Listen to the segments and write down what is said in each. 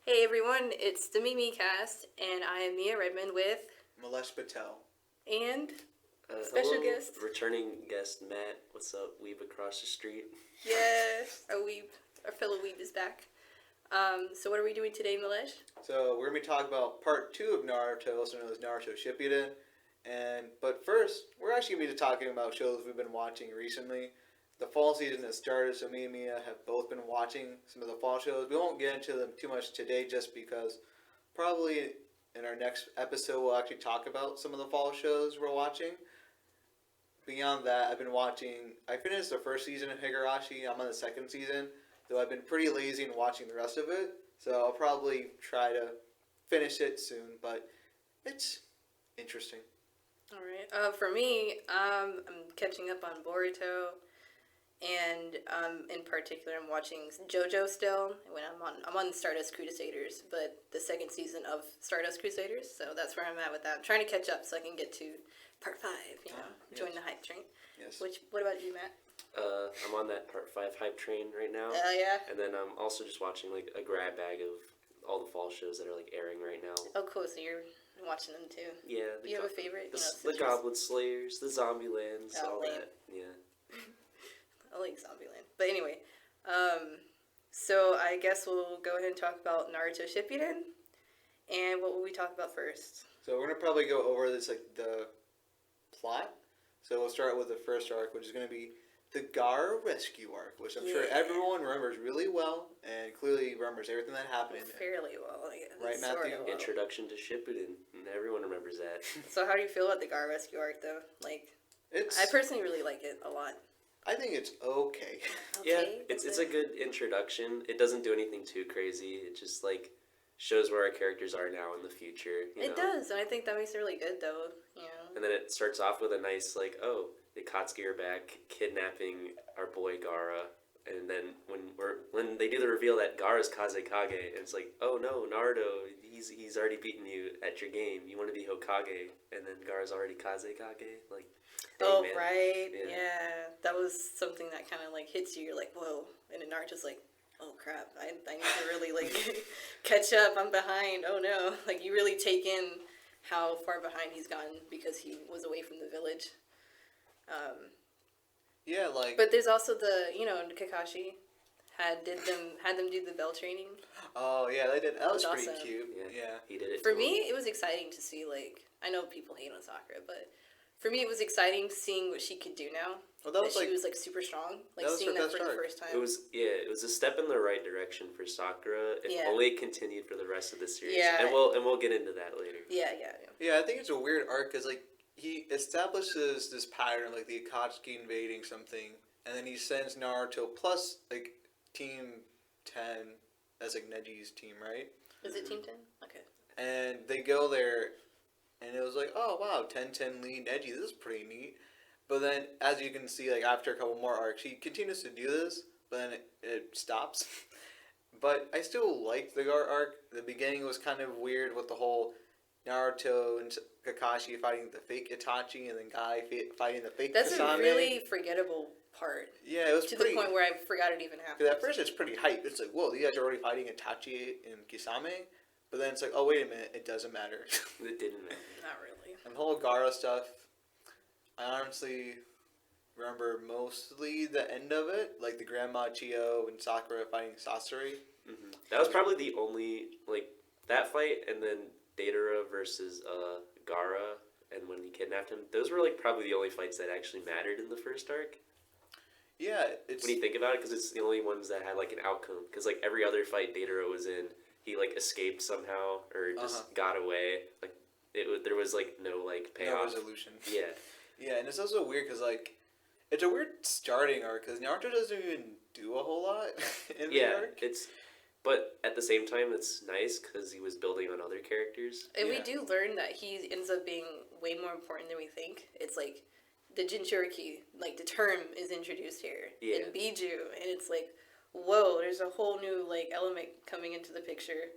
Hey everyone, it's the Mimicast, and I am Mia Redmond with Milesh Patel. and special hello, guest. returning guest Matt. What's up, weeb across the street? Yeah, our fellow weeb is back. So what are we doing today, Milesh? So we're gonna be talking about part 2 of Naruto, also known as Naruto Shippuden. But first, we're actually gonna be talking about shows we've been watching recently. The fall season has started, so me and Mia have both been watching some of the fall shows. We won't get into them too much today, just because probably in our next episode we'll actually talk about some of the fall shows we're watching. Beyond that, I've been watching. I finished the first season of Higurashi. I'm on the second season, though I've been pretty lazy in watching the rest of it. So I'll probably try to finish it soon, but it's interesting. All right. For me, I'm catching up on Boruto, and in particular, I'm watching JoJo still. When I'm on Stardust Crusaders, but the second season of Stardust Crusaders. So that's where I'm at with that. I'm trying to catch up so I can get to part 5. Join the hype train. Yes. What about you, Matt? I'm on that part 5 hype train right now. Yeah. And then I'm also just watching like a grab bag of all the fall shows that are like airing right now. Oh, cool. So you're watching them too. Yeah. Do you have a favorite? The Goblin Slayers, the Zombielands, all lame. that. Yeah. I like Zombieland. But anyway, so I guess we'll go ahead and talk about Naruto Shippuden. And what will we talk about first? So we're gonna probably go over this the plot. So we'll start with the first arc, which is gonna be the Gar rescue arc, which I'm sure everyone remembers really well, and clearly remembers everything that happened in it. Fairly well, I guess. Right, Matthew? Sorta well. Introduction to Shippuden, and everyone remembers that. So how do you feel about the Gar rescue arc, though? I personally really like it a lot. I think it's okay. Yeah, it's a good introduction. It doesn't do anything too crazy. It just like shows where our characters are now in the future. It does, and I think that makes it really good, though. And then it starts off with a nice like, oh, the Akatsuki are back, kidnapping our boy Gaara. And then when they do the reveal that Gaara's Kazekage, and it's like, oh no, Naruto, he's already beaten you at your game. You want to be Hokage, and then Gaara's already Kazekage. Like, oh man. right, yeah, that was something that kind of like hits you. You're like, whoa, and then Naruto's like, oh crap, I need to really like catch up. I'm behind. Oh no, like you really take in how far behind he's gotten because he was away from the village. Yeah, like. But there's also the Kakashi had them do the bell training. Oh yeah, they did. That was pretty awesome. cute. Yeah. He did it. For me, it was exciting to see. Like, I know people hate on Sakura, but for me, it was exciting seeing what she could do now. Well, that she was like super strong. Like seeing that for the first time. It was a step in the right direction for Sakura. If only it continued for the rest of the series. Yeah. And we'll get into that later. Yeah. Yeah, I think it's a weird arc because like he establishes this pattern like the Akatsuki invading something, and then he sends Naruto plus like Team 10 as like Neji's team, right? Is it Team 10? Okay. And they go there, and it was like, oh wow, 10-10 lead Neji. This is pretty neat. But then, as you can see, like after a couple more arcs, he continues to do this, but then it stops. But I still liked the Gar arc. The beginning was kind of weird with the whole Naruto and Kakashi fighting the fake Itachi, and then Guy fighting the fake That's Kasame. a really forgettable part. Yeah, it was to the point where I forgot it even happened. Because at first it's pretty hype. It's like, whoa, you guys are already fighting Itachi and Kisame? But then it's like, oh, wait a minute, it doesn't matter. It didn't matter. Not really. And the whole Gaara stuff, I honestly remember mostly the end of it, like the Grandma Chio and Sakura fighting Sasori. Mm-hmm. That was probably the only, like, that fight, and then Deidara versus Gaara, and when he kidnapped him, those were like probably the only fights that actually mattered in the first arc. Yeah, it's... When you think about it, because it's the only ones that had like an outcome. Because like every other fight Deidara was in, he like escaped somehow or just got away. Like there was like no like payoff. No resolution. Yeah. Yeah, and it's also weird because like it's a weird starting arc because Naruto doesn't even do a whole lot in the arc. But at the same time, it's nice because he was building on other characters. And we do learn that he ends up being way more important than we think. It's like the Jinchuriki, like the term is introduced here in Biju, and it's like, whoa, there's a whole new like element coming into the picture.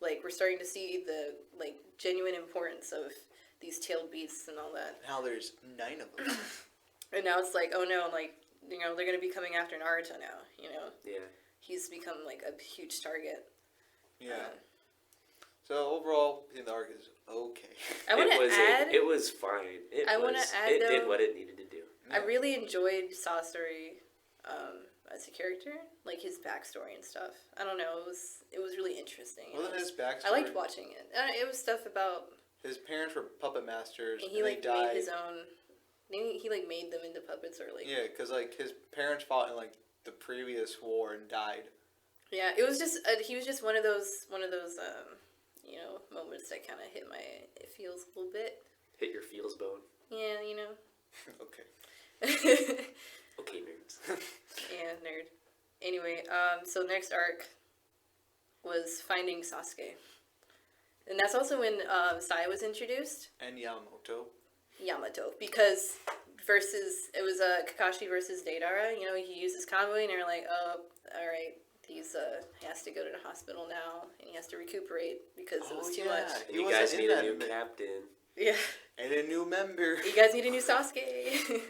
Like we're starting to see the like genuine importance of these tailed beasts and all that. Now there's 9 of them. And now it's like, oh no, like they're gonna be coming after Naruto now. Yeah. He's become like a huge target. Yeah. So overall, I think the arc is okay. I want to add. It was fine. I want to add. It did what it needed to do. I really enjoyed Sasori as a character, like his backstory and stuff. I don't know. It was really interesting. Wasn't his backstory? I liked watching it. It was stuff about his parents were puppet masters, and he like made his own. He like made them into puppets or like. Yeah, because like his parents fought in like the previous war and died. Yeah, it was just he was just one of those you know, moments that kind of hit my feels a little bit. Hit your feels bone. Yeah, you know. Okay. Okay, nerds. Yeah, nerd. Anyway, so next arc was finding Sasuke. And that's also when Sai was introduced. And Yamato. Because it was Kakashi versus Deidara. You know, he uses convoy, and they're like, oh, all right, he has to go to the hospital now, and he has to recuperate because it was too much. And you guys need a new captain. Yeah. And a new member. You guys need a new Sasuke.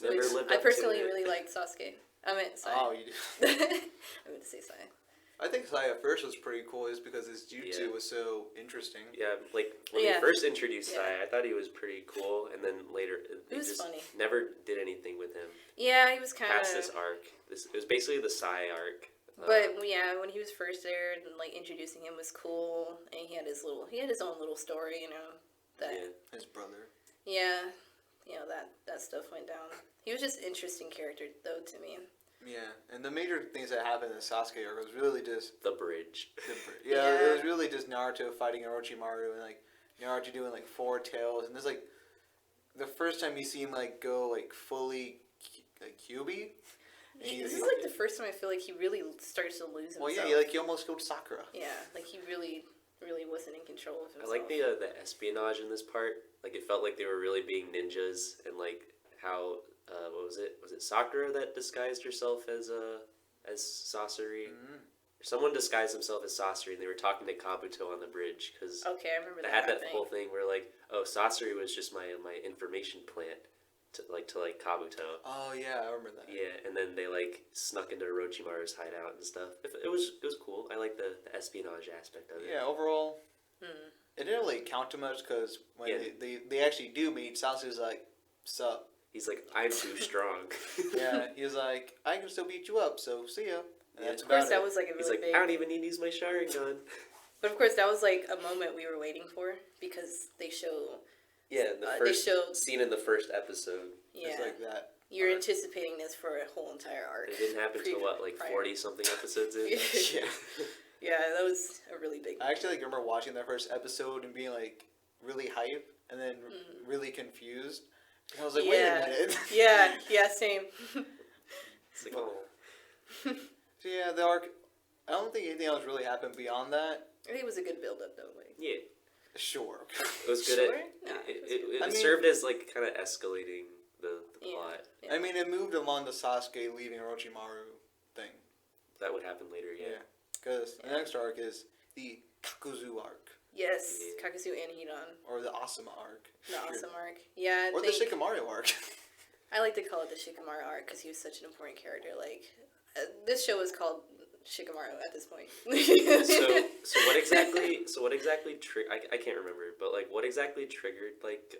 I personally really liked Sasuke. I meant Sai. Oh, you do. I meant to say Sai. I think Sai at first was pretty cool is because his jutsu was so interesting. Yeah, like when he first introduced Sai, I thought he was pretty cool, and then later it was just funny. Never did anything with him. Yeah, he was kind of past this arc. It was basically the Sai arc. But when he was first there, and like introducing him was cool, and he had his own little story, you know. His brother. Yeah, you know that stuff went down. He was just an interesting character though to me. Yeah, and the major things that happened in the Sasuke arc was really just the bridge. Yeah, it was really just Naruto fighting Orochimaru and like Naruto doing like 4 tails, and there's like the first time you see him like go like fully like Kyuubi. This is like the first time I feel like he really starts to lose himself. Well, yeah, he almost killed Sakura. Yeah, like he really wasn't in control of himself. I like the espionage in this part. Like it felt like they were really being ninjas, and like how what was it? Was it Sakura that disguised herself as Sasori? Mm-hmm. Someone disguised himself as Sasori, and they were talking to Kabuto on the bridge because I remember that. They had that whole thing where like, oh, Sasori was just my information plant to Kabuto. Oh yeah, I remember that. Yeah, and then they like snuck into Orochimaru's hideout and stuff. It was cool. I like the espionage aspect of it. Yeah, overall, it didn't really count too much because when they actually do meet, Sasuke's like, "Sup." He's like, I'm too strong. Yeah, he was like, I can still beat you up, so see ya. And that's of course, that was like a really He's like, big... I don't even need to use my Sharingan. But of course, that was like a moment we were waiting for because they show... Yeah, the first scene in the first episode. Yeah. It's like that. You're anticipating this for a whole entire arc. It didn't happen until what, like 40-something episodes in? Yeah. Yeah, that was a really big I actually remember watching that first episode and being like really hyped and then really confused. I was like, wait a minute. yeah, same. It's like, oh. So yeah, the arc, I don't think anything else really happened beyond that. I think it was a good build-up though. Like. Yeah. Sure. It was good it served as like kind of escalating the plot. Yeah. I mean, it moved along the Sasuke leaving Orochimaru thing. That would happen later, yeah. Because the next arc is the Kakuzu arc. Yes, Kakazu and Hidan. Or the Asuma arc. The Asuma arc. Yeah. Or the Shikamaru arc. I like to call it the Shikamaru arc because he was such an important character. Like, this show is called Shikamaru at this point. so what exactly? I can't remember, but like, what exactly triggered like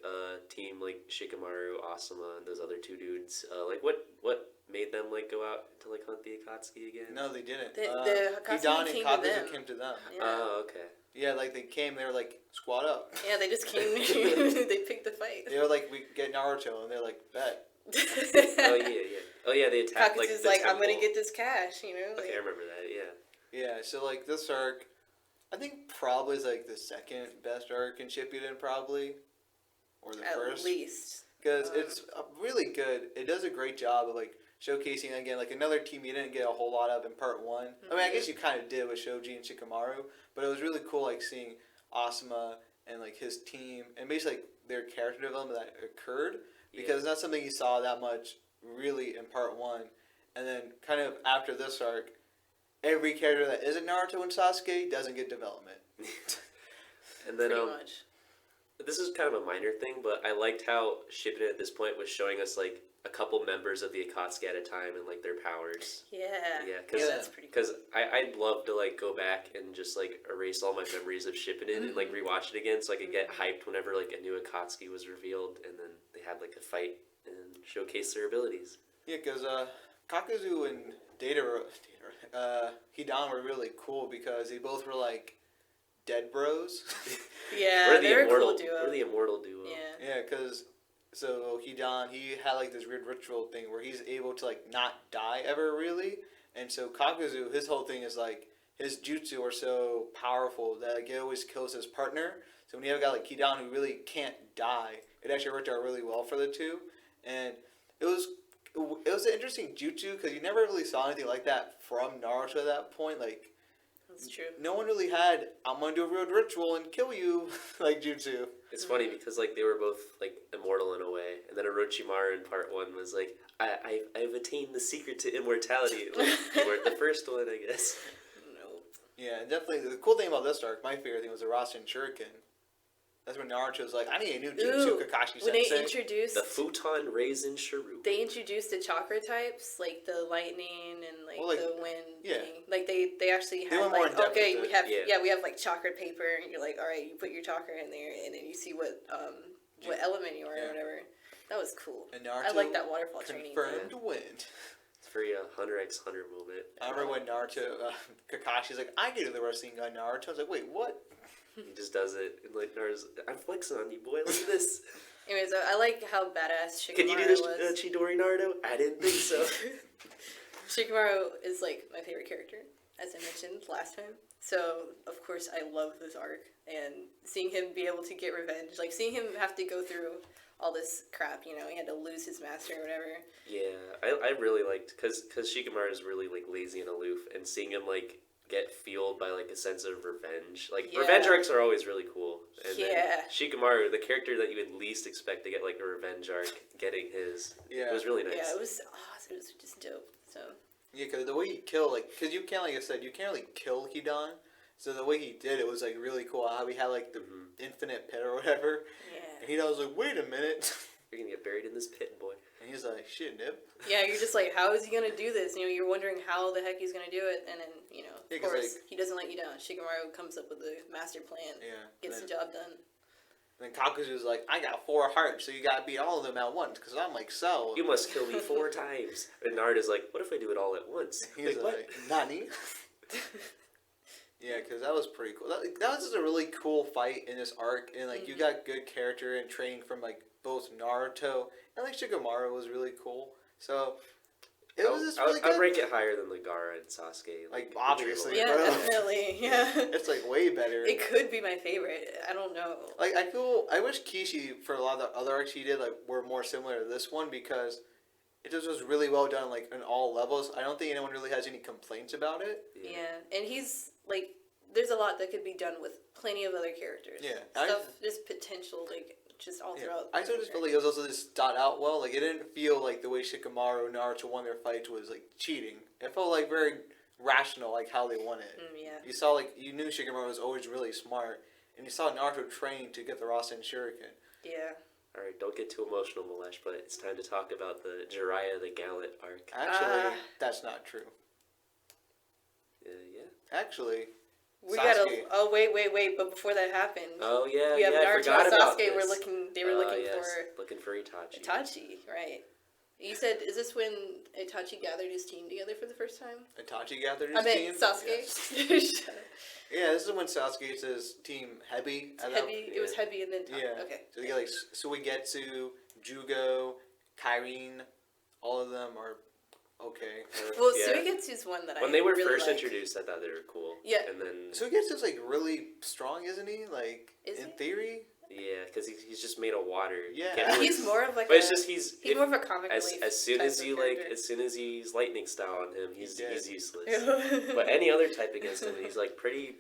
team like Shikamaru, Asuma, and those other 2 dudes? Like, what made them like go out to like hunt the Akatsuki again? No, they didn't. The Hidan and Kakuzu came to them. Yeah. Oh, okay. Yeah, like they came, they were like, squat up. Yeah, they just came, they picked the fight. They were like, we get Naruto, and they're like, bet. Oh yeah, they attacked like the like, I'm gonna get this cash, you know? Okay, I remember that, yeah. Yeah, so like this arc, I think probably is like the second best arc in Shippuden, probably. Or the first. At least. Because it's really good. It does a great job of like showcasing, again, like another team you didn't get a whole lot of in part 1. I mean, I guess you kind of did with Shoji and Shikamaru, but it was really cool like seeing Asuma and like his team and basically like their character development that occurred because it's not something you saw that much really in part 1. And then kind of after this arc, every character that isn't Naruto and Sasuke doesn't get development. And then pretty much. This is kind of a minor thing, but I liked how Shippuden at this point was showing us like a couple members of the Akatsuki at a time and like their powers. Yeah. Yeah, That's pretty cool. Because I'd love to like go back and just like erase all my memories of Shippuden and like rewatch it again so I could get hyped whenever like a new Akatsuki was revealed and then they had like a fight and showcase their abilities. Yeah, because Kakuzu and Hidan were really cool because they both were like dead bros. Yeah, they're a cool duo. We're the immortal duo. Yeah. Yeah, because so Hidan, he had like this weird ritual thing where he's able to like not die ever really, and so Kakuzu, his whole thing is like his jutsu are so powerful that like, it always kills his partner. So when you have a guy like Hidan who really can't die, it actually worked out really well for the two, and it was an interesting jutsu because you never really saw anything like that from Naruto at that point. Like, That's true. no one really had "I'm gonna do a real ritual and kill you" like jutsu. It's funny because like they were both like immortal in a way, and then Orochimaru in part 1 was like, I've attained the secret to immortality. Like, you weren't the first one, I guess. Nope. Yeah, definitely. The cool thing about this arc, my favorite thing was the Rasen Shuriken. That's when Naruto was like, I need a new jutsu, Kakashi When they Sensei. introduced The Futon Raisin Shuriken. They introduced the chakra types, like the lightning and like, Well, like, the wind yeah. thing. Like they actually They had went more like in depth okay, with we it. have we have like chakra paper and you're like, all right, you put your chakra in there and then you see what element you are or whatever. That was cool. And Naruto I like that waterfall training. confirmed wind. It's very 100x100 moment. I remember when Naruto, Kakashi's like, I can do the wrestling guy Naruto. I was like, wait, what? He just does it. And like Naruto's, I'm flexing on you, boy. Look at this. Anyways, I like how badass Shikamaru Can you do this, was. Chidori Naruto? I didn't think so. Shikamaru is like my favorite character, as I mentioned last time. So of course I love this arc and seeing him be able to get revenge, like seeing him have to go through all this crap. You know, he had to lose his master or whatever. Yeah, I really liked because Shikamaru is really like lazy and aloof, and seeing him like get fueled by like a sense of revenge. Like revenge arcs are always really cool. And then Shikamaru, the character that you would least expect to get like a revenge arc, getting his it was really nice. Yeah, it was awesome. It was just dope. So Yeah, because the way he killed, like, because you can't, like I said, you can't really kill Hidan. So the way he did it was like really cool. How he had like the infinite pit or whatever. yeah. And Hidan was like, wait a minute. You're gonna get buried in this pit, boy. And he's like, shit, Nip. Yeah, you're just like, how is he gonna do this? You know, you're wondering how the heck he's gonna do it, and then you know, of course, he doesn't let you down. Shikamaru comes up with the master plan. Yeah. Gets the job done. And then Kakuzu's like, I got 4 hearts, so you gotta beat all of them at once, because I'm like, so. You must kill me 4 times. And Naruto's like, what if I do it all at once? He's like, Nani? Yeah, because that was pretty cool. That was just a really cool fight in this arc, and like you got good character and training from like both Naruto and like Shikamaru was really cool. So it was just really good. I'd rank it higher than like Gaara and Sasuke. Like, obviously, Yeah, bro. definitely. Yeah. It's like way better. It could be my favorite. I don't know. Like I wish Kishi for a lot of the other arcs he did like were more similar to this one because it just was really well done like on all levels. I don't think anyone really has any complaints about it. Yeah, and he's like, there's a lot that could be done with plenty of other characters. Yeah, just potential, like just all throughout. I sort of just feel like it was also just thought out well. Like it didn't feel like the way Shikamaru and Naruto won their fights was like cheating. It felt like very rational, like how they won it. Yeah. You saw like you knew Shikamaru was always really smart, and you saw Naruto train to get the Rasen Shuriken. Yeah. All right, don't get too emotional, Milesh, but it's time to talk about the Jiraiya the Gallant arc. Actually, that's not true. Yeah. Actually, We Sasuke. gotta. Oh wait! But before that happened, Oh yeah, we have I Naruto forgot and about Sasuke. this. They were looking Yes, for looking for Itachi. Itachi, right? You said, is this when Itachi gathered his team together for the first time? Itachi gathered his I meant team. Sasuke. Yes. Yeah, this is when Sasuke gets his team Hebi. It was Hebi and then Yeah. Okay. So you get like Suigetsu, Jugo, Kyrene, all of them are okay. Well, Yeah. Suigetsu's one that When they were really first like. introduced, I thought they were cool. Yeah. And then Suigetsu's like really strong, isn't he? Like Is in he? theory. yeah, because he's just made of water. You Yeah. can't really- He's more of like But it's just he's more of a comic as relief soon type as of you character. as soon as he's lightning style on him, he's dead. useless. But any other type against him, he's like pretty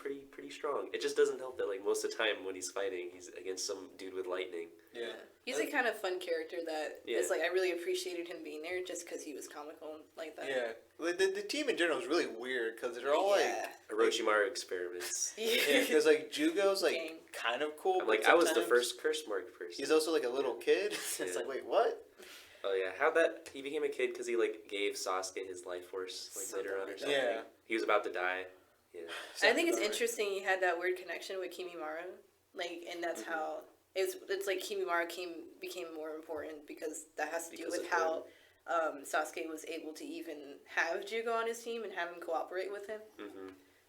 strong. It just doesn't help that like most of the time when he's fighting, he's against some dude with lightning. Yeah. He's a kind of fun character that Yeah. it's like I really appriciated him being there just because he was comical like that. Yeah. Like, the team in general is really weird because they're all Orochimaru experiments. yeah, because like Jugo's like Gang. kind of cool. I'm but like, I was the sometimes first curse mark person. He's also like a little kid. It's Yeah. like, wait, what? Oh yeah, how that he became a kid because he like gave Sasuke his life force like later on or something. Yeah. He was about to die. Yeah. I think it's Sounds about right. interesting he had that weird connection with Kimimaro, like, and that's how it's like Kimimaro became more important because that has to do Because with of how Sasuke was able to even have Jugo on his team and have him cooperate with him.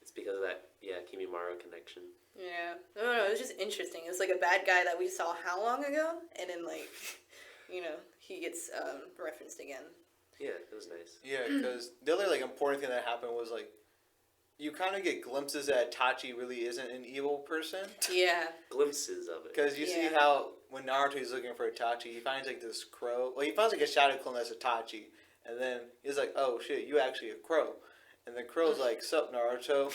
It's because of that Kimimaro connection. Yeah, no, it was just interesting. It was like a bad guy that we saw how long ago, and then like, he gets referenced again. Yeah, it was nice. Yeah, because the other like important thing that happened was like you kind of get glimpses that Itachi really isn't an evil person. Yeah. Glimpses of it. Because you see how when Naruto is looking for Itachi, he finds like this crow. Well, he finds like a shadow clone that's Itachi, and then he's like, "Oh shit, you actually a crow." And the crow's like, "Sup, Naruto?"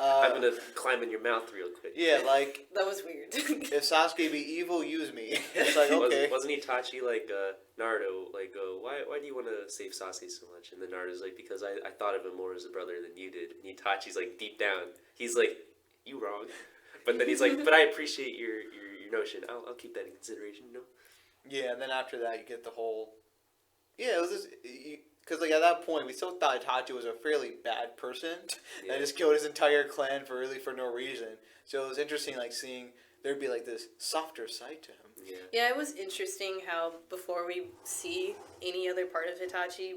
I'm gonna climb in your mouth real quick. Yeah, like That was weird. if Sasuke be evil, use me. It's like okay. Wasn't Itachi like Naruto? Like, why do you want to save Sasuke so much? And then Naruto's like, because I thought of him more as a brother than you did. And Itachi's like, deep down, he's like, you wrong. But then he's like, but I appreciate your notion. I'll keep that in consideration. Yeah, and then after that, you get the whole. Yeah, it was just because like at that point, we still thought Itachi was a fairly bad person that just killed his entire clan for no reason. So it was interesting, like seeing there'd be like this softer side to him. Yeah, it was interesting how before we see any other part of Itachi,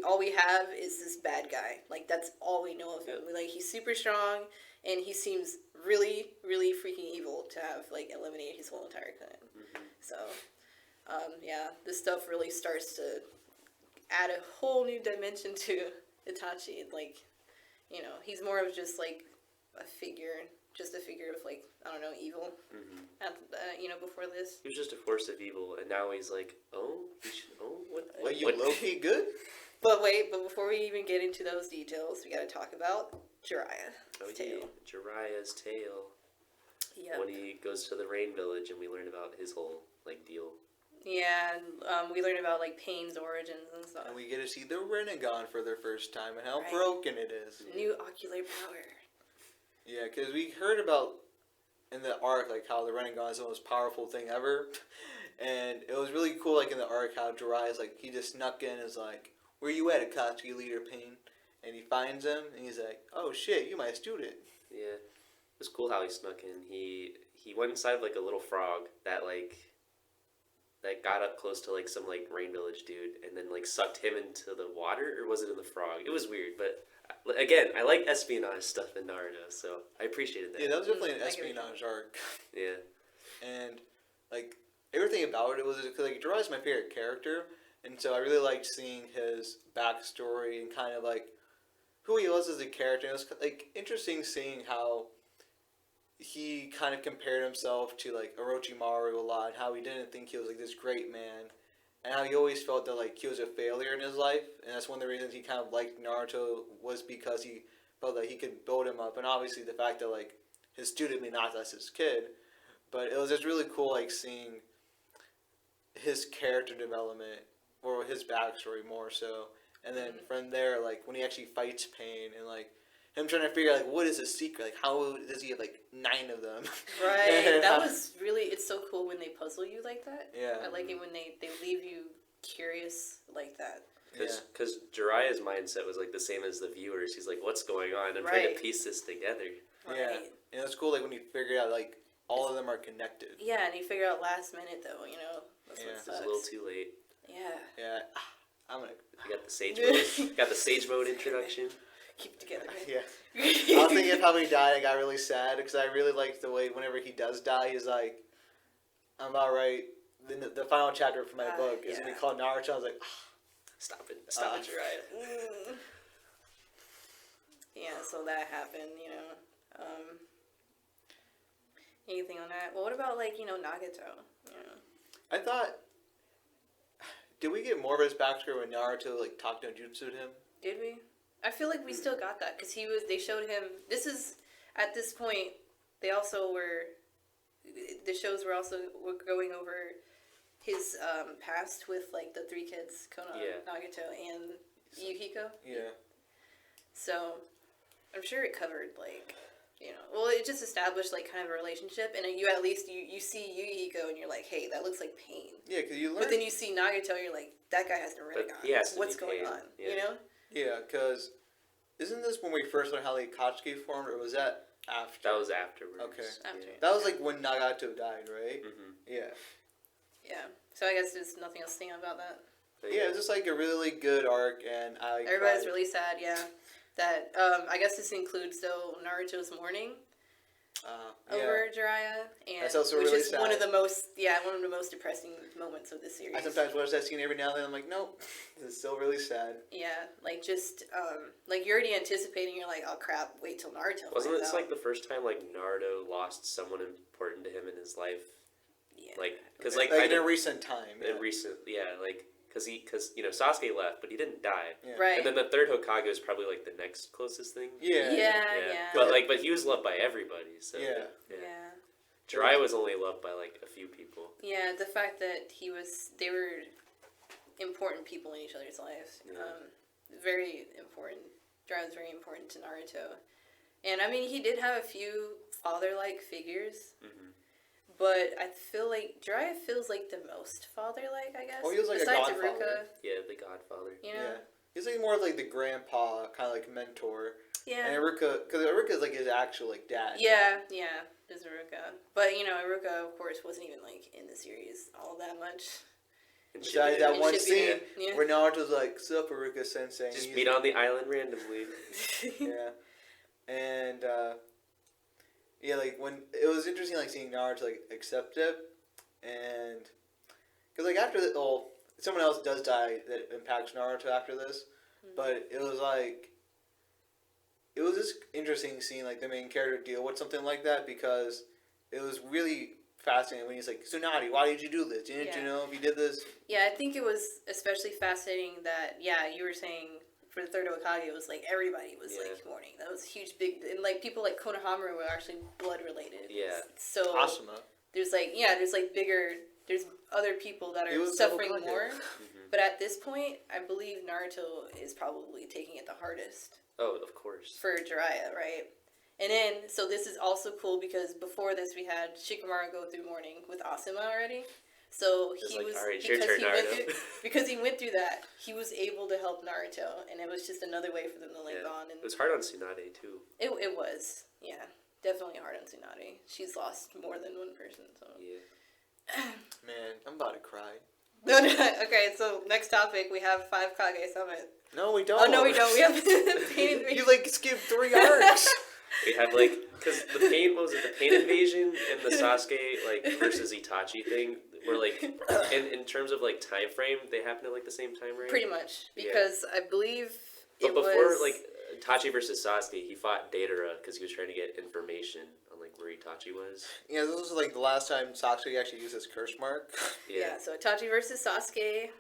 all we have is this bad guy. Like that's all we know of him. Like he's super strong, and he seems really, really freaking evil to have like eliminated his whole entire clan. So, this stuff really starts to add a whole new dimension to Itachi. Like, he's more of just like a figure of like, I don't know, evil. Before this. He was just a force of evil, and now he's like, what? You low-key good? But before we even get into those details, we gotta talk about Jiraiya's tale. Jiraiya's tale. Yeah. When he goes to the Rain Village, and we learn about his whole like deal. Yeah, we learned about like Pain's origins and stuff. And we get to see the Rinnegan for the first time and how Right. broken it is. New ocular power. Yeah, because we heard about in the arc like how the Rinnegan is the most powerful thing ever, and it was really cool like in the arc how Jiraiya's like he just snuck in and is like, "Where you at, Akatsuki leader Pain?" And he finds him and he's like, "Oh shit, you my student." Yeah, it was cool how he snuck in. He went inside of like a little frog that got up close to like some like Rain Village dude, and then like sucked him into the water, or was it in the frog? It was weird, but again, I like espionage stuff in Naruto, so I appreciated that. Yeah, that was definitely an espionage arc. Yeah. And like everything about it was because like Jiraiya's my favorite character, and so I really liked seeing his backstory and kind of like who he was as a character. It was like interesting seeing how he kind of compared himself to like Orochimaru a lot, and how he didn't think he was like this great man, and how he always felt that like he was a failure in his life, and that's one of the reasons he kind of liked Naruto was because he felt that he could build him up, and obviously the fact that like his student Minata's his kid, but it was just really cool like seeing his character development or his backstory more so, and then from there like when he actually fights Pain and like him trying to figure out like what is his secret, like how does he have like 9 of them? Right, that was really, it's so cool when they puzzle you like that. Yeah. I like it when they leave you curious like that. Because Jiraiya's mindset was like the same as the viewers. He's like, what's going on? I'm trying to piece this together. Right. Yeah, and it's cool like when you figure out like all of them are connected. Yeah, and you figure out last minute though, that's Yeah. what It sucks. was a little too late. Yeah. Yeah, I'm gonna. You got the sage mode. Got the sage mode introduction. Keep it together. Yeah. I was thinking of how he died. I got really sad because I really liked the way whenever he does die, he's like, "I'm all right." The final chapter for my book is when he called Naruto. I was like, Stop it, Jiraiya. Yeah, so that happened. Anything on that? Well, what about like Nagato? I thought, did we get more of his backstory when Naruto like talked no jutsu'd him? Did we? I feel like we still got that because they showed him. At this point, they also were. The shows were going over his past with like the 3 kids, Konoha, Nagato, and Yukiko. Yeah. So, I'm sure it covered like You know, well, it just established like kind of a relationship, and you at least you see Yukiko, and you're like, hey, that looks like pain. Yeah, because you learn. But then you see Nagato, you're like, that guy has no Rinnegan. What's going on? Yeah. You know? Yeah, because isn't this when we first learned how the Akatsuki formed, or was that after? That was afterwards. Okay. After. That was like when Nagato died, right? Mm-hmm. Yeah. Yeah. So I guess there's nothing else to say about that. But Yeah, it's just like a really good arc, and I. Everybody's really sad. Yeah. That I guess this includes though Naruto's mourning over Jiraiya, and that's also which really is sad. one of the most depressing moments of the series. I sometimes watch that scene every now and then. I'm like, nope, this is still really sad. Yeah, like just like you're already anticipating. You're like, oh crap, wait till Naruto. Wasn't finds this out. like the first time like Naruto lost someone important to him in his life? Yeah. Like, because like in a recent time. In recent, like. Because you know Sasuke left, but he didn't die. Yeah. Right. And then the third Hokage was probably like the next closest thing. Yeah. But he was loved by everybody. So Yeah. Jiraiya was only loved by like a few people. Yeah, the fact that they were important people in each other's lives. Yeah. Very important. Jiraiya was very important to Naruto. And I mean, he did have a few father-like figures. Mm-hmm. But I feel like Jiraiya feels like the most father-like, I guess. Oh, he was like besides a godfather. Yeah, the godfather. You know? Yeah. He's like more of like the grandpa, kind of like mentor. Yeah. And Iruka, because Iruka's like his actual like dad. Yeah, there's Iruka. But, you know, Iruka, of course, wasn't even like in the series all that much. Besides that one scene yeah. where Naruto's like, sup, Iruka sensei. Just meet on the island randomly. Yeah. And, yeah, like, when, it was interesting, like, seeing Naruto, like, accept it, and, because, like, after, someone else does die that impacts Naruto after this, but it was, like, it was just interesting seeing, like, the main character deal with something like that, because it was really fascinating when he's like, Tsunade, why did you do this? Didn't you know if you did this? Yeah, I think it was especially fascinating that, you were saying, for the third Hokage, it was like everybody was like mourning. That was a huge, big, and like people like Konohamaru were actually blood related. Yeah. So Asuma. There's other people that are suffering more. Mm-hmm. But at this point, I believe Naruto is probably taking it the hardest. Oh, of course. For Jiraiya, right? And then, so this is also cool because before this we had Shikamaru go through mourning with Asuma already. So Just he like, was, all right, because he went through that, he was able to help Naruto, and it was just another way for them to like bond. And it was hard on Tsunade too. It was, definitely hard on Tsunade. She's lost more than one person, so. Yeah. Man, I'm about to cry. No, okay, so next topic, we have 5 Kage Summit. No, we don't. Oh, no, we don't. We have Pain Invasion. You, like, skipped 3 arcs. We have, like, because the Pain, what was it, the Pain Invasion and the Sasuke, like, versus Itachi thing were, like, in terms of, like, time frame, they happen at, like, the same time frame? Pretty much, because I believe But before, like, Itachi versus Sasuke, he fought Deidara because he was trying to get information on, like, where Itachi was. Yeah, this was, like, the last time Sasuke actually used his curse mark. Yeah, so Itachi versus Sasuke.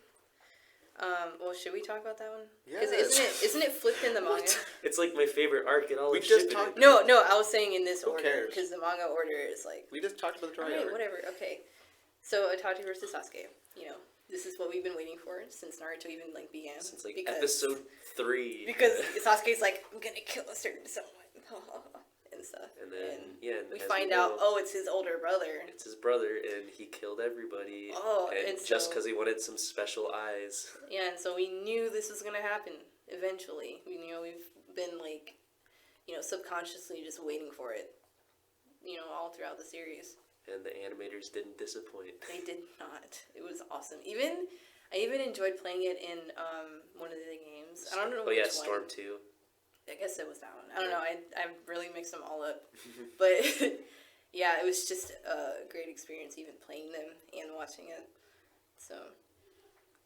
Well, should we talk about that one? Because isn't it flipped in the manga? It's like my favorite arc in all We of just Shippuden. talked. No, I was saying in this Who order cares? because the manga order is like. We just talked about the Alright, arc. whatever. Okay, so Itachi versus Sasuke. You know, this is what we've been waiting for since Naruto even like began. Since like episode 3. Because Sasuke's like, I'm gonna kill a certain someone. And stuff. And then, we find out, it's his older brother. It's his brother, and he killed everybody. And just because he wanted some special eyes. Yeah, and so we knew this was going to happen eventually. We've been, like, subconsciously just waiting for it, all throughout the series. And the animators didn't disappoint. They did not. It was awesome. I even enjoyed playing it in one of the games. I don't know which one. Storm 2. I guess it was that one. I don't know. I really mixed them all up. But, yeah, it was just a great experience even playing them and watching it. So.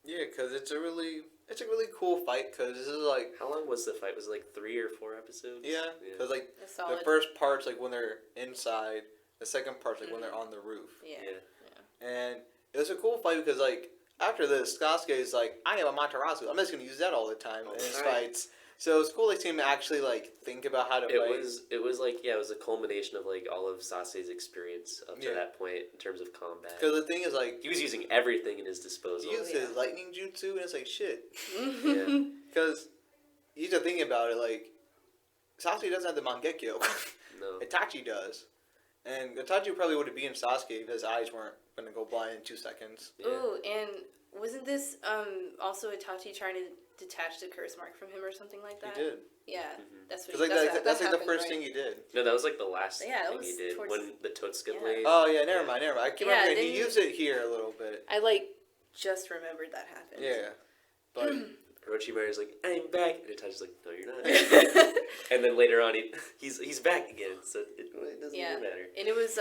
Yeah, because it's a really cool fight, because this is like... How long was the fight? Was it like 3 or 4 episodes? Yeah, because like the first part's like when they're inside, the second part's like when they're on the roof. Yeah. And it was a cool fight because like after this, Sasuke is like, I have a Matarasu. I'm just going to use that all the time in his fights. So it's cool like seeing him actually like think about how to fight. It was like it was a culmination of like all of Sasuke's experience up to that point in terms of combat. Because the thing is like he was using everything in his disposal. He used his lightning jutsu and it's like shit. Yeah. Because you have to think about it, like Sasuke doesn't have the Mangekyo. No. Itachi does. And Itachi probably would have beaten Sasuke if his eyes weren't going to go blind in 2 seconds. Yeah. Ooh, and wasn't this also Itachi trying to detach the curse mark from him or something like that? He did. Yeah, Mhm. that's what. Because that's like the first thing he did. No, that was like the last Yeah, that thing was he did towards- when the Totsuka yeah. blade. Oh yeah, never mind. I can't Yeah, remember. then- He used it here a little bit. I like just remembered that happened. Yeah, but Orochimaru's like, I'm back, and Itachi's like, no, you're not. And then later on, he's back again, so it really doesn't Yeah. even matter. And it was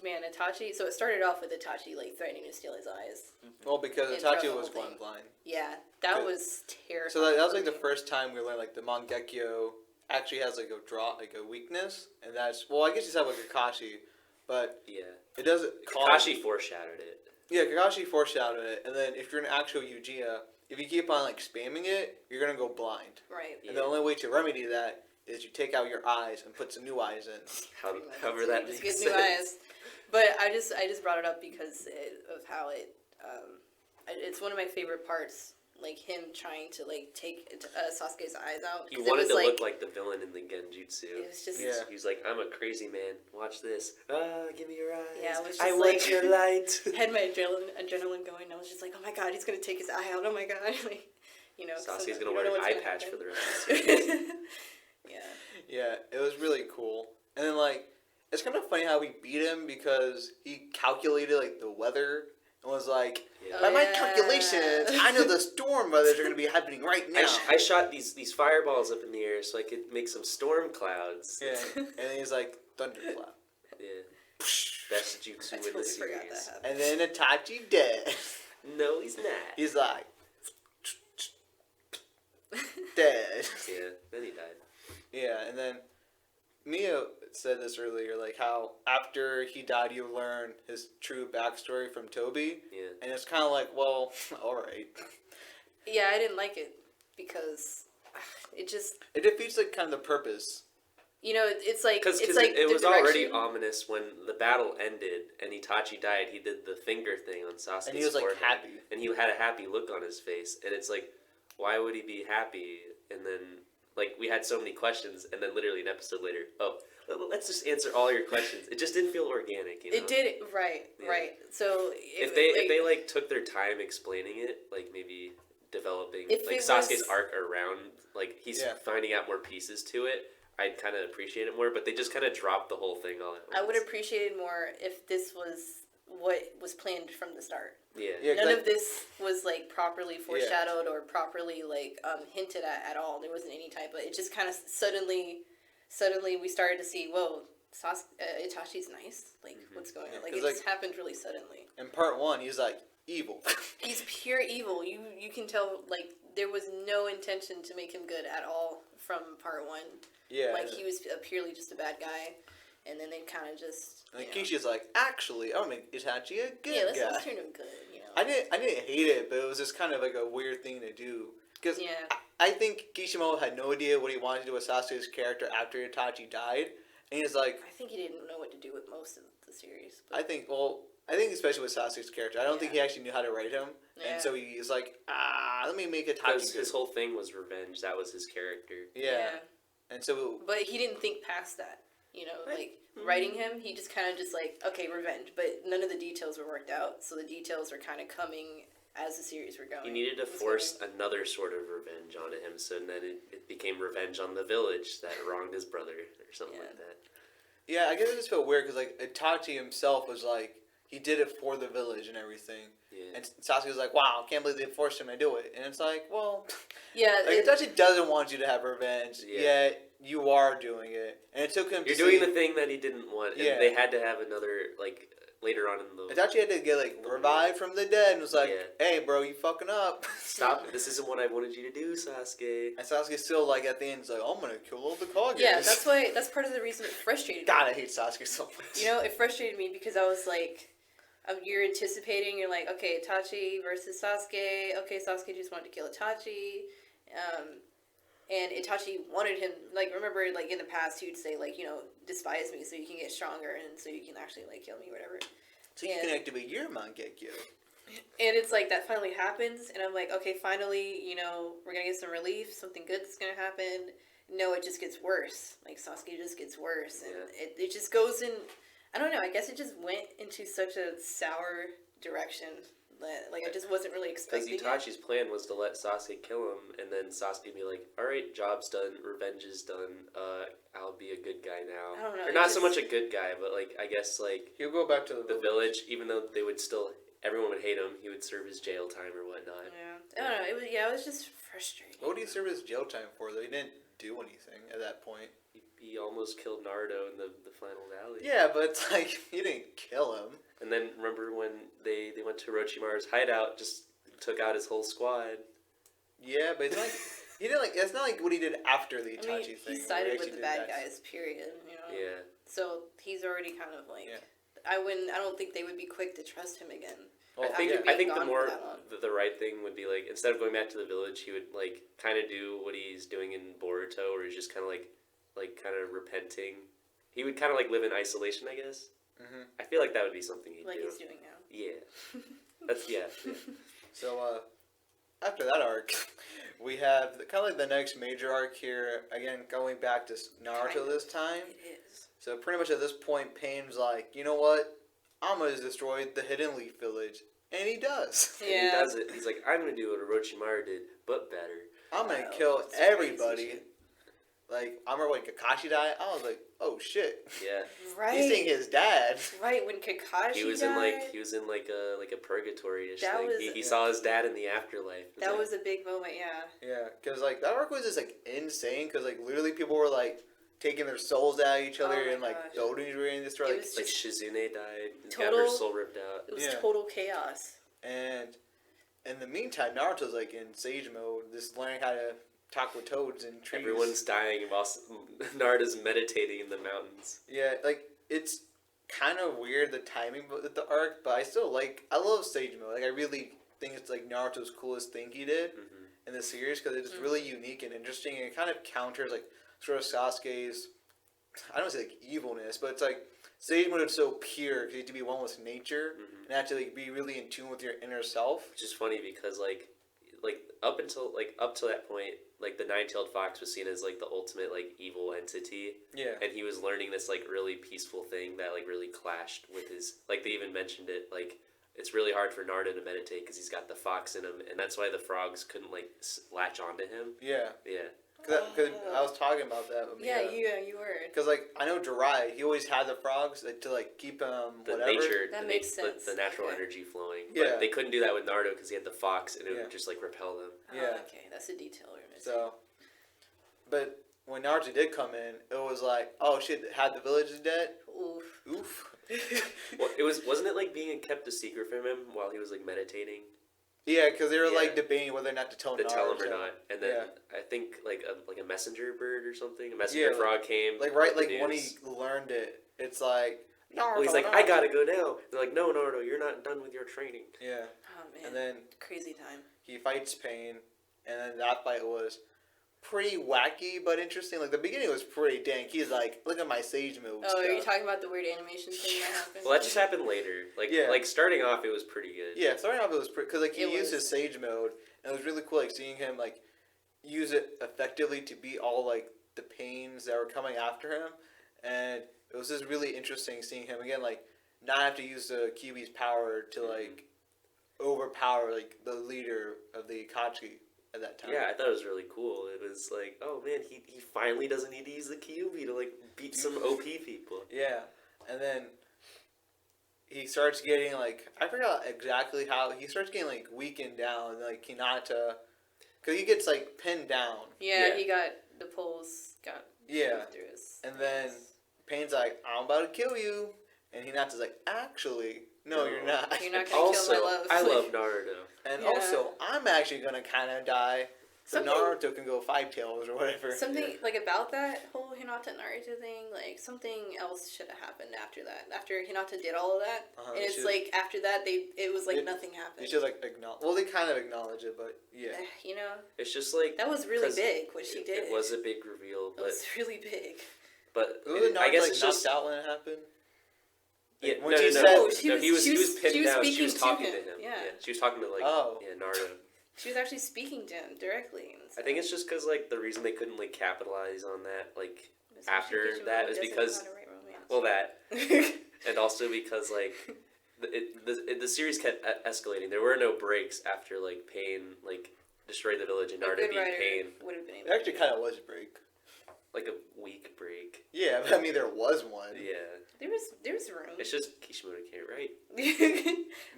man, Itachi. So it started off with Itachi like threatening to steal his eyes. well, because And throughout Itachi the was whole going thing. blind. Yeah, that Good. was terrifying. So that was for like the me. first time we learned like the Mangekyo actually has like a weakness, and that's well, I guess you said like Kakashi, but Yeah. it doesn't. Kakashi foreshadowed it. Yeah, Kakashi foreshadowed it, and then if you're an actual Uchiha, if you keep on like spamming it, you're gonna go blind. Right. Yeah. And the only way to remedy that is you take out your eyes and put some new eyes in. Pretty much. However So that you just makes get new sense. eyes. But I just brought it up because of how it. It's one of my favorite parts. Like him trying to like take Sasuke's eyes out. He 'Cause it wanted was to like, look like the villain in the Genjutsu. It was just. Yeah. He's like, I'm a crazy man. Watch this. Give me your eyes. Yeah, it was I just want like- your light. Had my adrenaline going. I was just like, oh my god, he's gonna take his eye out. Oh my god, like, you know. 'cause Sasuke's sometimes gonna you wear don't an know eye what's patch gonna for the happen. rest of the series. Yeah. Yeah, it was really cool. And then like, it's kind of funny how we beat him because he calculated like the weather and was like, Yeah. by my Yeah. calculations, I know the storm weathers are gonna be happening right now. I shot these fireballs up in the air so I could make some storm clouds. Yeah, and then he's like thunderclap. Yeah. Best jutsu I in the totally forgot series. that happened. And then Itachi dead. No, he's not. He's like dead. Yeah, then he died. Yeah, and then Mia said this earlier, like how after he died, you learn his true backstory from Toby, Yeah. and it's kind of like, well, all right. Yeah, I didn't like it because it just, It defeats like kind of the purpose. you know, it's like Because it's like it the was already direction- ominous when the battle ended and Itachi died. He did the finger thing on Sasuke's And he was like forehead, happy. and he had a happy look on his face. And it's like, why would he be happy? And then like we had so many questions, and then literally an episode later, let's just answer all your questions. It just didn't feel organic. You know? It did right, Yeah. right. So If they like took their time explaining it, like maybe developing If like it Sasuke's was- arc around, like he's Yeah. finding out more pieces to it, I'd kind of appreciate it more. But they just kind of dropped the whole thing all at once. I would appreciate it more if this was what was planned from the start. Yeah. Yeah, None like, of this was like properly foreshadowed or properly like hinted at all. There wasn't any type of. It just kind of suddenly we started to see. Whoa, Itachi's nice. Like what's going on? Yeah, Like 'cause, it just happened really suddenly. in part 1, he's like evil. He's pure evil. You can tell like there was no intention to make him good at all from part 1. Yeah. Like he was purely just a bad guy, and then they kind of just. and You know, Kishi's like, actually, I'm gonna make Itachi a good yeah, let's guy. turn him good. You know. I didn't hate it, but it was just kind of like a weird thing to do. Because Yeah. I think Kishimoto had no idea what he wanted to do with Sasuke's character after Itachi died. And he's like, I think he didn't know what to do with most of the series. But I think especially with Sasuke's character, I don't think he actually knew how to write him. Yeah. And so he's like, let me make Itachi Because good. his whole thing was revenge. That was his character. Yeah. And so, But he didn't think past that. You know, Right. like writing him, he just kind of just like, okay, revenge. But none of the details were worked out. So the details are kind of coming as the series were going. He needed to It was force going- another sort of revenge onto him, so then it became revenge on the village that wronged his brother or something Yeah. like that. yeah, I guess it just felt weird because like Itachi himself was like, he did it for the village and everything. Yeah. And Sasuke was like, wow, I can't believe they forced him to do it. And it's like, well, Yeah, like, it- Itachi doesn't want you to have revenge, Yeah. yet you are doing it. And it took him You're to doing see, the thing that he didn't want, and Yeah. they had to have another, like, later on in the... Itachi had to get like revived from the dead and was like, Yeah. hey bro, you fucking up. Stop, this isn't what I wanted you to do, Sasuke. And Sasuke's still like at the end, he's like, I'm gonna kill all the Kage. yeah, that's part of the reason it frustrated me. God, I hate Sasuke so much. You know, it frustrated me because I was like, you're anticipating, you're like, okay, Itachi versus Sasuke. Okay, Sasuke just wanted to kill Itachi. And Itachi wanted him, like, remember, like, in the past, he would say, like, you know, despise me so you can get stronger and so you can actually, like, kill me, whatever. So you and- can activate your Mangekyo. And it's like, that finally happens, and I'm like, okay, finally, you know, we're gonna get some relief, something good's gonna happen. no, it just gets worse. Like, Sasuke just gets worse. And it just goes in, I don't know, I guess it just went into such a sour direction that, like, I just wasn't really expecting it. Because Itachi's plan was to let Sasuke kill him, and then Sasuke be like, alright, job's done, revenge is done, I'll be a good guy now. I don't know. Or not so much a good guy, but, like, I guess, like... He'll go back to the village, even though they would still... Everyone would hate him, he would serve his jail time or whatnot. Yeah. I don't know, it was just frustrating. What would he serve his jail time for, though? He didn't do anything at that point. He almost killed Naruto in the Flannel Valley. Yeah, but it's like, he didn't kill him. And then, remember when they went to Orochimaru's hideout, just took out his whole squad. Yeah, but it's like... He didn't like. It's not like what he did after the Itachi thing. He sided with the bad guys. Period. You know. Yeah. So he's already kind of like. Yeah. I don't think they would be quick to trust him again. Well, I think the right thing would be like instead of going back to the village, he would like kind of do what he's doing in Boruto, where he's just kind of like kind of repenting. He would kind of like live in isolation, I guess. Mm-hmm. I feel like that would be something he'd do. Like he's doing now. Yeah. That's yeah. So after that arc, we have kind of like the next major arc here. Again, going back to Naruto this time. It is. So pretty much at this point, Pain's like, you know what? I'm gonna destroy the Hidden Leaf Village, and he does. Yeah. And he does it. He's like, I'm gonna do what Orochimaru did, but better. I'm gonna kill everybody. Like, I remember when Kakashi died, I was like, oh shit. Yeah. Right. He's seeing his dad. Right, when Kakashi He was died, in like a purgatory-ish That thing. was- He saw his dad in the afterlife. that was a big moment, yeah. Yeah, because like that arc was just like insane. Because like literally people were like taking their souls out of each other Oh my and like gosh. buildings were in destroyed. It Like, was Like just Shizune died, and got total- her soul ripped out. It was Yeah. total chaos. and in the meantime, Naruto's like in sage mode, just learning how to talk with toads and trees. Everyone's dying while Naruto's meditating in the mountains. Yeah, like it's kind of weird the timing with the arc, but I love sage mode. Like I really think it's like Naruto's coolest thing he did in the series because it's really unique and interesting, and it kind of counters like sort of Sasuke's, I don't want to say like evilness, but it's like sage mode is so pure because you have to be one with nature and actually like, be really in tune with your inner self. Which is funny because like up to that point, like the nine-tailed fox was seen as like the ultimate like evil entity. Yeah. And he was learning this like really peaceful thing that like really clashed with his, like they even mentioned it, like it's really hard for Naruto to meditate because he's got the fox in him, and that's why the frogs couldn't like latch onto him. Yeah. Yeah. Because I was talking about that with Yeah, you were. Because like I know Jiraiya, he always had the frogs like, to like keep him The whatever. nature, That the, makes sense. the natural Okay. energy flowing. Yeah. But they couldn't do that with Naruto because he had the fox, and it Yeah. would just like repel them. Yeah. Oh, okay, that's a detail we're missing. So, but when Naruto did come in, it was like, oh shit, had the village is dead. Oof. Oof. Well, wasn't it like being kept a secret from him while he was like meditating? Yeah, because they were like Yeah. debating whether or not to tell To Naruto. tell him or not, and then I think like a messenger bird or something, a messenger Yeah, frog came. Like right, with like the when he news. learned it, it's like Naruto. Well, he's like, Naruto. I gotta go now. They're like, no, Naruto, you're not done with your training. Yeah, Oh man. and then Crazy time. he fights Pain, and then that fight was pretty wacky but interesting. Like the beginning was pretty dank. He's like, look at my sage move. Oh, are you talking about the weird animation thing that happened? Well, that just happened later. Like, Yeah. like starting off, it was pretty good. Yeah, starting off it was pretty because like he It used was. his sage mode, and it was really cool like seeing him like use it effectively to beat all like the pains that were coming after him, and it was just really interesting seeing him again like not have to use the Kiwi's power to like overpower like the leader of the Akatsuki at that time. Yeah, I thought it was really cool. It was like, oh man, he finally doesn't need to use the Kyuubi to like beat some OP people. Yeah, and then he starts getting like I forgot exactly how he starts getting like weakened down like Hinata, because he gets like pinned down. Yeah, Yeah. he got the poles got Yeah, shoved through his. and then Pain's like I'm about to kill you, and Hinata's like actually no, you're not. You're not gonna Also, kill my love. I love Naruto. And Yeah. also I'm actually gonna kind of die, so Something- Naruto can go five tails or whatever. Something like about that whole Hinata Naruto thing, like something else should have happened after that. After Hinata did all of that, Uh-huh, and they it's should- like after that it was like They- nothing They happened. should like acknowledge. Well, they kind of acknowledge it, but yeah. You know, It's just like that was really 'cause big what she did. It was a big reveal, It but was really big. Wasn't I Naruto guess like it's knocked just out when it happened? yeah. When No, she no, said- no, No, she no, was- he was she was pinned down. She speaking was to talking him, to him. yeah. She was talking to like Oh. Naruto. She was actually speaking to him directly. And I think it's just because like the reason they couldn't like capitalize on that like so after that is because well that and also because like the series kept escalating. There were no breaks after like Pain like destroyed the village and Naruto beat Pain. Would have been It actually kind of was a break. Like a week break. Yeah, but I mean there was one. Yeah. There was room. It's just Kishimoto can't write.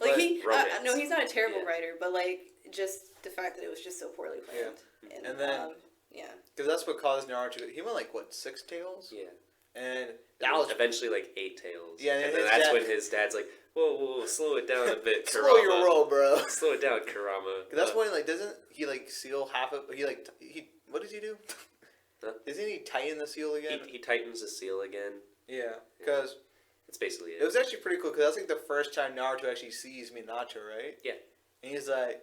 Like he no, he's not a terrible Yeah. writer, but like just the fact that it was just so poorly planned. Yeah. And then yeah. Because that's what caused Naruto. He went like what 6 tails. Yeah. And that was eventually like 8 tails. Yeah, and then that's when his dad's like, whoa, slow it down a bit, Kurama. Slow your roll, bro. Slow it down, Kurama. That's when like doesn't he like seal half of he what does he do? Huh? Isn't he tighten the seal again? He tightens the seal again. Yeah, because that's basically it. It was actually pretty cool because that's like the first time Naruto actually sees Minato, right? Yeah. And he's like,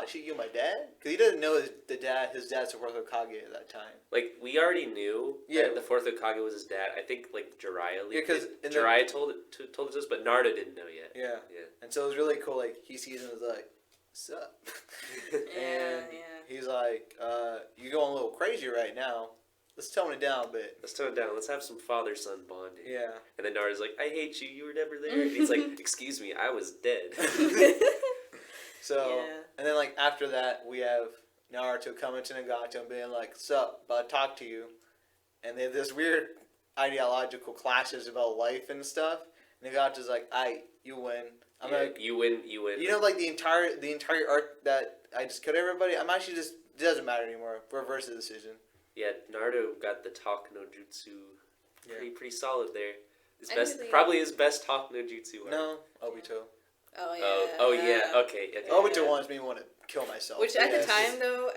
shit, you my dad? Because he doesn't know his dad's the fourth Hokage at that time. Like, we already knew that the fourth Hokage was his dad. I think, like, Jiraiya leaked it. Jiraiya told it to us, but Naruto didn't know yet. Yeah. And so it was really cool, like, he sees him and is like, sup? And he's like, you going a little crazy right now. Let's tone it down a bit. Let's tone it down. Let's have some father-son bonding. Yeah. And then Naruto's like, I hate you. You were never there. And he's like, excuse me, I was dead. So, and then, like, after that, we have Naruto coming to Nagato and being like, sup, about to talk to you. And they have this weird ideological clashes about life and stuff. Nagato's like, you win. I'm like, you win. You know, like, the entire arc that I just killed everybody, I'm actually just, it doesn't matter anymore. Reverse the decision. Yeah, Naruto got the talk no jutsu pretty solid there. Probably his best talk no jutsu arc. No, Obito. Oh yeah. Okay. Obito wants me to want to kill myself. Which at the time though,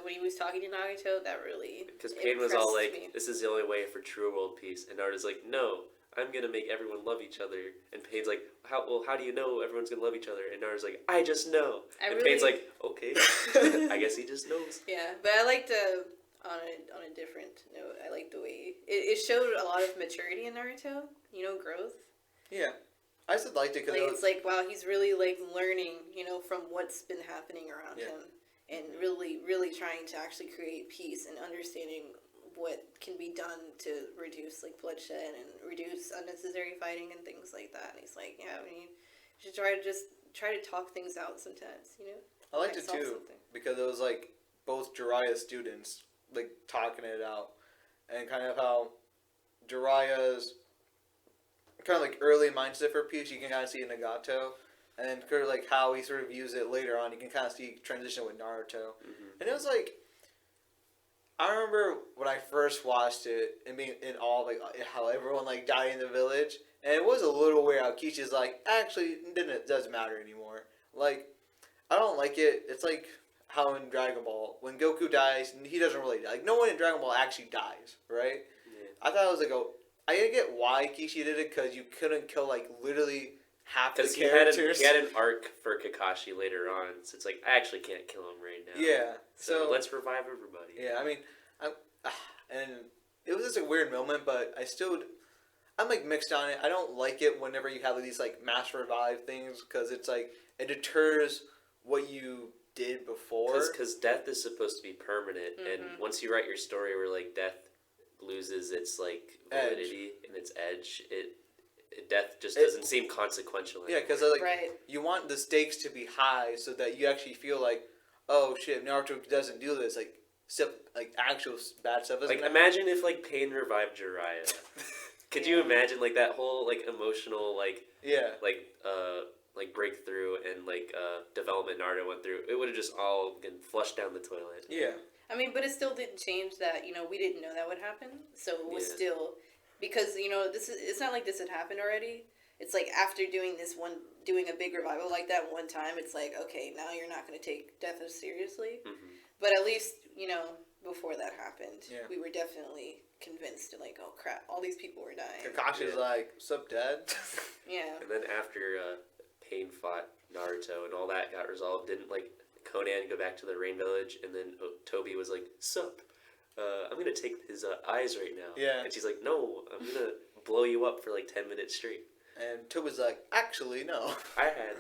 when he was talking to Nagato, that really because Pain was all like, "This is the only way for true world peace," and Naruto's like, "No, I'm gonna make everyone love each other." And Pain's like, how do you know everyone's gonna love each other? And Naruto's like, "I just know." Pain's like, "Okay, I guess he just knows." Yeah, but I liked on a different note, I like the way it showed a lot of maturity in Naruto. You know, growth. Yeah. I just liked it because it's like, wow, he's really like learning, from what's been happening around him, and really, really trying to actually create peace and understanding what can be done to reduce like bloodshed and reduce unnecessary fighting and things like that. And he's like, yeah, you should try to talk things out sometimes, I liked it too because it was like both Jiraiya students like talking it out, and kind of how Jiraiya's kind of like early mindset for peace you can kind of see in Nagato, and then kind of like how he sort of views it later on. You can kind of see transition with Naruto, and it was like I remember when I first watched it and being in awe like how everyone like died in the village, and it was a little weird how Kishi's like actually it doesn't matter anymore. Like I don't like it. It's like how in Dragon Ball when Goku dies, he doesn't really die. Like no one in Dragon Ball actually dies, right? Yeah. I thought it was like I get why Kishi did it because you couldn't kill like literally half the characters. He had an arc for Kakashi later on, so it's like I actually can't kill him right now. Yeah, so let's revive everybody. Yeah, I mean, and it was just a weird moment, but I'm like mixed on it. I don't like it whenever you have these like mass revive things because it's like it deters what you did before. Because death is supposed to be permanent, and once you write your story where like death loses its like validity and its edge, death just doesn't seem consequential anymore. Yeah, because like you want the stakes to be high so that you actually feel like, oh shit, Naruto doesn't do this, like stuff like actual bad stuff. Like imagine if like Pain revived Jiraiya. Could you imagine like that whole like emotional like breakthrough and like development Naruto went through? It would have just all been flushed down the toilet. Yeah. I mean, but it still didn't change that, we didn't know that would happen. So it was still, because, it's not like this had happened already. It's like after doing a big revival like that one time, it's like, okay, now you're not going to take death as seriously. But at least, before that happened, we were definitely convinced like, oh crap, all these people were dying. Kakashi's like, sup, dad? Yeah. And then after Pain fought Naruto and all that got resolved, didn't like Conan go back to the Rain Village, and then Toby was like, sup, I'm gonna take his eyes right now. Yeah. And she's like, no, I'm gonna blow you up for like 10 minutes straight. And Toby's like, actually, no. I had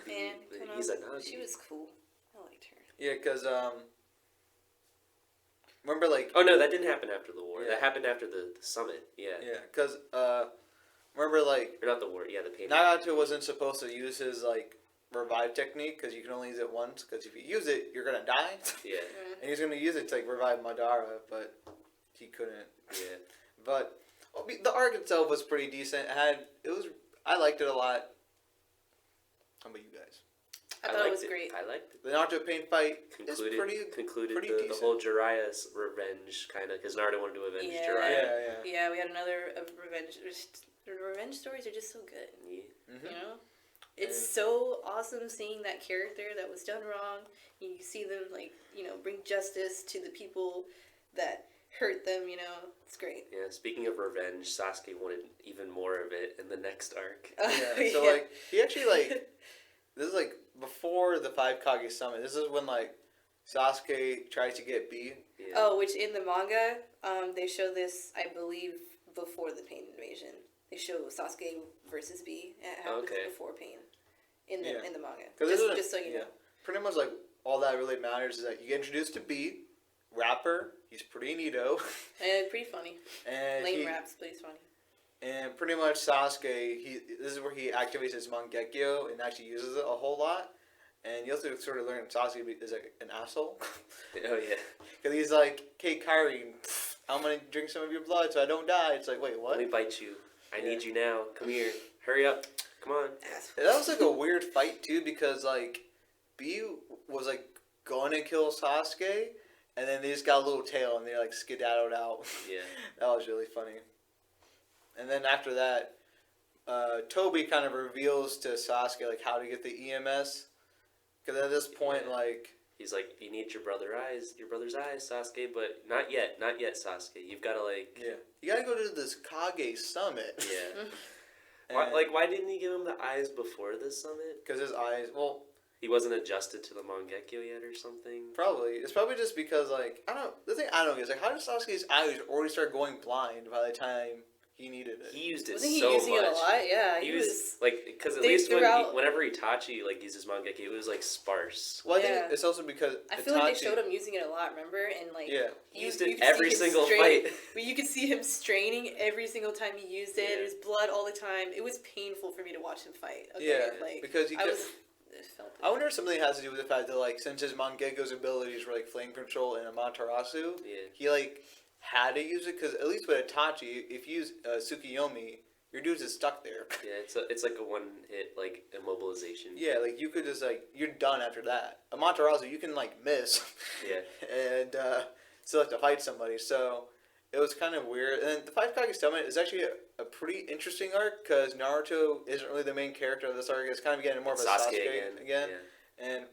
Izanagi. She was cool. I liked her. Yeah, because remember like. Oh no, that didn't happen after the war. Yeah. That happened after the summit. Yeah. Yeah, because remember like. Or not the war. Yeah, the pain. Naruto wasn't supposed to use his like revive technique because you can only use it once. Because if you use it, you're gonna die. Yeah. And he's gonna use it to like revive Madara, but he couldn't. Yeah. But the arc itself was pretty decent. I liked it a lot. How about you guys? I thought it was great. I liked it. The Naruto pain fight Concluded pretty the decent. whole Jiraiya's revenge kind of because Naruto wanted to avenge Yeah. Jiraiya. Yeah, we had another revenge. The revenge stories are just so good. Yeah. Mm-hmm. You know, it's so awesome seeing that character that was done wrong. You see them like bring justice to the people that hurt them. It's great. Yeah. Speaking of revenge, Sasuke wanted even more of it in the next arc. Yeah. So like he actually like this is like before the 5 Kage summit. This is when like Sasuke tries to get B. Yeah. Oh, which in the manga, they show this, I believe, before the Pain invasion. They show Sasuke versus B. It happens before Pain in the manga. Just so you know. Pretty much like all that really matters is that you get introduced to B, rapper. He's pretty neato. And pretty funny. And Lame raps, but he's funny. And pretty much Sasuke, this is where he activates his Mangekyo and actually uses it a whole lot. And you also sort of learn Sasuke is like an asshole. Oh yeah. Because he's like, "Hey Kairi, I'm gonna drink some of your blood so I don't die." It's like, wait, what? Let me bite you. I need you now. Come here. Hurry up. Come on. And that was like a weird fight too because like B was like going to kill Sasuke, and then they just got a little tail and they like skedaddled out. Yeah. That was really funny. And then after that, Toby kind of reveals to Sasuke like how to get the EMS. Because at this point, like he's like, you need your brother's eyes, Sasuke, but not yet, Sasuke. You've got to like. Yeah. You gotta go to this Kage summit. Yeah. Why didn't he give him the eyes before the summit? Because his eyes, well. He wasn't adjusted to the Mangekyo yet or something? Probably. It's probably just because, like, the thing I don't get is, like, how did Sasuke's eyes already start going blind by the time he needed it? He used it Wasn't so he using much. it a lot? Yeah, he was like, because at they least threw out- whenever Itachi like uses Mangekyo, it was like sparse. Well, I think it's also because I feel like they showed him using it a lot, remember? And like he used it you could every see him single fight. But you could see him straining every single time he used it. Yeah. There's blood all the time. It was painful for me to watch him fight. Okay? Yeah, like, because I wonder if something has to do with the fact that, like, since his Mangekyo's abilities were like flame control and Amaterasu, he like had to use it because at least with Itachi, if you use Tsukiyomi, your dude's just stuck there. Yeah, it's like a one hit like immobilization. Yeah, like you could just like you're done after that. Amaterasu, you can like miss. Yeah. And still have to fight somebody. So it was kind of weird. And the 5 Kage Summit is actually a pretty interesting arc because Naruto isn't really the main character of this arc. It's kind of getting more of a Sasuke again. Yeah. And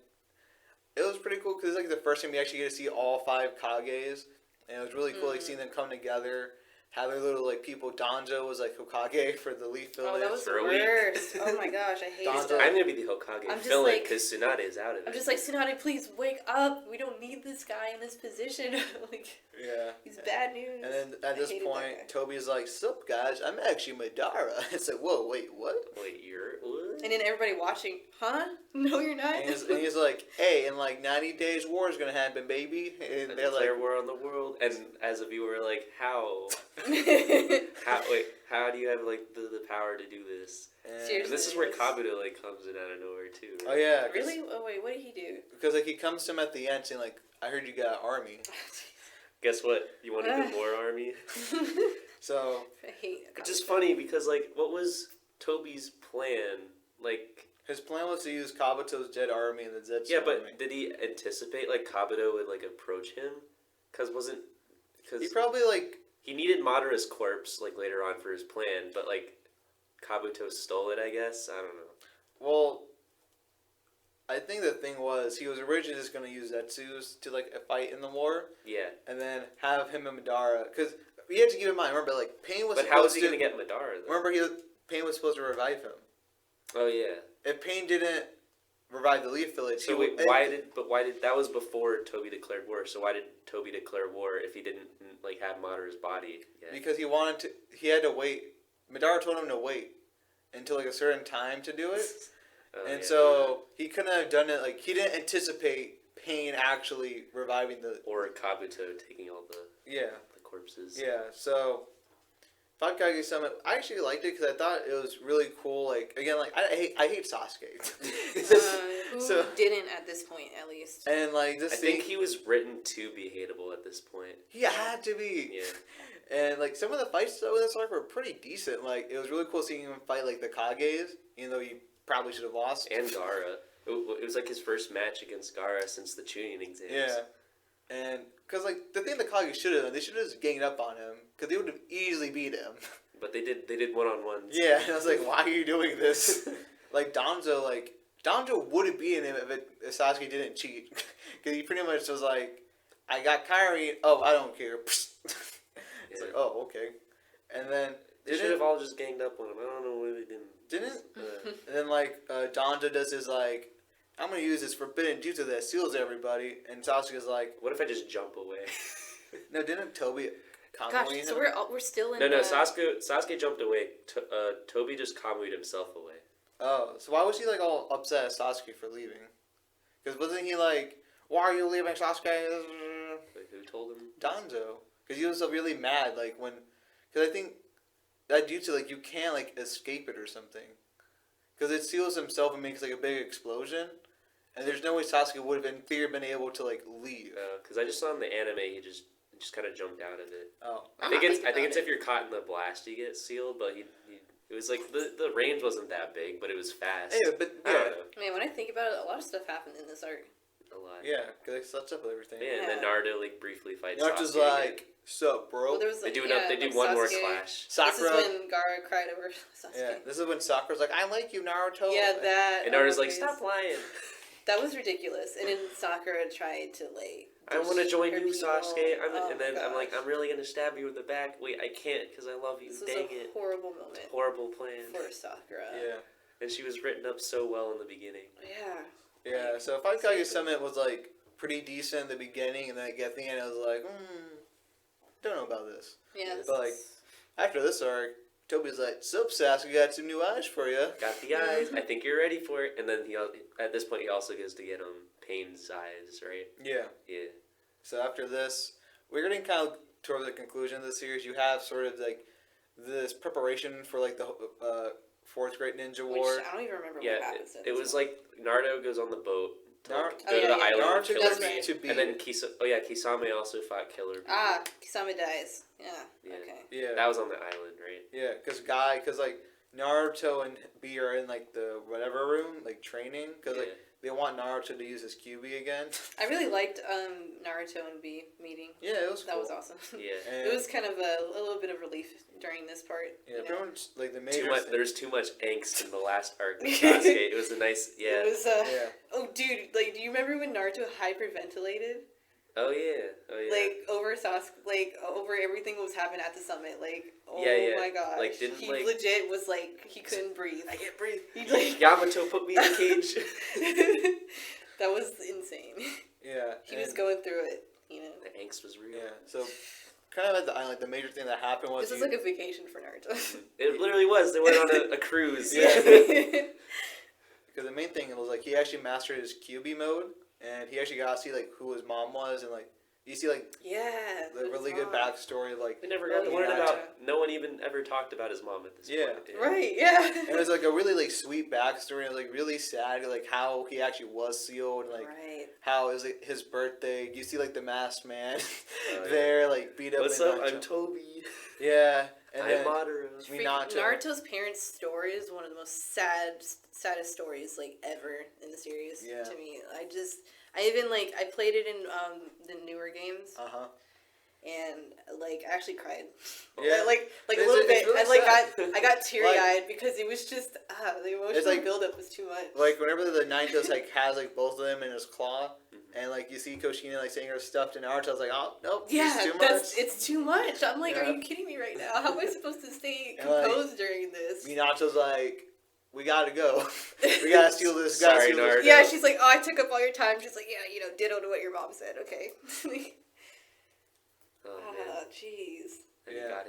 it was pretty cool because it's like the first time we actually get to see all 5 Kages. And it was really cool like seeing them come together. Have their little like people. Danzo was like Hokage for the Leaf Village. Oh, that was for the a week. worst. Oh my gosh, I hate Danzo. that. I'm gonna be the Hokage. I'm just Fill like- it because Tsunade is out of it. I'm just like, Tsunade, please wake up. We don't need this guy in this position. Like, Yeah. he's bad news. And then at this hated that point, guy. Toby's like, "Sup, guys? I'm actually Madara." It's like, whoa, wait, what? Wait, you're what? And then everybody watching, huh? No, you're not. And he's like, "Hey, in like 90 days, war is gonna happen, baby." And I they're like, declare war on the world, and as a viewer, like, how? How do you have like the power to do this? Seriously. And this is where Kabuto like comes in out of nowhere too. Right? Oh yeah, Really? Oh wait, what did he do? because like he comes to him at the end saying like, "I heard you got an army." Guess what? You want even more army? So I hate. It's just funny because like, what was Toby's plan? Like, his plan was to use Kabuto's dead army and the Zetsu yeah, but army. did he anticipate like Kabuto would like approach him? Because He probably like he needed Madara's corpse like later on for his plan, but like Kabuto stole it. I guess I don't know. well. I think the thing was he was originally just gonna use Zetsu's to like fight in the war, Yeah, and then have him and Madara because you have to keep in mind. Remember, like Pain was but how was he gonna get Madara though? Remember, Pain was supposed to revive him. Oh yeah. If Pain didn't revive the Leaf Village, See, wait, why did that was before Toby declared war? So why did Toby declare war if he didn't like have Madara's body yet? Because he wanted to. He had to wait. Madara told him to wait until like a certain time to do it, Oh, and yeah. so he couldn't have done it. Like he didn't anticipate Pain actually reviving the... Or Kabuto taking all the corpses. Yeah, so... Five Kage Summit, I actually liked it because I thought it was really cool. Like, again, like, I hate Sasuke. Who didn't at this point, at least? And, like, I think he was written to be hateable at this point. He had to be. Yeah. And, like, some of the fights though in this arc were pretty decent. Like, it was really cool seeing him fight, like, the Kages, even though he probably should have lost. And Gaara. It was, like, his first match against Gaara since the Chunin exams. Yeah. And, because, like, the thing the Kage should have done, they should have just ganged up on him. Because they would have easily beat him. But they did one-on-ones. Yeah, and I was like, why are you doing this? Like, Danzo would have beaten him if Sasuke didn't cheat. Because he pretty much was like, I got Kairi, oh, I don't care. It's like, oh, okay. And then... They should have all just ganged up on him. I don't know why they didn't. Didn't? And then, like, Danzo does his, like, I'm going to use this forbidden jutsu that seals everybody. And Sasuke's like... What if I just jump away? No, didn't Toby... Gosh, so we're still in. No, Sasuke jumped away. Toby just Kamui'd himself away. Oh, so why was he like all upset at Sasuke for leaving? Because wasn't he like, why are you leaving, Sasuke? Like, who told him? Danzo. Because he was so really mad, like when, because I think that jutsu like you can't like escape it or something. Because it seals himself and makes like a big explosion, and there's no way Sasuke would have in theory been able to like leave. Because I just saw in the anime he just kind of jumped out of it. Oh, I think it's if you're caught in the blast you get sealed, but it was like the range wasn't that big, but it was fast. Yeah, but I don't know. Man, when I think about it, a lot of stuff happened in this arc. A lot. yeah, because they sucked up with everything. Yeah, and then Naruto like briefly fights. Naruto's Sasuke like, sup, bro? Well, there was, like, they do one more clash. Sakura. This is when Gaara cried over Sasuke. Yeah, this is when Sakura's like, I like you, Naruto. Yeah, that. And Naruto's like, stop lying. That was ridiculous. And then Sakura tried to like. I want to join you, people. Sasuke. Oh I'm like, I'm really gonna stab you in the back. Wait, I can't because I love you. This was Dang a it. horrible moment. Horrible plan. For Sakura. Yeah. And she was written up so well in the beginning. Yeah. Yeah, so Five Kage Summit was like pretty decent in the beginning, and then at the end I was like, don't know about this. Yeah. But like after this arc, Toby's like, sup, Sasuke, got some new eyes for you. Got the eyes. I think you're ready for it. And then at this point he also gets to get Pain's eyes, right? Yeah. Yeah. So after this, we're getting kind of toward the conclusion of the series. You have sort of like this preparation for like the Fourth Great Ninja War. Which I don't even remember what happens. It was like Naruto goes on the boat to go to the yeah. island Naruto of Killer goes Bee. to Bee. And then Kisame also fought Killer Bee. Kisame dies. Yeah. Yeah. Okay. Yeah. That was on the island, right? Yeah, because like Naruto and Bee are in like the whatever room, like training, because like they want Naruto to use his QB again. I really liked Naruto and Bee meeting. Yeah, it was cool. That was awesome. Yeah. It was kind of a little bit of relief during this part. Yeah, pretty much like the major There's too much angst in the last arc with Sasuke. It was a nice, It was, yeah. Oh, dude, like, do you remember when Naruto hyperventilated? Oh yeah. Like, over Sasuke, like, over everything that was happening at the summit, like, oh my gosh. Like, he legit was like, he couldn't breathe. I can't breathe. He, like, Yamato put me in a cage. That was insane. Yeah. He was going through it, you know. The angst was real. Yeah, so kind of at the island, like the major thing that happened was This was like a vacation for Naruto. It literally was. They went on a cruise. Yeah. Because the main thing was like he actually mastered his QB mode, and he actually got to see like who his mom was, and like you see like the really good backstory of like We never got to learn about. No one even ever talked about his mom at this point. Right. Yeah. And it was like a really like sweet backstory, and like really sad, like how he actually was sealed, and like how it was like, his birthday. You see like the masked man there, like beat up. What's up? I'm Toby. Yeah. And I'm Madara. Naruto's parents' story is one of the most saddest stories like ever in the series. Yeah. To me, I even like I played it in the newer games. And like I actually cried. Yeah. like a little bit. Really I got teary eyed because it was just the emotional buildup was too much. Like whenever the Naruto's like has like both of them in his claw, and like you see Kushina like saying her stuffed in Naruto, I was like, oh nope, it's too much. It's too much. I'm like, are you kidding me right now? How am I supposed to stay composed during this? Minato's like, we gotta go. We gotta steal this guy. Sorry, Naruto. Yeah, she's like, oh, I took up all your time. She's like, yeah, ditto to what your mom said. Okay. Jeez. And he got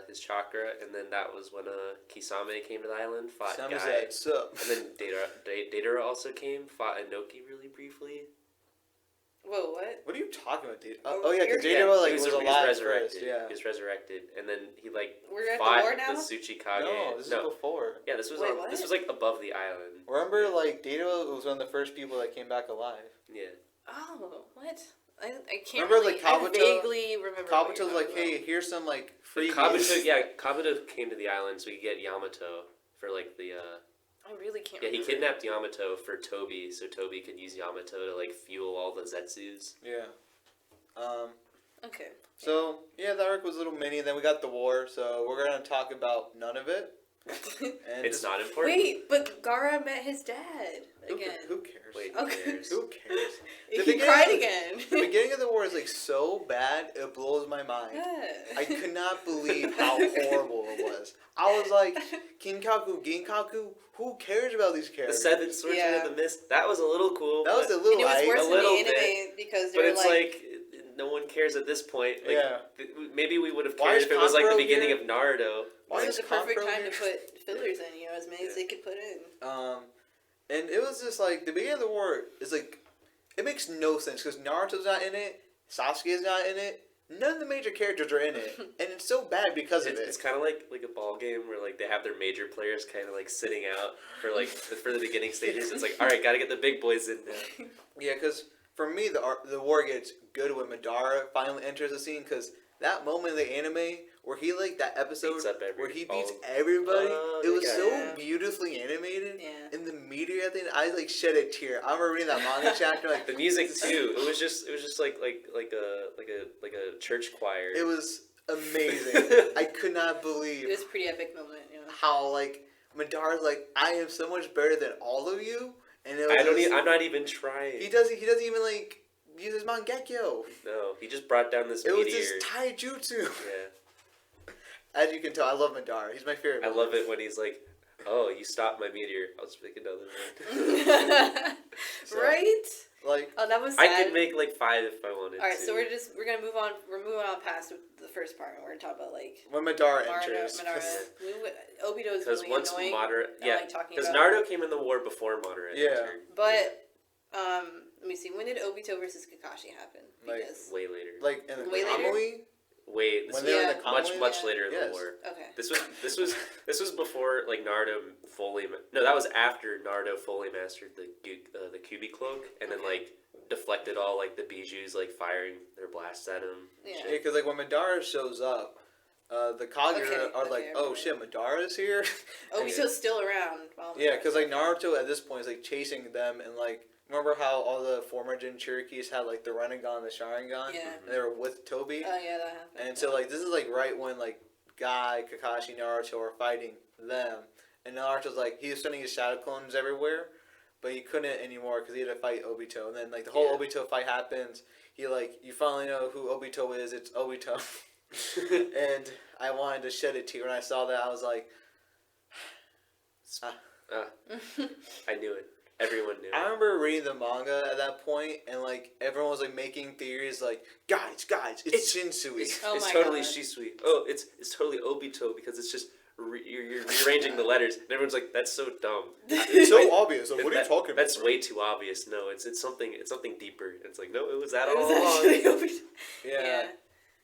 his chakra, and then that was when Kisame came to the island, fought Kisame Guy, said, sup. and then Deidara also came, fought Inoki really briefly. Whoa, what? What are you talking about, dude? Oh, Oh yeah, because you're- Data like he was was alive resurrected. first. Yeah. He was resurrected, and then he like We're at the fought war now? the Tsuchikage. No, this is before. Yeah, this was Wait, on, what? this was like above the island. Remember, like Data was one of the first people that came back alive. Yeah. Oh, what? I can't Remember, really, like, I Kabuto? vaguely remember what Kabuto's you're like, talking hey, here's some like free. Kabuto came to the island so he could get Yamato for like the. I really can't Yeah, he remember. kidnapped Yamato for Toby, so Toby could use Yamato to like fuel all the Zetsus. Yeah. Okay. So yeah, the arc was a little mini. Then we got the war. So we're gonna talk about none of it. And It's not important. Wait, but Gara met his dad Who, again. who cares? Wait, Okay. who cares? Who cares? He The beginning cried of- again. The beginning of the war is like so bad, it blows my mind. Yeah. I could not believe how horrible it was. I was like, Ginkaku, who cares about these The characters? Seventh Swordsman Yeah. of the Mist. That was a little cool. That was but- a little And it was light. worse a than little the anime because But they're it's like no one cares at this point. Like, Yeah. Maybe we would have Why cared is if it was like the Kankuro beginning here? of Naruto. Why this is is the perfect Kankuro time here? to put fillers in, as many as they could put in. And it was just like the beginning of the war is like, it makes no sense because Naruto's not in it, Sasuke's not in it, none of the major characters are in it, and it's so bad because of It's it. kind of like a ball game where like they have their major players kind of like sitting out for like for the beginning stages. It's like, all right, gotta get the big boys in now. Yeah, because for me the war gets good when Madara finally enters the scene because that moment in the anime where he like that episode Beats up where he all beats of- everybody, it was yeah. so beautifully animated. Yeah. And the meteor thing, I like shed a tear. I remember reading that manga chapter like The music too. It was just like a church choir. it was amazing. I could not believe It was a pretty epic moment, how like Madara's like, I am so much better than all of you, and it was I'm not even trying. he doesn't even like use his Mangekyo. No, he just brought down this It meteor. was just taijutsu. Yeah. As you can tell, I love Madara. He's my favorite. I love it when he's like, "Oh, you stopped my meteor. I'll just make another one." So, right? Like, Oh, that was I sad. could make like 5 if I wanted. All right, to. so we're gonna move on. We're moving on past the first part, and we're gonna talk about like when Madara Madara. enters. Obito is Because really once annoying. Madara, I like talking because about Naruto came in the war before Madara Yeah. entered. But let me see. When did Obito versus Kakashi happen? Like, Because Way later. Like in the Way later? Kamui, Way this when was they were in Yeah. the Kamui, much Yeah. later in Yes. the war. okay. This was before like Naruto fully. No, that was after Naruto fully mastered the Kyuubi cloak and then Okay. like deflected all like the Bijus like firing their blasts at him. Yeah. Yeah, because like when Madara shows up, the Kagura Okay, are like, okay, "Oh right. shit, Madara's here." Obito's still around. While Yeah, Madara's because like still- Naruto at this point is like chasing them and like remember how all the former Jinchurikis had like the Rinnegan and the Sharingan, Yeah. and they were with Toby, Oh yeah, that happened. and so like this is like right when like Guy, Kakashi, Naruto are fighting them, and Naruto's like he was sending his shadow clones everywhere, but he couldn't anymore because he had to fight Obito, and then like the whole Yeah. Obito fight happens. He like you finally know who Obito is. It's Obito. And I wanted to shed a tear when I saw that. I was like, I knew it. Everyone knew. I remember reading the manga at that point, and like everyone was like making theories, like guys, it's Shinsui. Oh it's my totally God. Shisui. Oh, it's totally Obito because it's just you're rearranging the letters, and everyone's like, "That's so dumb." It's so obvious. Like, what are you That- talking about? That's way too obvious. No, it's something deeper. It's like no, it was that It all was along. actually Obito. Yeah.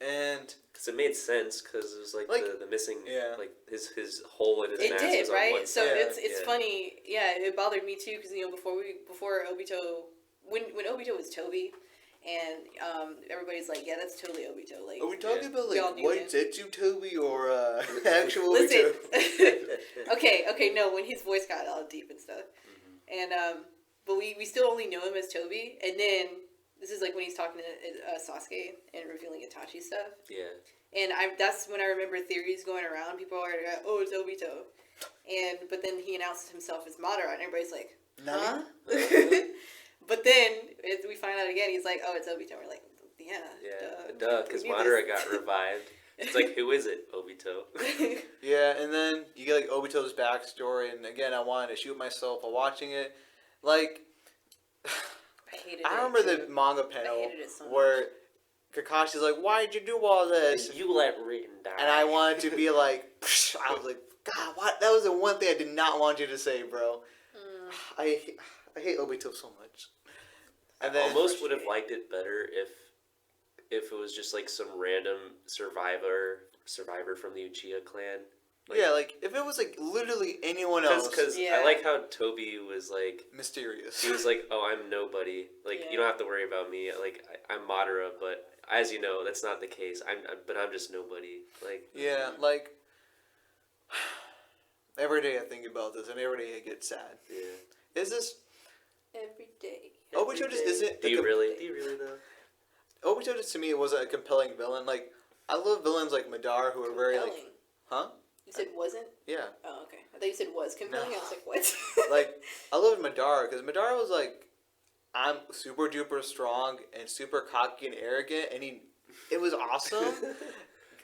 And Because it made sense because it was like, Like, the missing yeah. like his hole in his It mask did, was on right? one So side. it's Yeah. funny. Yeah, it bothered me too because before Obito, when Obito was Toby, and everybody's like, yeah, that's totally Obito. Like, are we talking about we all like knew White him. Zetsu Toby or actual Listen. Obito? okay, no, when his voice got all deep and stuff, and but we still only know him as Toby, and then this is like when he's talking to Sasuke and revealing Itachi stuff. Yeah. And that's when I remember theories going around. People are like, oh, it's Obito. But then he announced himself as Madara, and everybody's like, huh? But then as we find out again, he's like, oh, it's Obito. We're like, yeah. Yeah. Duh, because We knew Madara this. got revived. It's like, who is it? Obito. Yeah, and then you get like Obito's backstory, and again, I wanted to shoot myself while watching it. Like, I hated it. I remember the too. manga I panel hated it so much. where Kakashi's like, "Why'd you do all this?" You let Rin die. And I wanted to be like, I was like, God, what? That was the one thing I did not want you to say, bro. Mm. I hate Obito so much. And I then almost would have liked it better if it was just like some random survivor from the Uchiha clan. yeah, like if it was like literally anyone else, Because Yeah. I like how Toby was like, mysterious. he was like, oh, I'm nobody. Like, Yeah. you don't have to worry about me. Like, I'm Madara, but as you know, that's not the case. But I'm just nobody. Like, Yeah, like every day I think about this, and every day I get sad. yeah. Is this Every day. Obito just isn't? Do you really though? Obito just to me wasn't a compelling villain. Like I love villains like Madara who are very like, Compelling. huh? You said wasn't? Yeah. Oh, okay. I thought you said was compelling. No. I was like, what? Like I loved Madara because Madara was like, I'm super duper strong and super cocky and arrogant, and it was awesome.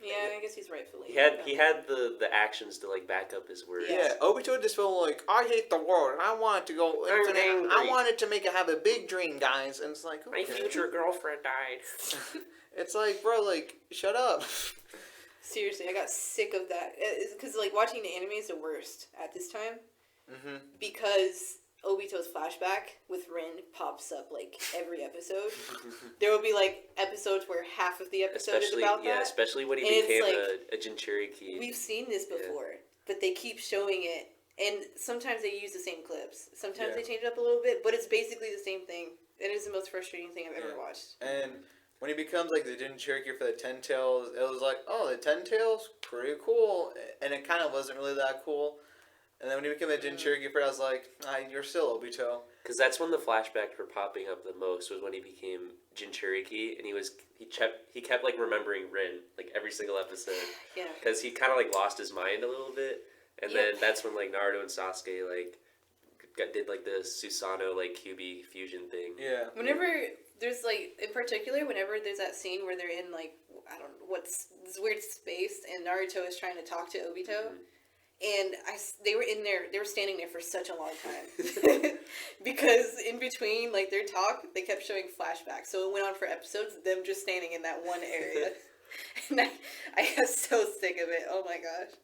Yeah, I guess he's rightfully. He had the actions to like back up his words. Yeah, Obito just felt like I hate the world. And I want it to go I'm infinite. I angry. wanted to make it have a big dream, guys. And it's like My okay. future girlfriend died. It's like, bro, like shut up. Seriously, I got sick of that. Because, like, watching the anime is the worst at this time. Mm-hmm. Because Obito's flashback with Rin pops up, like, every episode. There will be, like, episodes where half of the episode is about that. Especially when he And it's became like, a Jinchuriki. We've seen this before, but they keep showing it. And sometimes they use the same clips. Sometimes they change it up a little bit, but it's basically the same thing. It is the most frustrating thing I've ever watched. And when he becomes like the Jinchuriki for the Ten Tails, it was like, oh, the Ten Tails, pretty cool. And it kind of wasn't really that cool. And then when he became the Jinchuriki for it, I was like, you're still Obito. Because that's when the flashbacks were popping up the most, was when he became Jinchuriki, and he kept like remembering Rin like every single episode. Yeah. Because he kind of like lost his mind a little bit, and then that's when like Naruto and Sasuke like did like the Susanoo like QB fusion thing. Yeah. Whenever there's like, in particular, whenever there's that scene where they're in like, I don't know, what's this weird space, and Naruto is trying to talk to Obito, and they were standing there for such a long time, because in between like their talk, they kept showing flashbacks, so it went on for episodes, them just standing in that one area, and I got so sick of it. Oh my gosh.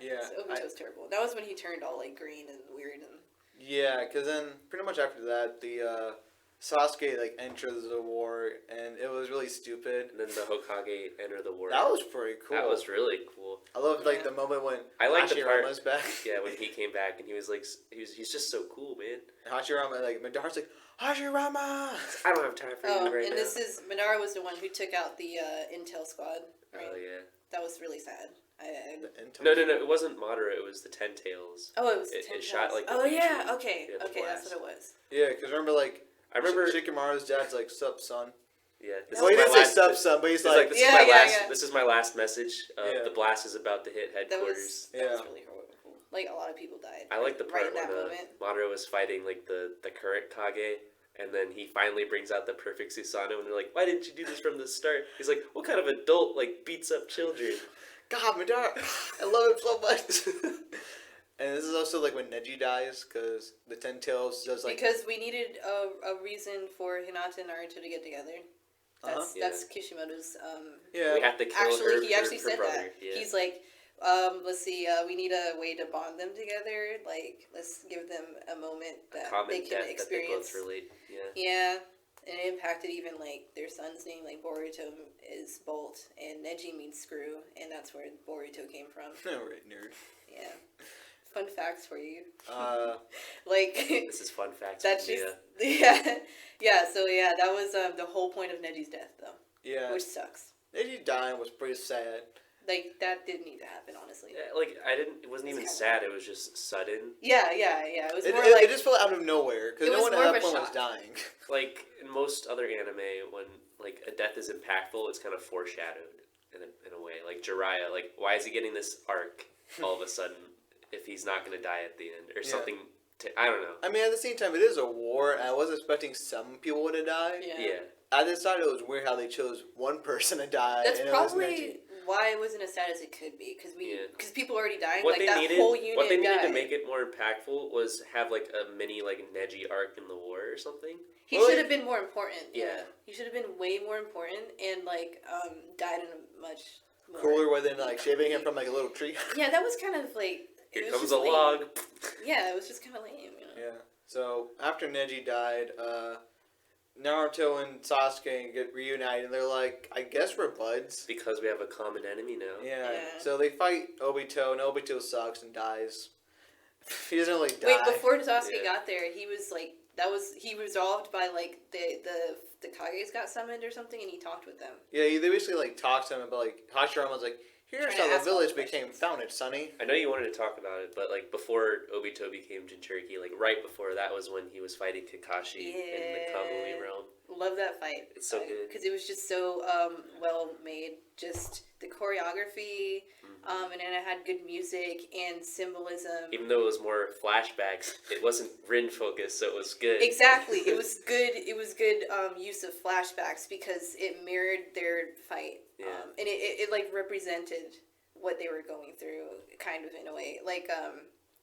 Yeah, so Obito's terrible. That was when he turned all like green and weird and. Yeah, because then pretty much after that, the Sasuke like enters the war, and it was really stupid. And then the Hokage enter the war. That was pretty cool. That was really cool. I loved like the moment when I liked the part. Hashirama's back. Yeah, when he came back and he was like, he's just so cool, man. Hashirama, like Madara's like, Hashirama! I don't have time for you right and now. this is Madara was the one who took out the Intel squad. Right? Oh yeah. That was really sad. No, it wasn't Madara. It was the Ten Tails. Oh, it was It 10 shot, like, the oh yeah, Fuji. okay, Yeah, the okay, that's blast. what it was. Yeah, because remember like, I remember. Shikamaru's dad's like, sup, son. Yeah. This Well, he is didn't my say last. sup, son, but he's He's like, like, this Yeah, is my yeah, last. yeah. This is my last message. Yeah. The blast is about to hit headquarters. That was really horrible. Like a lot of people died. I like the part right in that when moment. Madara was fighting like the current Kage, and then he finally brings out the perfect Susanoo, and they're like, "Why didn't you do this from the start?" He's like, "What kind of adult like beats up children?" God, Madara, I love him so much. And this is also like when Neji dies, because the Ten Tails does like... Because we needed a reason for Hinata and Naruto to get together. That's Kishimoto's. Yeah. We have to kill Actually, he actually her said brother. that. Yeah. He's like, let's see, we need a way to bond them together. Like, let's give them a moment that common they can death experience. that they both relate. Yeah. Yeah, and it impacted even like their son's name. Like Boruto is Bolt, and Neji means screw, and that's where Boruto came from. Right, nerd. Yeah, fun facts for you. Like... This is fun facts. That's from just Mia. yeah. So yeah, that was the whole point of Neji's death, though. Yeah. Which sucks. Neji dying was pretty sad. Like that didn't need to happen, honestly. Yeah, like it wasn't even sad. It was just sudden. Yeah. It was more It just felt out of nowhere, because It no was one more at of that a point was shock. dying. Like in most other anime, when like a death is impactful, it's kind of foreshadowed in a way. Like Jiraiya, like why is he getting this arc all of a sudden if he's not going to die at the end or something? I don't know. I mean, at the same time, it is a war, and I was expecting some people to die. Yeah. I just thought it was weird how they chose one person to die. That's and it was Neji. probably why it wasn't as sad as it could be, because people were already dying. What like they that needed, whole unit what they needed died. to make it more impactful was have like a mini like Neji arc in the war or something. He Well, should have been more important. Yeah. He should have been way more important and like died in a much more... Cooler way than like shaving him from like a little tree. Yeah, that was kind of like. Here it was comes just a lame. log. Yeah, it was just kind of lame. You know? Yeah. So after Neji died, Naruto and Sasuke get reunited, and they're like, I guess we're buds. Because we have a common enemy now. Yeah. Yeah. So they fight Obito, and Obito sucks and dies. He doesn't really die. Wait, before Sasuke Yeah. got there, he was like, he resolved by like the Kages got summoned or something, and he talked with them. Yeah, they basically like talked to him about like Hashirama's like, here's Trying to how the ask all village the became questions. founded, Sonny. I know you wanted to talk about it, but like before Obito became Jinchuriki, like right before that was when he was fighting Kakashi in the Kamui realm. Love that fight. It's so good. Because it was just so well made. Just the choreography, and then it had good music and symbolism. Even though it was more flashbacks, it wasn't Rin focused, so it was good. Exactly. It was good. It was good use of flashbacks because it mirrored their fight. Yeah. And it like represented what they were going through, kind of in a way. Like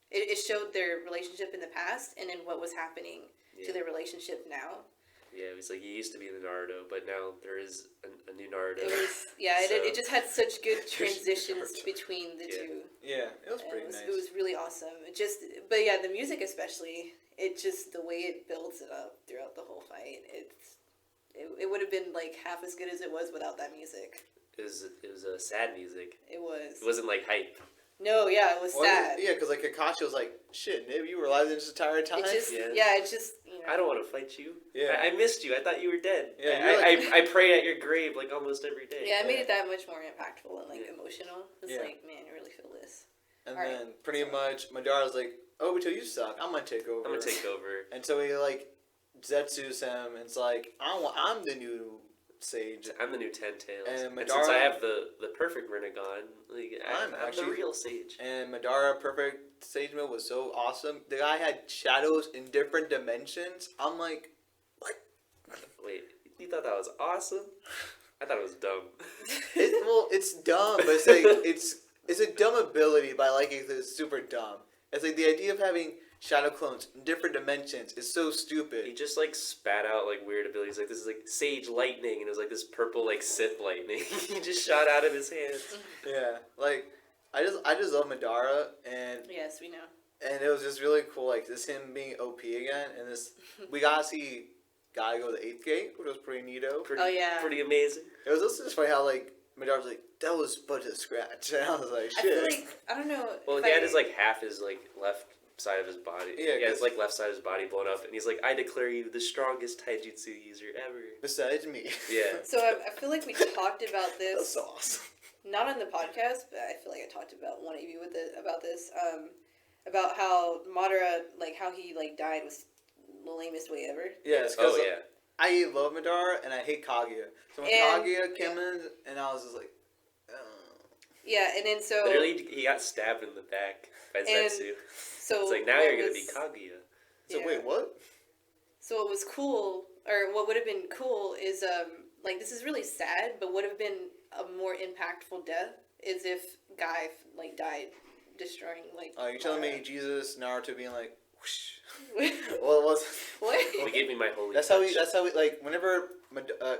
it showed their relationship in the past and then what was happening to their relationship now. Yeah, it was like he used to be the Naruto, but now there is a new Naruto. It was it just had such good transitions Naruto. between the two. Yeah, it was And pretty nice. It was really awesome. But yeah, the music especially. It just the way it builds it up throughout the whole fight. It would have been like half as good as it was without that music. It was a sad music. It was. It wasn't like hype. No, yeah, it was sad. Yeah, because like Kakashi was like, shit, Nib, you were alive this entire time? It just, Yeah. it just, you know. I don't want to fight you. Yeah. I missed you. I thought you were dead. Yeah, I pray at your grave like almost every day. Yeah, it made it that much more impactful and like emotional. It's Yeah. like, man, I really feel this. And Alright, then pretty much Madara's like, Obito, you suck. I'm gonna take over. I'm gonna take over. And so he like Zetsu's him, and it's like, I'm the new sage. I'm the new Ten Tails. And And since I Madara- have the perfect Rinnegan, like, I'm actually- the real sage. And Madara perfect sage mode was so awesome. The guy had shadows in different dimensions. I'm like, what? Wait, you thought that was awesome? I thought it was dumb. It's dumb, but it's like it's a dumb ability, but I like it 'cause it's super dumb. It's like the idea of having shadow clones in different dimensions is so He stupid. just like spat out like weird abilities. Like this is like sage lightning, and it was like this purple like Sith lightning. He just shot out of his hands. Yeah, like I just love Madara, and Yes, we know. it was just really cool. Like this him being OP again, and this we gotta see Guy go to the 8th gate, which was pretty neato. Pretty, Oh, yeah. pretty amazing. It was also just funny how like Madara was like, that was but a scratch, and I was like, I shit. feel like, I don't know. Well, if he I- had his like half his like left side of his body. Yeah, his 'cause- like left side of his body blown up, and he's like, "I declare you the strongest taijutsu user ever." Besides me. Yeah. So I feel like we talked about this. That's so awesome. Not on the podcast, but I feel like I talked about one of you about this. About how Madara, like how he like died was the lamest way ever. Yes, because Oh yeah. I love Madara and I hate Kaguya. So when And- Kaguya came in, and I was just like, Yeah, and then so Literally, he got stabbed in the back by And Zetsu. so It's like now what you're gonna was- be Kaguya. so Yeah. wait, what? So what was cool, or what would have been cool, is like this is really sad, but would have been a more impactful death is if Guy like died, destroying like. You're telling me Madara. Jesus, Naruto being like, whoosh. what? Well, it was. He gave me my holy. That's touch. how he. That's how he. Like whenever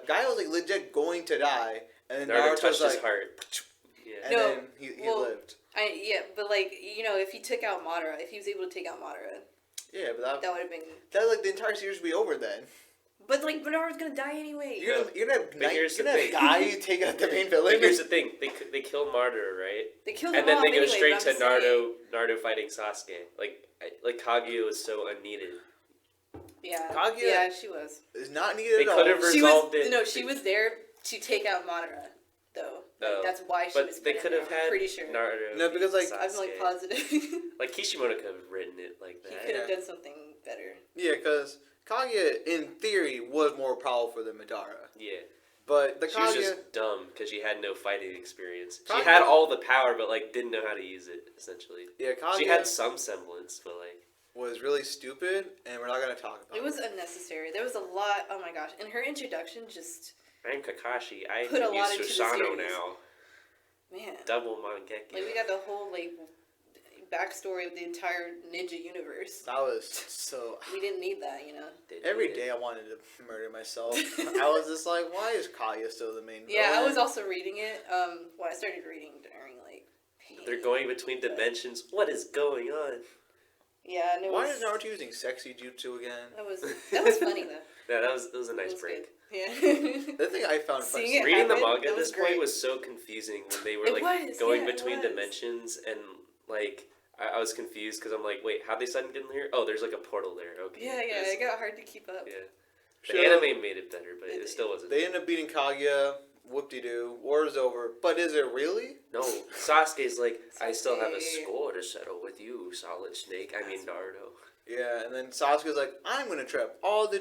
Guy was like legit going to die, and then Naruto Naruto's touched like, his heart. Yeah. and No, then he well- lived. But like if he took out Madara, if he was able to take out Madara, Yeah, but that would have been. that like the entire series would be over then. But like Madara's gonna die anyway. You're gonna have But here's you're the gonna thing. have Guy take out the main villain. Like, here's the thing: they kill Martyr, right? They killed And him then off they go anyway, straight but to I'm just saying. Naruto fighting Sasuke. Like Kaguya was so unneeded. Yeah. Kaguya- Yeah, she was. It's not needed They at all. could have She resolved was it. no, she was there to take out Madara, though. Like, Oh. that's why she But was. they put in could have there, I'm had pretty sure. Naruto. No, because, beat like, I'm like Sasuke. positive. he Like Kishimoto could have written it like that. could have Yeah. done something better. Yeah, because Kaguya, in theory, was more powerful than Madara. Yeah. But the She was Kaguya, just dumb because she had no fighting experience. She Kaguya- had all the power, but like didn't know how to use it. Essentially, yeah, Kaguya she had some semblance, but like was really stupid, and we're not gonna talk about It was unnecessary. There was a lot. Oh my gosh! And her introduction just I'm Kakashi. I Put a can lot use into the Susanoo series. now. man. Double Mangekyo. Like we got the whole like backstory of the entire ninja universe. That was so. We didn't need that, you know. Didn't Every need it. day I wanted to murder myself. I was just like, why is Kaguya still the main Yeah, I villain? was also reading it. Well, I started reading during like. They're going between dimensions. What is going on? Yeah, and it Why was... is Naruto using sexy jutsu again? That was funny, though. Yeah, that was a nice It was break. good. Yeah. The thing I found Seeing funny. it Reading the happen, manga at that was this point great. was so confusing when they were It like was, going yeah, it between was. dimensions and like I was confused because I'm like, wait, how'd they suddenly get in here? Oh, there's like a portal there. Okay. Yeah, it got hard to keep up. Yeah. The Sure. anime made it better, but it still wasn't. They end up beating Kaguya. Whoop-de-doo. War is over. But is it really? No, Sasuke's like, I still have a Sasuke. score to settle with you, Solid Snake. I mean Naruto. Yeah, and then Sasuke's like, I'm gonna trap all the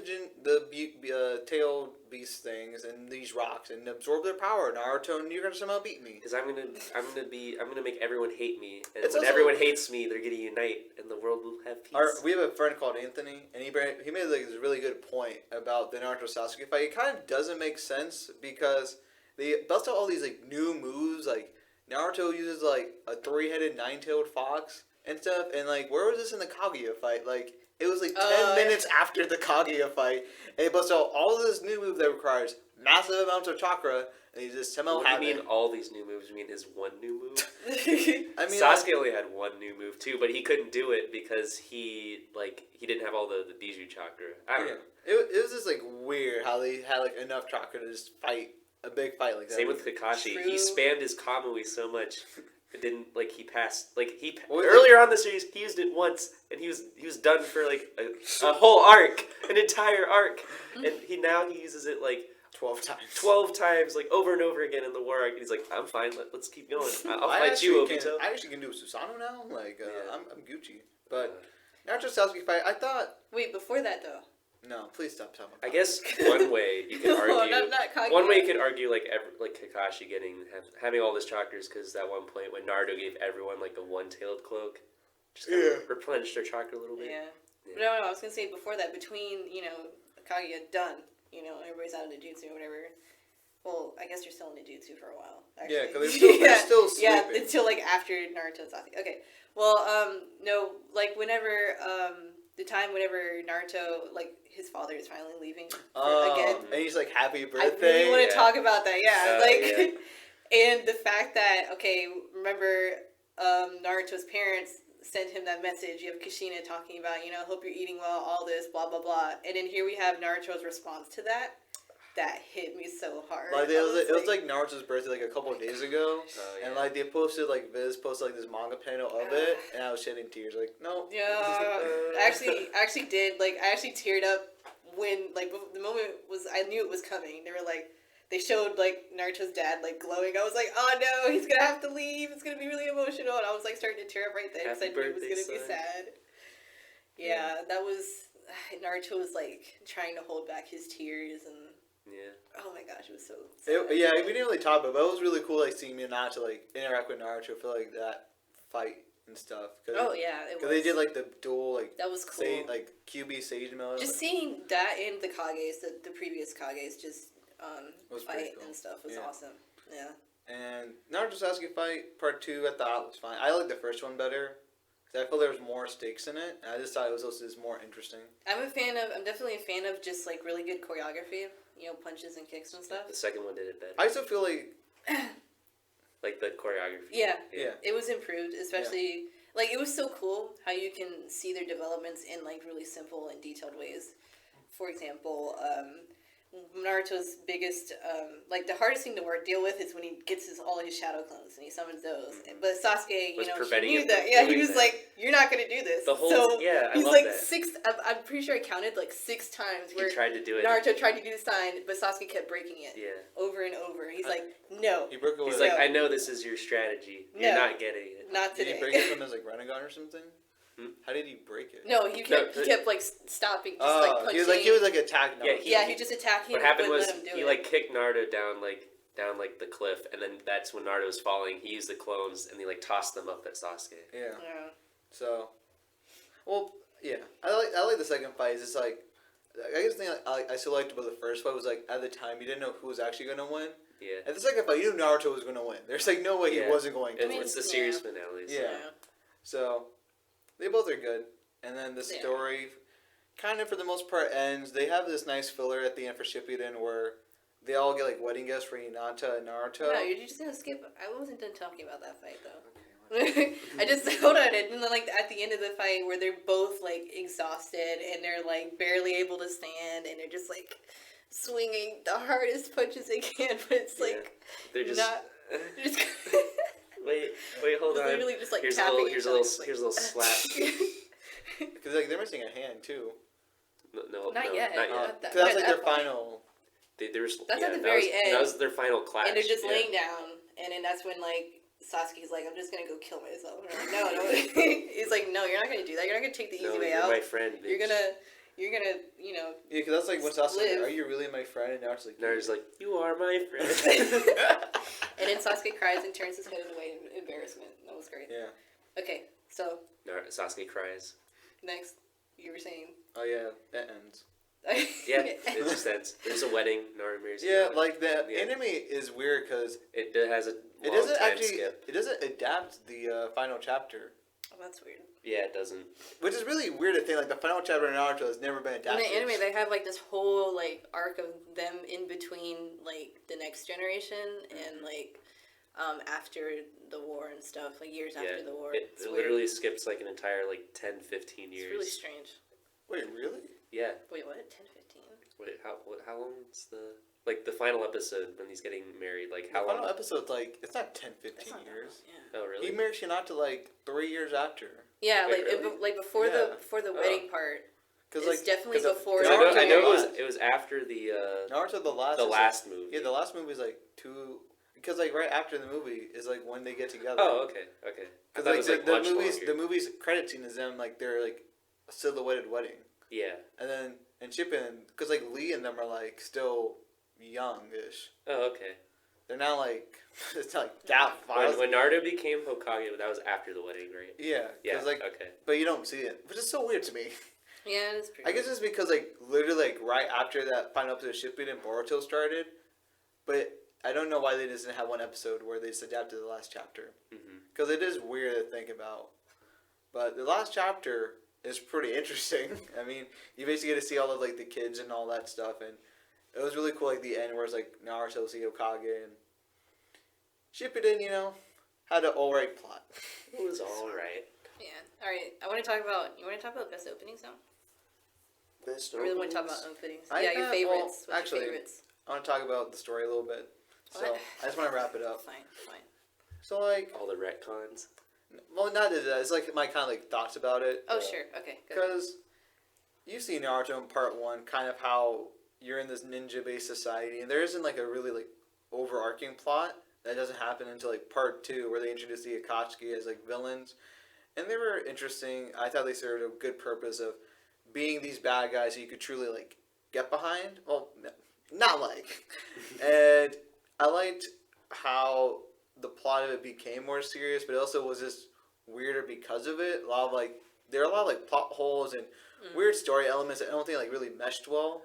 tail beast things and these rocks and absorb their power, Naruto, and you're gonna somehow beat me. Because I'm gonna make everyone hate me, and It's when also- everyone hates me, they're gonna unite, and the world will have peace. We have a friend called Anthony, and he made like this really good point about the Naruto Sasuke fight. It kind of doesn't make sense because they bust out all these like new moves. Like Naruto uses like a 3-headed 9-tailed fox and stuff. And like, where was this in the Kaguya fight? Like, it was like 10 minutes after the Kaguya fight, and they bust out all this new move that requires massive amounts of chakra. And he just somehow What do you have mean it. all these new moves? You mean his one new move? I mean, Sasuke only had one new move too, but he couldn't do it because he didn't have all the Biju chakra. I don't know. It was just like weird how they had like enough chakra to just fight a big fight like that. Same with Kakashi. True. He spammed his Kamui so much. It didn't he passed Well, earlier on the series he used it once and he was done for like a whole arc, an entire arc, and he uses it like 12 times. 12 times, like over and over again in the war arc. And he's like, I'm fine. Let's keep going. I'll fight you, Obito. I actually can do Susanoo now. Like Yeah. I'm Gucci. But Naruto Sasuke fight, I thought. Wait, before that, though. No, please stop talking. I guess one way you could argue. not Kaguya. One way you could argue like Kakashi having all his chakras, because at one point when Naruto gave everyone like a one-tailed cloak, just kind of replenished their chakra a little bit. Yeah. No, I was gonna say before that, between Kaguya done, everybody's out of the jutsu or whatever. Well, I guess you're still in the jutsu for a while. Actually. Yeah, because they're still sleeping. Yeah, until like after Naruto Sasuke. Okay. Well, no, like whenever Naruto, like his father is finally leaving again. And he's like, happy birthday. I really want to talk about that. Yeah, Yeah. and the fact that remember, Naruto's parents sent him that message. You have Kushina talking about, hope you're eating well, all this, blah blah blah, and then here we have Naruto's response to that. That hit me so hard. Like it was like Naruto's birthday like a couple of days ago, Yeah. and like they posted like Viz posted like this manga panel of it, and I was shedding tears. Like no. Yeah, I actually did. Like, I actually teared up when, like, the moment was, I knew it was coming. They showed, like, Naruto's dad, like, glowing. I was like, oh no, he's gonna have to leave. It's gonna be really emotional. And I was, like, starting to tear up right there because I knew it was gonna be sad. Yeah, that was, Naruto was, like, trying to hold back his tears and. Yeah. Oh my gosh, it was so sad. We didn't really talk about it, but it was really cool, like, seeing Minato, like, interact with Naruto for, like, that fight and stuff. It was. Because they did, like, the dual, like... That was cool. like, QB Sage mode. Just seeing that in the Kages, the previous Kages, just fight cool. and stuff was awesome. Yeah. And Naruto Sasuke fight, part 2, I thought was fine. I liked the first one better. Because I felt there was more stakes in it. And I just thought it was also just more interesting. I'm definitely a fan of just, like, really good choreography. Punches and kicks and stuff. The second one did it better. I also feel like... Like the choreography. Yeah. Yeah. It was improved, especially... Like, it was so cool how you can see their developments in, like, really simple and detailed ways. For example, Naruto's biggest, like, the hardest thing to deal with is when he gets all his shadow clones and he summons those. But Sasuke, Was he preventing knew him that. from Yeah, he doing was that. like, you're not going to do this. The whole I he's love like that. I'm pretty sure I counted like 6 times where He tried to do it. Naruto tried to do the sign, but Sasuke kept breaking it. Yeah. Over and over. He's like, no. He broke it He's with... like, No. I know this is your strategy. You're No. not getting it. Not Did today. he break it from his, like, Renegon or something? How did he break it? No, he kept like stopping, just like punching. He was like attacking Naruto. Yeah, he just attacked him. What happened but was let him do he it. like kicked Naruto down the cliff, and then that's when Naruto was falling. He used the clones and he like tossed them up at Sasuke. Yeah. Yeah. So, well, yeah, I like the second fight. It's just like, I guess the thing I still liked about the first fight was like at the time you didn't know who was actually gonna win. Yeah. At the second fight, you knew Naruto was gonna win. There's like no way he wasn't going to. It's the series finale. So. Yeah. So, they both are good. And then the story, kind of for the most part, ends. They have this nice filler at the end for Shippuden where they all get like wedding gifts for Hinata and Naruto. No, you're just gonna skip. I wasn't done talking about that fight though. I just hold on, and then like at the end of the fight where they're both like exhausted and they're like barely able to stand and they're just like swinging the hardest punches they can, but it's like they're just not. Just wait, hold on. Literally just like here's tapping a little slap. Because like they're missing a hand too. No, not yet. Not yet. Because that's like their final. That's at the very end. That was their final clash. And they're just laying down, and then that's when like Sasuke's like, I'm just gonna go kill myself. And I'm like, no. He's like, no, you're not gonna do that. You're not gonna take the easy way you're out. my friend, bitch. You're gonna, you know. Yeah, because that's like when Sasuke, are you really my friend? And now it's like, Naruto's like, you are my friend. And then Sasuke cries and turns his head away in embarrassment. That was great. Yeah. Okay, so. Sasuke cries. Next, you were saying. Oh yeah, that ends. Yeah, it just ends. There's a wedding. Naruto marries. Yeah, like the anime is weird because it has a it long doesn't time actually skip. it doesn't adapt the final chapter. Oh, that's weird. Yeah, it doesn't. Which is really weird to think. Like the final chapter in Naruto has never been In adapted. the anime, they have like this whole like arc of them in between like the next generation and like after the war and stuff, like years after the war. It literally skips like an entire like 10, 15 years. It's really strange. Wait, really? Yeah. Wait, what? 10, 15? Wait, how long's the final episode when he's getting married? Like how the long? final episode's like it's not 10, 15 years. Yeah. Oh really? He married Hinata like 3 years after. Yeah, Wait, like really? like before the wedding part. Because It's like definitely 'cause before. I Naruto know the it was after the Naruto the last movie. Yeah, the last movie is like two. Because like right after the movie is like when they get together. Oh, okay. Because like, much the longer. movie's credit scene is them like they're like a silhouetted wedding, Yeah. and then in Shippuden, because like Lee and them are like still youngish. Oh, okay. They're not like it's not like that far. When Naruto became Hokage, that was after the wedding, right? Yeah. Yeah. Like, okay. but you don't see it, which is so weird to me. Yeah, it's pretty. I guess it's because like literally like right after that final episode of Shippuden, Boruto started, but I don't know why they just didn't have one episode where they just adapted the last chapter. Because it is weird to think about. But the last chapter is pretty interesting. I mean, you basically get to see all of like the kids and all that stuff, and it was really cool. Like the end where it's like Naruto, see Hokage, and Shippuden, had an alright plot. It was all right. Yeah. All right. You want to talk about best openings now? Best I really want to talk about openings. I Yeah, your have- favorites. well, What's your actually- favorites? I want to talk about the story a little bit. So What? I just want to wrap it up. Fine. So like, All the retcons. well, not that it's like my kind of like thoughts about it. Oh, sure. Okay. Good. Because you see Naruto in part one, kind of how you're in this ninja-based society, and there isn't like a really like overarching plot that doesn't happen until like part two, where they introduce the Akatsuki as like villains, and they were interesting. I thought they served a good purpose of being these bad guys that you could truly like get behind. Well, no, not like, and I liked how the plot of it became more serious, but it also was just weirder because of it. There are a lot of like plot holes and weird story elements that I don't think like really meshed well.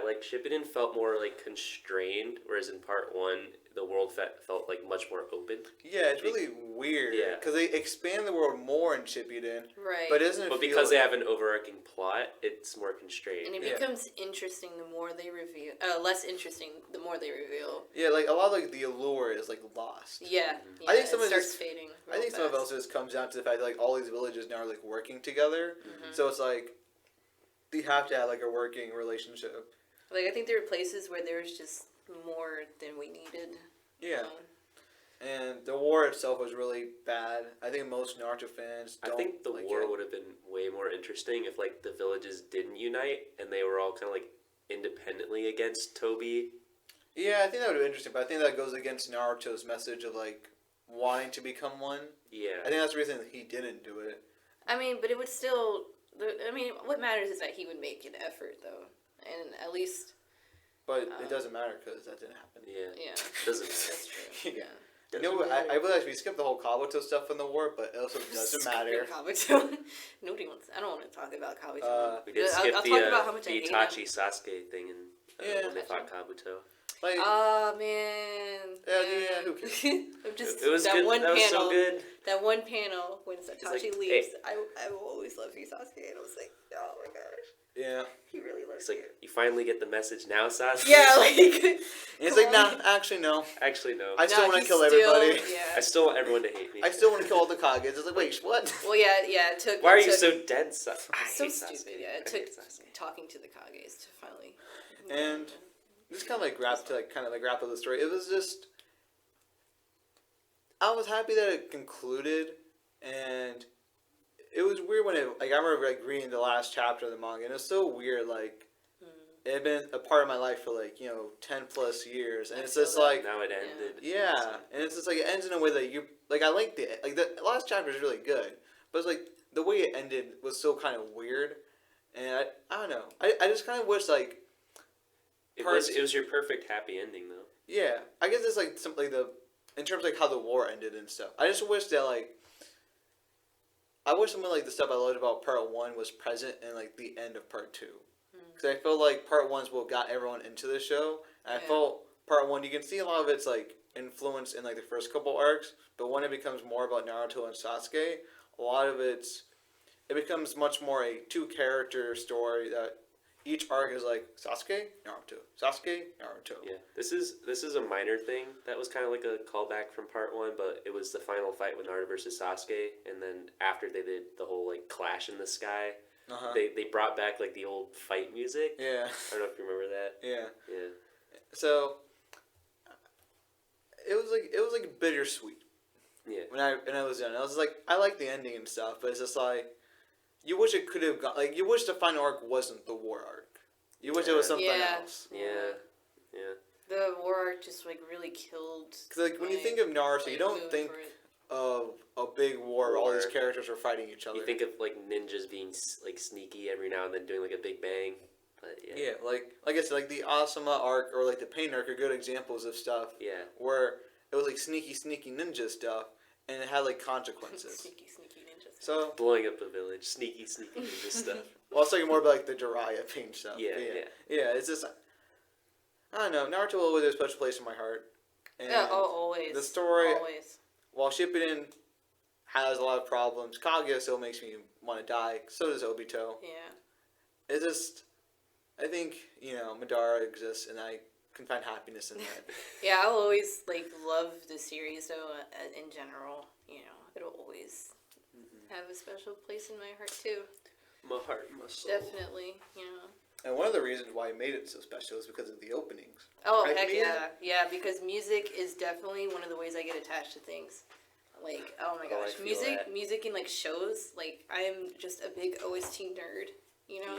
Like Shippuden felt more like constrained, whereas in part one, the world felt like much more open. Yeah, it's really weird. Yeah. Because they expand the world more in Shippuden, Right. but isn't it? But feel because they like, have an overarching plot, it's more constrained. and it Yeah. becomes interesting the more they reveal. Less interesting the more they reveal. yeah, like a lot of like the allure is like lost. Yeah. I think it some of starts this- fading. I think some of it also just comes down to the fact that like all these villages now are like working together, so it's like you have to have like a working relationship. Like I think there were places where there was just more than we needed. Yeah. And the war itself was really bad. I think most Naruto fans don't I think the like war it. would have been way more interesting if like the villages didn't unite and they were all kind of like independently against Toby. Yeah, I think that would be interesting, but I think that goes against Naruto's message of like wanting to become one. Yeah. I think that's the reason that he didn't do it. I mean, but it would still. What matters is that he would make an effort, though, and at least. But it doesn't matter because that didn't happen. Yeah. Doesn't That's true. Yeah. I realize we skipped the whole Kabuto stuff in the war, but it also doesn't matter. Kabuto. Nobody wants. I don't want to talk about Kabuto. We did I'll skip talk the about how much I hate him. Itachi Sasuke thing and Yeah. when they fought Kabuto. Like, Oh man. Yeah, who cares? I'm just It was that good. one That was panel. so good. That one panel when Satoshi like, leaves. hey. I will always love you, Sasuke, and I was like, oh my gosh. Yeah. He really loves It's like, you. you finally get the message now, Sasuke? Yeah, like. And it's like, nah, actually, no. Actually, no. I still want to he's kill still- everybody. Yeah. I still want everyone to hate me. I still want to kill all the Kages. It's like, wait, what? Well, yeah, it took. Why are it you took- so dead, Sasuke? I So hate stupid. Sasuke. Yeah, it I took hate Sasuke. talking to the Kages to finally. And just kind of like wrap up the story. It was just, I was happy that it concluded, and it was weird when it, like, I remember like reading the last chapter of the manga, and it was so weird, like, it had been a part of my life for like, 10 plus years, and I it's feel just that. like, Now it ended. yeah, and it's just like, it ends in a way that you, like, I liked it, like, the last chapter is really good, but it's like, the way it ended was so kind of weird, and I don't know, I just kind of wish, like, It was your perfect happy ending, though. yeah, I guess it's like simply in terms of like how the war ended and stuff. I just wish that like, I wish some of like the stuff I loved about part 1 was present in like the end of part 2, because I felt like part 1's what got everyone into the show, and I felt part 1 you can see a lot of its like influence in like the first couple arcs, but when it becomes more about Naruto and Sasuke, a lot of it becomes much more a 2-character story that. Each arc is like Sasuke, Naruto. Yeah, this is a minor thing that was kind of like a callback from part 1, but it was the final fight with Naruto versus Sasuke, and then after they did the whole like clash in the sky, they brought back like the old fight music. Yeah. I don't know if you remember that. Yeah. Yeah. So it was like bittersweet. Yeah. When I was done, I was like, I like the ending and stuff, but it's just like, you wish it could have got like, you wish the final arc wasn't the war arc. You wish it was something else. Yeah. Yeah. The war arc just like really killed. Because like when you think of Naruto, you don't think of a big war where all these characters are fighting each other. You think of like ninjas being like sneaky every now and then doing like a big bang, but yeah. Yeah, like I said, like the Asuma arc or like the Pain arc are good examples of stuff. Yeah. Where it was like sneaky ninja stuff, and it had like consequences. Sneaky ninjas. So Blowing up the village, sneaky ninja stuff. well, I was talking more about like the Jiraiya Pain stuff. Yeah, But yeah. yeah. It's just I don't know. Naruto will always have a special place in my heart. And Yeah, always. the story, Always. while Shippuden has a lot of problems, Kaguya still makes me want to die. So does Obito. Yeah. It's just, I think, Madara exists, and I can find happiness in that. Yeah, I'll always like love the series though. In general, it'll always have a special place in my heart too. My heart, my soul. Definitely, And one of the reasons why I made it so special is because of the openings. Oh, Right, heck Mia? yeah, because music is definitely one of the ways I get attached to things. Like, oh my Oh, I gosh, feel music, that. music in like shows. Like, I am just a big OST nerd. Yeah.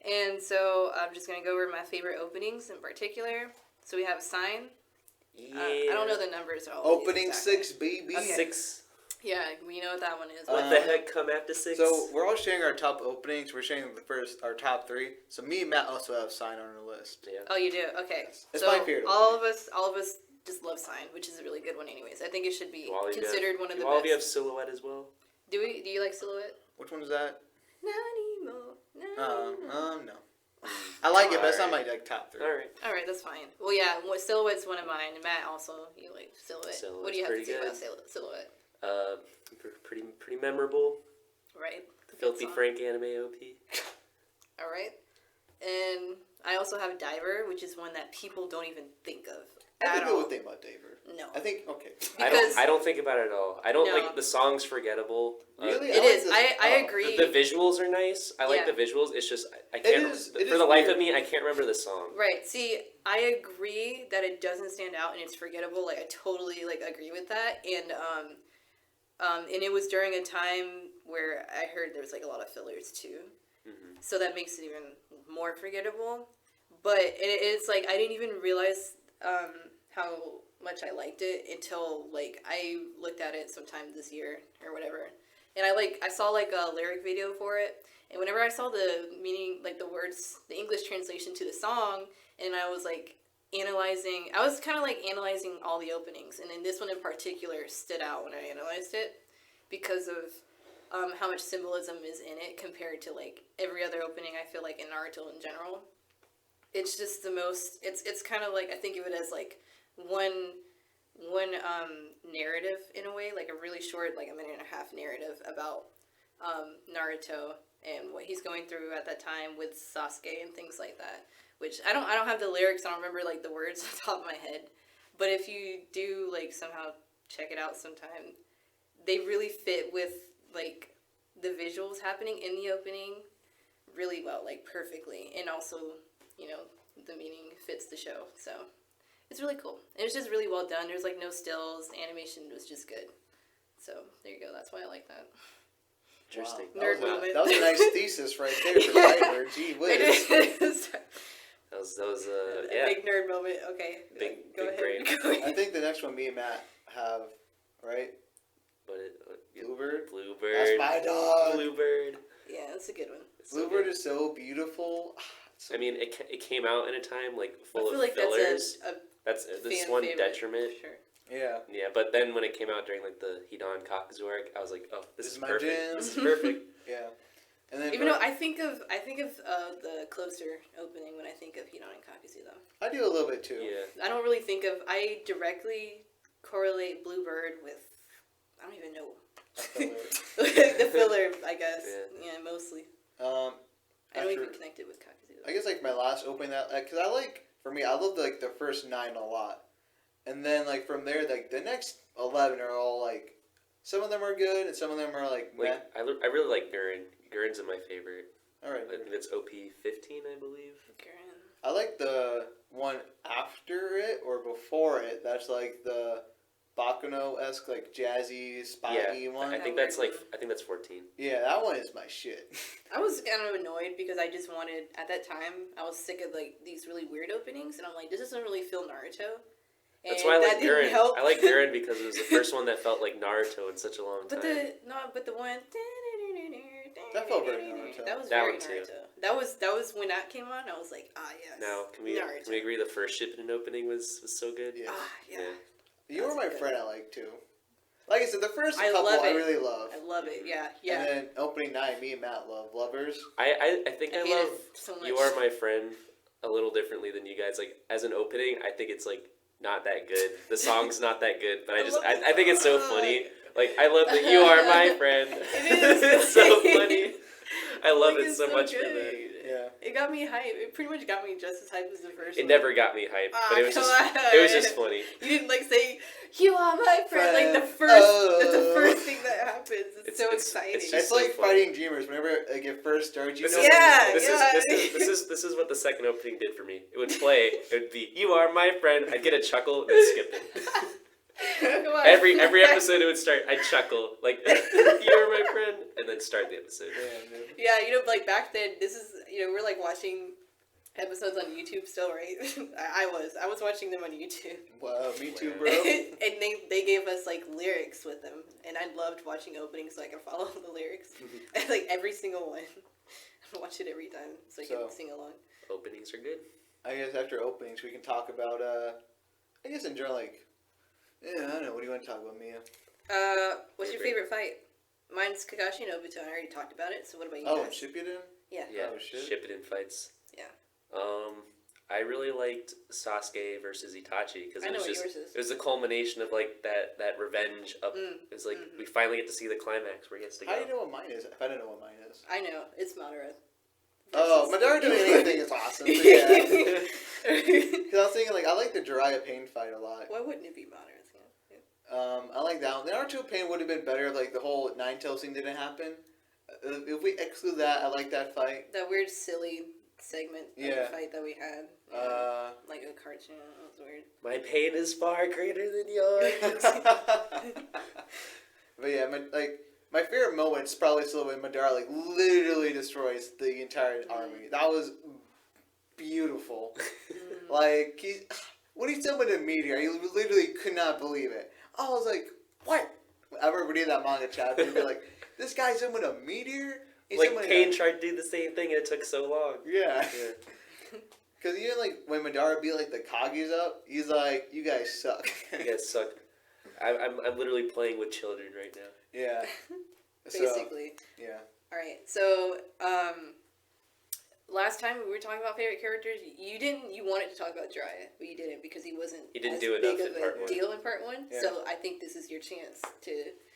And so I'm just gonna go over my favorite openings in particular. So we have Sign. Yeah. I don't know the numbers at all. Opening exactly. 6, baby. Okay. 6. Yeah, we know what that one is. What the heck come after 6? So we're all sharing our top openings. We're sharing our top 3. So me and Matt also have Sign on our list. Yeah. Oh, you do? Okay. It's so my favorite all of us just love Sign, which is a really good one anyways. I think it should be considered one of the all of you have best. Silhouette as well? Do you like Silhouette? Which one is that? Nanimo. No. I like it, but it's not my top 3. Alright. Alright, that's fine. Well, yeah, Silhouette's one of mine. And Matt also, you like Silhouette. Silhouette's What do you have to say pretty about Silhouette? Pretty memorable. Right? Filthy Frank anime OP. Alright. And I also have Diver, which is one that people don't even think of I at think people all. would think about Daver. No. I think, okay. I don't think about it at all. I don't No. like the song's forgettable. Really? It is. I Oh. agree. The visuals are nice. I like Yeah. the visuals. It's just I can't. it for is the life weird. of me, I can't remember the song. Right. See, I agree that it doesn't stand out and it's forgettable. Like I totally agree with that. And it was during a time where I heard there was a lot of fillers too. Mm-hmm. So that makes it even more forgettable. But it's I didn't even realize how much I liked it until I looked at it sometime this year or whatever. And I saw a lyric video for it. And whenever I saw the meaning, the words, the English translation to the song, and I was analyzing, I was kind of analyzing all the openings. And then this one in particular stood out when I analyzed it because of how much symbolism is in it compared to every other opening I feel in Naruto in general. It's just the most, it's kind of I think of it as one narrative in a way, a really short, a minute and a half narrative about Naruto and what he's going through at that time with Sasuke and things like that. Which I don't have the lyrics. I don't remember like the words off the top of my head. But if you do like somehow check it out sometime, they really fit with like the visuals happening in the opening really well, like perfectly, and also the meaning fits the show. So it's really cool. And it's just really well done. There's like no stills. The animation was just good. So there you go. That's why I like that. Interesting. Wow. Nerd moment. That was a nice thesis right there for Cyber. Gee whiz. It is. That was A yeah. big nerd moment. Okay. Go big ahead. brain. Go ahead. I think the next one me and Matt have, right? Bluebird. Bluebird. That's my dog. Bluebird. Yeah, that's a good one. Bluebird is so beautiful. I mean, it came out in a time like full I feel of like fillers. that's This fan one favorite, detriment. for sure. Yeah. Yeah, but then when it came out during like the Hidan Kakuzu arc, I was like, oh, this is my perfect. jam. This is perfect. Yeah. And then Even though I think of the closer opening when I think of Hidan and Kakuzu though. I do a little bit too. Yeah. I don't really think of. I directly correlate Bluebird with. I don't even know. The filler, I guess. Yeah, mostly. I don't even connect it with Kakuzu. I guess like my last opening that because I like for me I love like the first 9 a lot, and then like from there like the next 11 are all like some of them are good and some of them are like meh. I really like Gurren. Gurren's my favorite. All right. I think it's OP 15, I believe. I like the one after it or before it. That's like the Bakuno-esque, like jazzy, spy one. I think that's 14. Yeah, that one is my shit. I was kind of annoyed because I just wanted, at that time, I was sick of like these really weird openings, and I'm like, this doesn't really feel Naruto. And That's why I like didn't Gurren. help. I like Gurren because it was the first one that felt like Naruto in such a long time. But the one. That felt very Naruto. That was That very one too. Naruto. That was when that came on. I was like, yes. Now, can we agree the first Shippuden opening was so good? Yeah. Yeah. You were That's my good. friend I like too. Like I said, the first I couple love I it. really love. I love it. Yeah. And then opening 9, me and Matt love Lovers. I think I hate love it so much. You Are My Friend a little differently than you guys. Like as an opening, I think it's like not that good. The song's not that good, but I think it's so funny. Like I love that You Are My Friend. It is. It's so funny. I love Like, it it's so much good. for that. Yeah. It got me hype. It pretty much got me just as hype as the first It one. never got me hyped, but it was come just on. funny. You didn't like say, "You are my friend." Like the first, that's the first thing that happens. It's so exciting. it's It's so like funny. Fighting Dreamers. Whenever like it first starts, you This know. is, Yeah, this is what the second opening did for me. It would play. It would be You Are My Friend. I'd get a chuckle and then skip it. Come on. Every episode it would start. I'd chuckle like You Are My Friend, and then start the episode. Yeah, dude. Yeah, like back then, this is we're like watching episodes on YouTube still, right? I was watching them on YouTube. Wow, me too, bro. And they gave us like lyrics with them, and I loved watching openings so I could follow the lyrics. Like every single one. I watch it every time so I can sing along. Openings are good. I guess after openings we can talk about I guess in general like I don't know, what do you want to talk about, Mia? What's your favorite fight? Mine's Kakashi and Obito. I already talked about it. So what about you Oh, guys? Shippuden? Yeah. Yeah, Oh, shit. Shippuden fights. Yeah. I really liked Sasuke versus Itachi because I it know was what just yours is. it was the culmination of like that revenge up. It was like we finally get to see the climax where he gets to go. How do you know what mine is? If I don't know what mine is. I know. It's Madara. Oh, Madara doing anything is awesome. So yeah. Because I was thinking, like, I like the Jiraiya Pain fight a lot. Why wouldn't it be Madara? I like that one. The Naruto Pain would have been better if, like, the whole Nine-Tails thing didn't happen. If we exclude that, I like that fight. That weird, silly segment of the fight that we had. Like a cartoon. That was weird. My pain is far greater than yours. But yeah, my favorite moment's probably still when Madara, like, literally destroys the entire army. That was beautiful. Like, when he summoned a meteor, he literally could not believe it. I was like, what? I remember reading that manga chapter and be like, this guy summoned a meteor? Like Pain tried to do the same thing and it took so long. Yeah. Because even like when Madara beat like the Kages up, he's like, you guys suck. You guys suck. I'm literally playing with children right now. Yeah. Basically. So, yeah. Alright, so, last time we were talking about favorite characters, you wanted to talk about Jiraiya, but you didn't because he wasn't He didn't as do big enough of in a part one. deal in part one. Yeah. So I think this is your chance to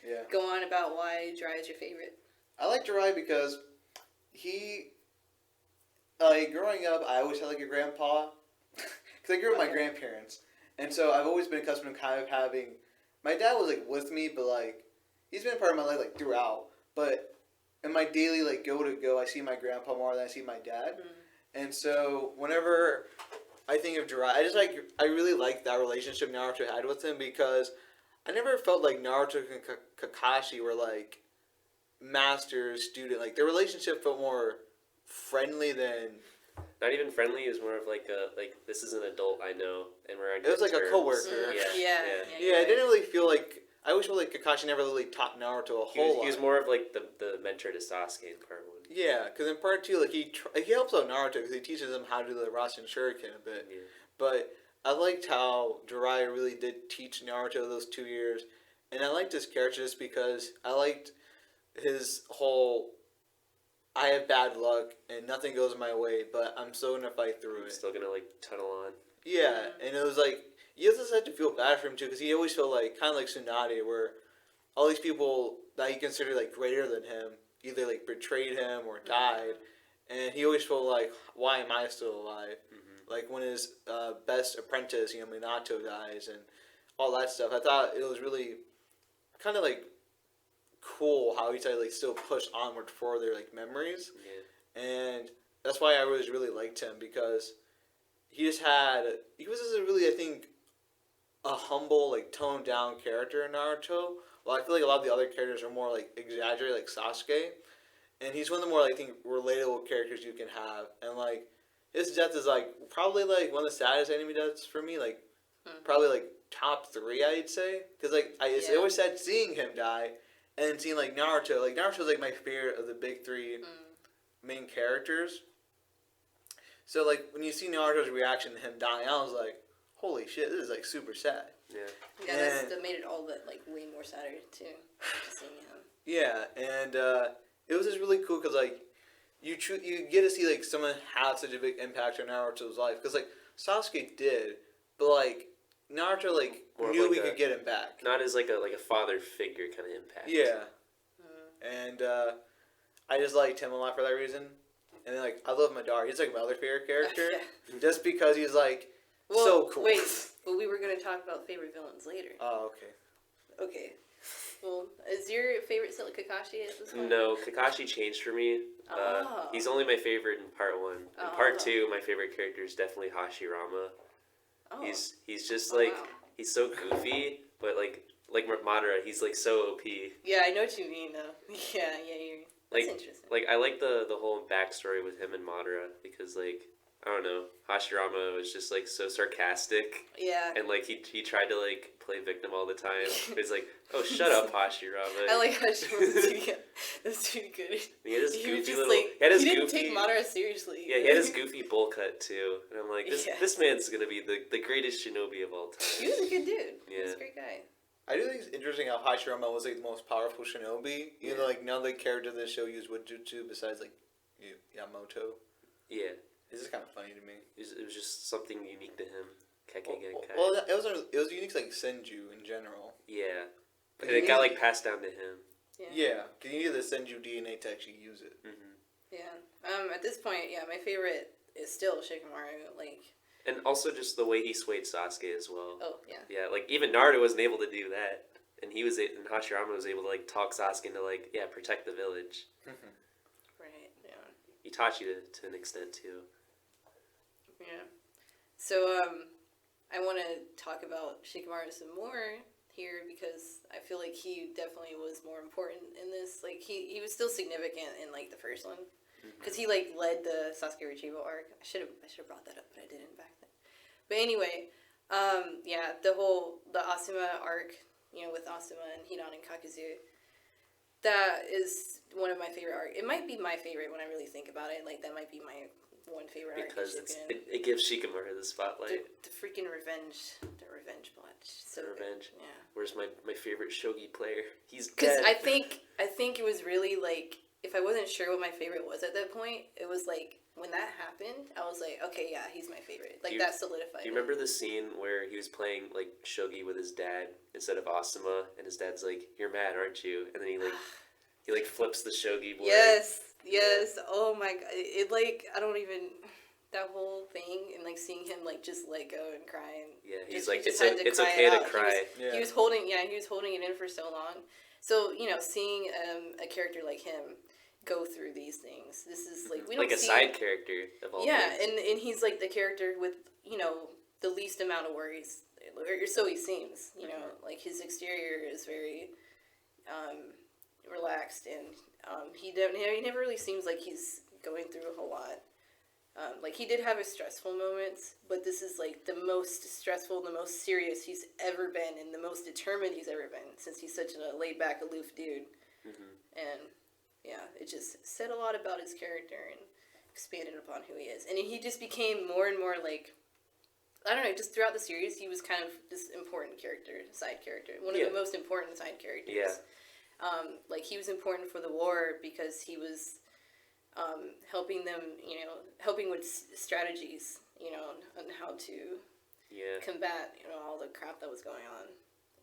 Yeah. go on about why Jiraiya is your favorite. I like Jiraiya because he, growing up, I always had like a grandpa, because I grew up with my grandparents, and so I've always been accustomed to kind of having. My dad was like with me, but like he's been part of my life like throughout. But in my daily like go, I see my grandpa more than I see my dad, and so whenever I think of Jiraiya, I really like that relationship Naruto had with him because I never felt like Naruto and Kakashi were like master student. Like their relationship felt more friendly than. Not even friendly. It was more of like a this is an adult I know, and we're on It was like terms. a coworker. Yeah. I didn't really feel like. I always felt like Kakashi never really taught Naruto a whole lot. He was more of like the mentor to Sasuke in part 1. Yeah, because in part 2, like he helps out Naruto because he teaches him how to do the Rasen Shuriken a bit. Yeah. But I liked how Jiraiya really did teach Naruto those 2 years, and I liked his character just because I liked his whole. I have bad luck and nothing goes my way, but I'm still gonna fight through it. Still gonna like tunnel on. Yeah, and it was like you just had to feel bad for him too because he always felt like kind of like Tsunade, where all these people that he considered like greater than him either like betrayed him or died, and he always felt like, why am I still alive? Like when his best apprentice, Minato dies and all that stuff. I thought it was really kind of like cool how he tried to like still push onward for their like memories, and that's why I always really liked him because he was just a really, I think, a humble, like toned down character in Naruto. Well, I feel like a lot of the other characters are more like exaggerated, like Sasuke, and he's one of the more, I think, relatable characters you can have. And like his death is like probably like one of the saddest enemy deaths for me. Like probably like top 3, I'd say, because like it's always sad seeing him die, and seeing like Naruto. Like Naruto's like my favorite of the big 3 main characters. So like when you see Naruto's reaction to him dying, I was like, holy shit, this is like super sad. Yeah, that made it all but like way more sadder too. Seeing him. Yeah, and it was just really cool because like you get to see like someone have such a big impact on Naruto's life because like Sasuke did, but like Naruto like more knew like we could get him back. Not as like a father figure kind of impact. Yeah, and I just liked him a lot for that reason. And then, like I love Madara. He's like my other favorite character, just because he's like so cool. Wait, but we were gonna talk about favorite villains later. Oh, okay. Okay. Well, is your favorite still Kakashi at this point? No, Kakashi changed for me. He's only my favorite in part 1. In part 2, my favorite character is definitely Hashirama. Oh. He's just like he's so goofy, but like Madara, he's like so OP. Yeah, I know what you mean though. That's interesting. Like I like the whole backstory with him and Madara because like I don't know, Hashirama was just like so sarcastic. Yeah. And like he tried to like play victim all the time. He's like, "Oh, shut up, Hashirama." I like Hashirama. That's too good. He had his goofy was just little. like, he didn't take Madara seriously. Yeah, he had his goofy bowl cut too, and I'm like, this man's gonna be the greatest shinobi of all time. He was a good dude. Yeah. He was a great guy. I do think it's interesting how Hashirama was like the most powerful shinobi. Even though like none of the characters in the show use Wujutsu besides like Yamamoto. Yeah. It's just kind of funny to me. It was just something unique to him. Keke Genkai. Well, it was unique to like Senju in general. Yeah. And it got like passed down to him. Yeah, because you need the Senju DNA to actually use it. Yeah. At this point, my favorite is still Shikamaru. Like. And also just the way he swayed Sasuke as well. Oh yeah. Yeah, like even Naruto wasn't able to do that, and Hashirama was able to like talk Sasuke into like protect the village. Right. Yeah. Itachi to an extent too. Yeah. So I want to talk about Shikamaru some more here because I feel like he definitely was more important in this. Like he was still significant in like the first one. Because he like led the Sasuke retrieval arc. I should have brought that up, but I didn't back then. But anyway, the Asuma arc, with Asuma and Hidan and Kakuzu, that is one of my favorite arcs. It might be my favorite when I really think about it. Like that might be my one favorite arc. Because it gives Shikamaru the spotlight. The freaking revenge plot. So revenge. Good. Yeah. Where's my favorite shogi player? He's dead. Because I think it was really like. If I wasn't sure what my favorite was at that point, it was like when that happened, I was like, okay, yeah, he's my favorite. Like that solidified. Do you remember the scene where he was playing like shogi with his dad instead of Asuma, and his dad's like, "You're mad, aren't you?" And then he like He like flips the shogi board. Yes. Oh my god. It like I don't even that whole thing and like seeing him like just let go and cry and Yeah, he's just, like, he just it's had it's cry okay it to out. cry. He was holding it in for so long. So seeing a character like him go through these things. This is like we don't like a see side character of all things. and he's like the character with the least amount of worries, or so he seems. Like his exterior is very relaxed, and he never really seems like he's going through a whole lot. Like he did have his stressful moments, but this is like the most stressful, the most serious he's ever been, and the most determined he's ever been since he's such a laid back, aloof dude. And yeah, it just said a lot about his character and expanded upon who he is. And he just became more and more like, I don't know, just throughout the series, he was kind of this important character, side character, one of the most important side characters. Yeah. Like he was important for the war because he was helping them, helping with strategies, on how to combat, all the crap that was going on.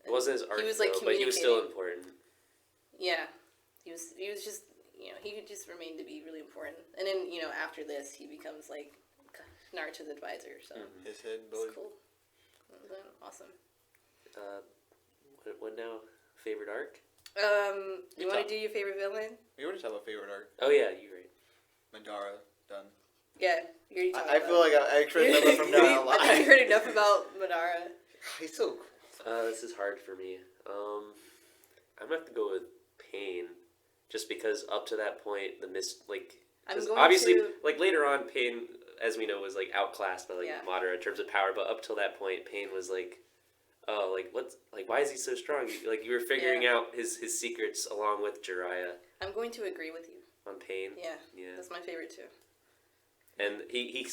It wasn't his arc, he was, like, though, but he was still important. Yeah, he was just, he just remained to be really important. And then, after this, he becomes like Naruto's advisor. So his head it's cool. Awesome. What now? Favorite arc? You want to do your favorite villain? We already have a favorite arc. Oh yeah, you're right. Madara, done. Yeah, you already I feel like I actually remember from down the line. I heard enough about Madara. He's so cool. This is hard for me. I'm gonna have to go with Pain, just because up to that point, obviously, like later on, Pain, as we know, was like outclassed by Madara in terms of power. But up till that point, Pain was like, oh, like what's like, why is he so strong? Like you were figuring out his secrets along with Jiraiya. I'm going to agree with you On Pain. Yeah, that's my favorite too. And he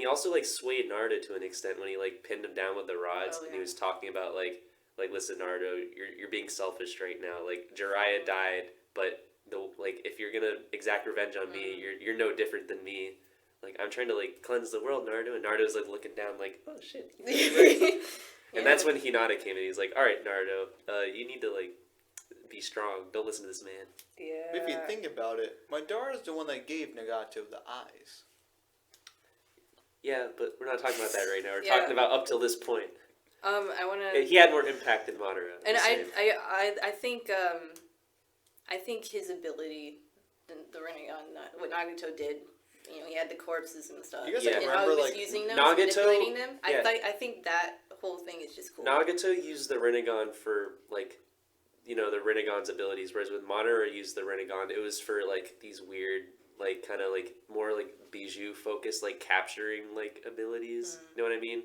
also like swayed Naruto to an extent when he like pinned him down with the rods, and he was talking about like listen, Naruto, you're being selfish right now. Like Jiraiya died, but if you're gonna exact revenge on me, you're no different than me. Like I'm trying to like cleanse the world, Naruto, and Naruto's like looking down like, oh shit. And that's when Hinata came in. He's like, all right, Naruto, you need to like be strong. Don't listen to this man. Yeah. If you think about it, Madara's the one that gave Nagato the eyes. Yeah, but we're not talking about that right now. We're talking about up till this point. I wanna. He had more impact than Madara. And I think his ability, the Rinnegan, what Nagato did. He had the corpses and stuff. You guys and remember how he was like using them, Nagato, manipulating them. I think that whole thing is just cool. Nagato used the Rinnegan for like, the Rinnegan's abilities, whereas with Madara used the Rinnegan, it was for like these weird, like kind of like more like bijou focused, like capturing like abilities. You know what I mean?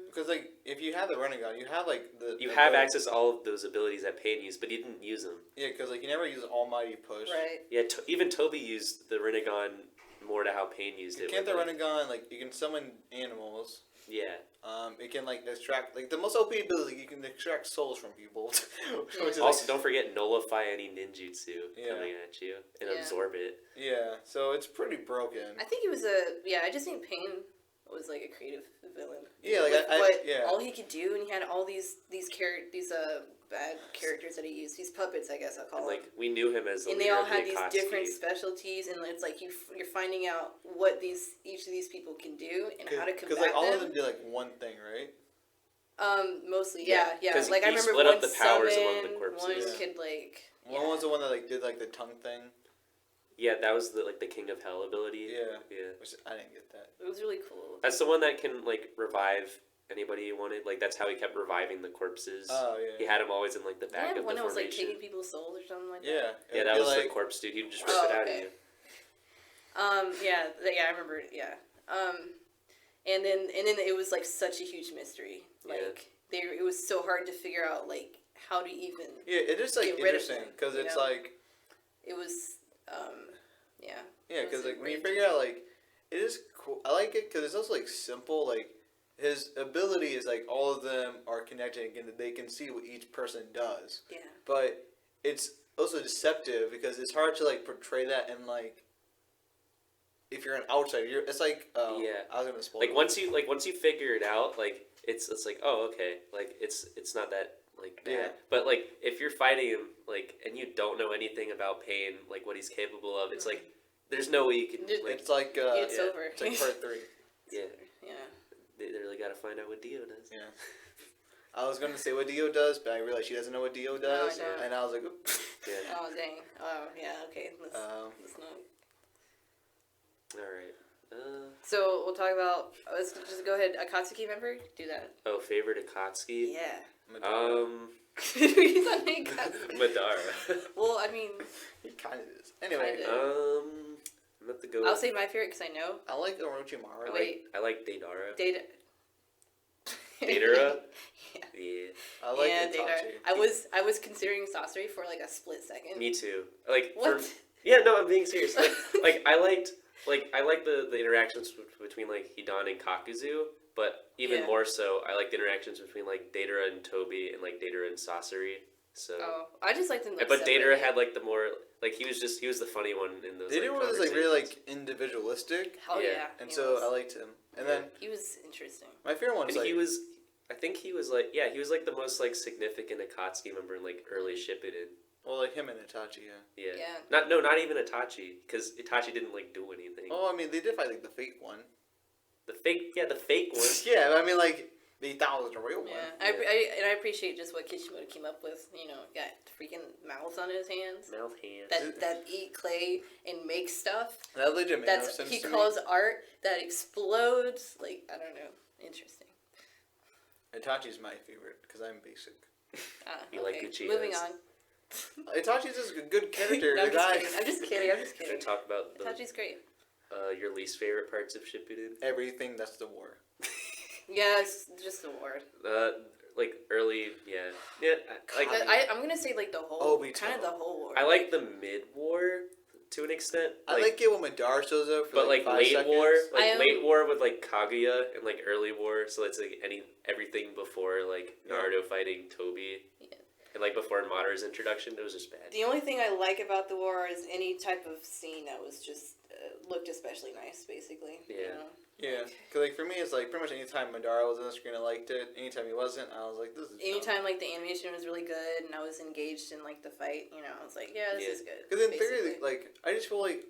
Because like if you have the Rinnegan, you have like you have access to all of those abilities that Pain used, but he didn't use them. Yeah, because like you never use Almighty Push. Right. Yeah, even Toby used the Rinnegan more to how Pain used it. Can't the Rinnegan like you can summon animals? Yeah. It can like extract like the most OP ability. You can extract souls from people. Also, don't forget nullify any ninjutsu coming at you and absorb it. Yeah, so it's pretty broken. I think it was I just think Pain was like a creative villain. Yeah, like all he could do, and he had all these bad characters that he used, these puppets, I guess I'll call them. Like we knew him as the and leader they all of had these Akatsuki. different specialties, and it's like you're finding out what each of these people can do and how to combat them. Because like all of them did like one thing, right? Mostly, yeah. Like I remember split one up the powers summon, among the corpses. one could like. One was the one that like did like the tongue thing. Yeah, that was the King of Hell ability. Yeah. Which I didn't get that. It was really cool. That's the one that can like revive anybody he wanted. Like that's how he kept reviving the corpses. Oh yeah. He had them always in like the back of the one that was like formation. taking people's souls or something like that. Yeah. Yeah, that was the corpse dude. He'd just rip it out of you. I remember. Yeah. And then it was like such a huge mystery. Like it was so hard to figure out like how to even. Yeah, it is like interesting because it's like. It was, yeah. Yeah, because like when you figure out like, it is cool. I like it because it's also like simple. Like his ability is like all of them are connected and they can see what each person does. Yeah. But it's also deceptive because it's hard to like portray that and like. If you're an outsider, it's like I was gonna spoil. Once you figure it out, like it's like oh okay, like it's not that like bad. Yeah. But like if you're fighting him like and you don't know anything about pain, like what he's capable of, it's like there's no way you can. Like, It's like It's yeah. over. it's like part 3. yeah, Yeah. they really got to find out what Dio does. Yeah. I was gonna say what Dio does, but I realized she doesn't know what Dio does, don't. and I was like, oops. Yeah. Oh dang. Oh yeah. Okay. Let's not. All right. So we'll talk about. Let's just go ahead. Akatsuki member. Do that. Oh, favorite Akatsuki. Yeah. Madara. He's on Akatsuki. Madara. Well, I mean, He kind of is. Anyway, Kinda. I'm about to go. I'll say my favorite because I know. I like Orochimaru. Wait. I like Deidara. Data. Deidara? Yeah. Yeah. I like Yeah, Itachi. I was considering Sasori for like a split second. Me too. Like What? Yeah, no, I'm being serious. Like I liked the interactions between like Hidan and Kakuzu, but even Yeah. more so, I like the interactions between like Deidara and Tobi and like Deidara and Sasori. So. Oh, I just liked them. Like, But Deidara separately. had like the more like he was the funny one in those. Deidara like, was like really conversations. like individualistic, Hell Yeah. yeah. and he so was. I liked him. And Yeah. then He was interesting. my favorite one And was like I think he was like the most like significant Akatsuki member in like early Shippuden. well, like him and Itachi. Yeah. Yeah. Yeah. Not even Itachi, because Itachi didn't like do anything. Oh, I mean they did fight like the fake one. The fake one. Yeah, I mean like they thought it was a real one. Yeah. I appreciate just what Kishimoto came up with. You know, got freaking mouths on his hands. Mouth hands. That eat clay and make stuff. That legit made no That's sense he to calls art that explodes. Like I don't know. Interesting. me. Itachi's my favorite because I'm basic. You like Okay. Uchiha's. Moving on. Itachi's just a good character. No, the guy. I'm just kidding. I'm just Can I kidding. talk about Itachi's great. your least favorite parts of Shippuden? Everything that's the war. Yeah, it's just a word. Like early, yeah. I'm gonna say like the whole, Obito. kind of the whole war. I like the mid war to an extent. I like it when Madara shows up for But like 5 late seconds. war, I late war with like Kaguya and like early war, so it's like everything before like Naruto fighting Tobi, Yeah. and like before Madara's introduction, it was just bad. The only thing I like about the war is any type of scene that was just looked especially nice, basically. You Yeah. know? Yeah, because like for me, it's like pretty much anytime Madara was on the screen, I liked it. Anytime he wasn't, I was like, this is. Anytime like the animation was really good and I was engaged in like the fight, you know, I was like, yeah, this is good. Because in theory, basically. like I just feel like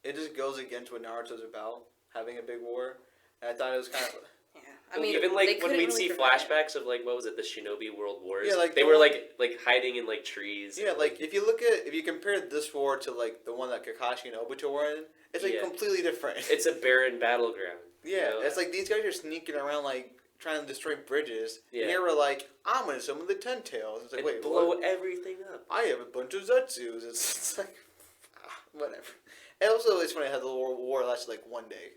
it just goes against what Naruto's about, having a big war. And I thought it was kind of. Yeah, I mean, even they like when couldn't we'd really see provide it. flashbacks of like what was it, the Shinobi World Wars? Yeah, like they the were one- like hiding in like trees. Yeah, and, like if you compare this war to like the one that Kakashi and Obito were in, it's like Yeah. completely different. it's a barren battleground. Yeah, you know? it's like these guys are sneaking around like trying to destroy bridges, Yeah. and here we're like, I'm gonna summon the 10 tails. It's like, and wait, blow what? everything up. I have a bunch of Zetsus. It's like, whatever. And also, it's funny how the war lasted like one day.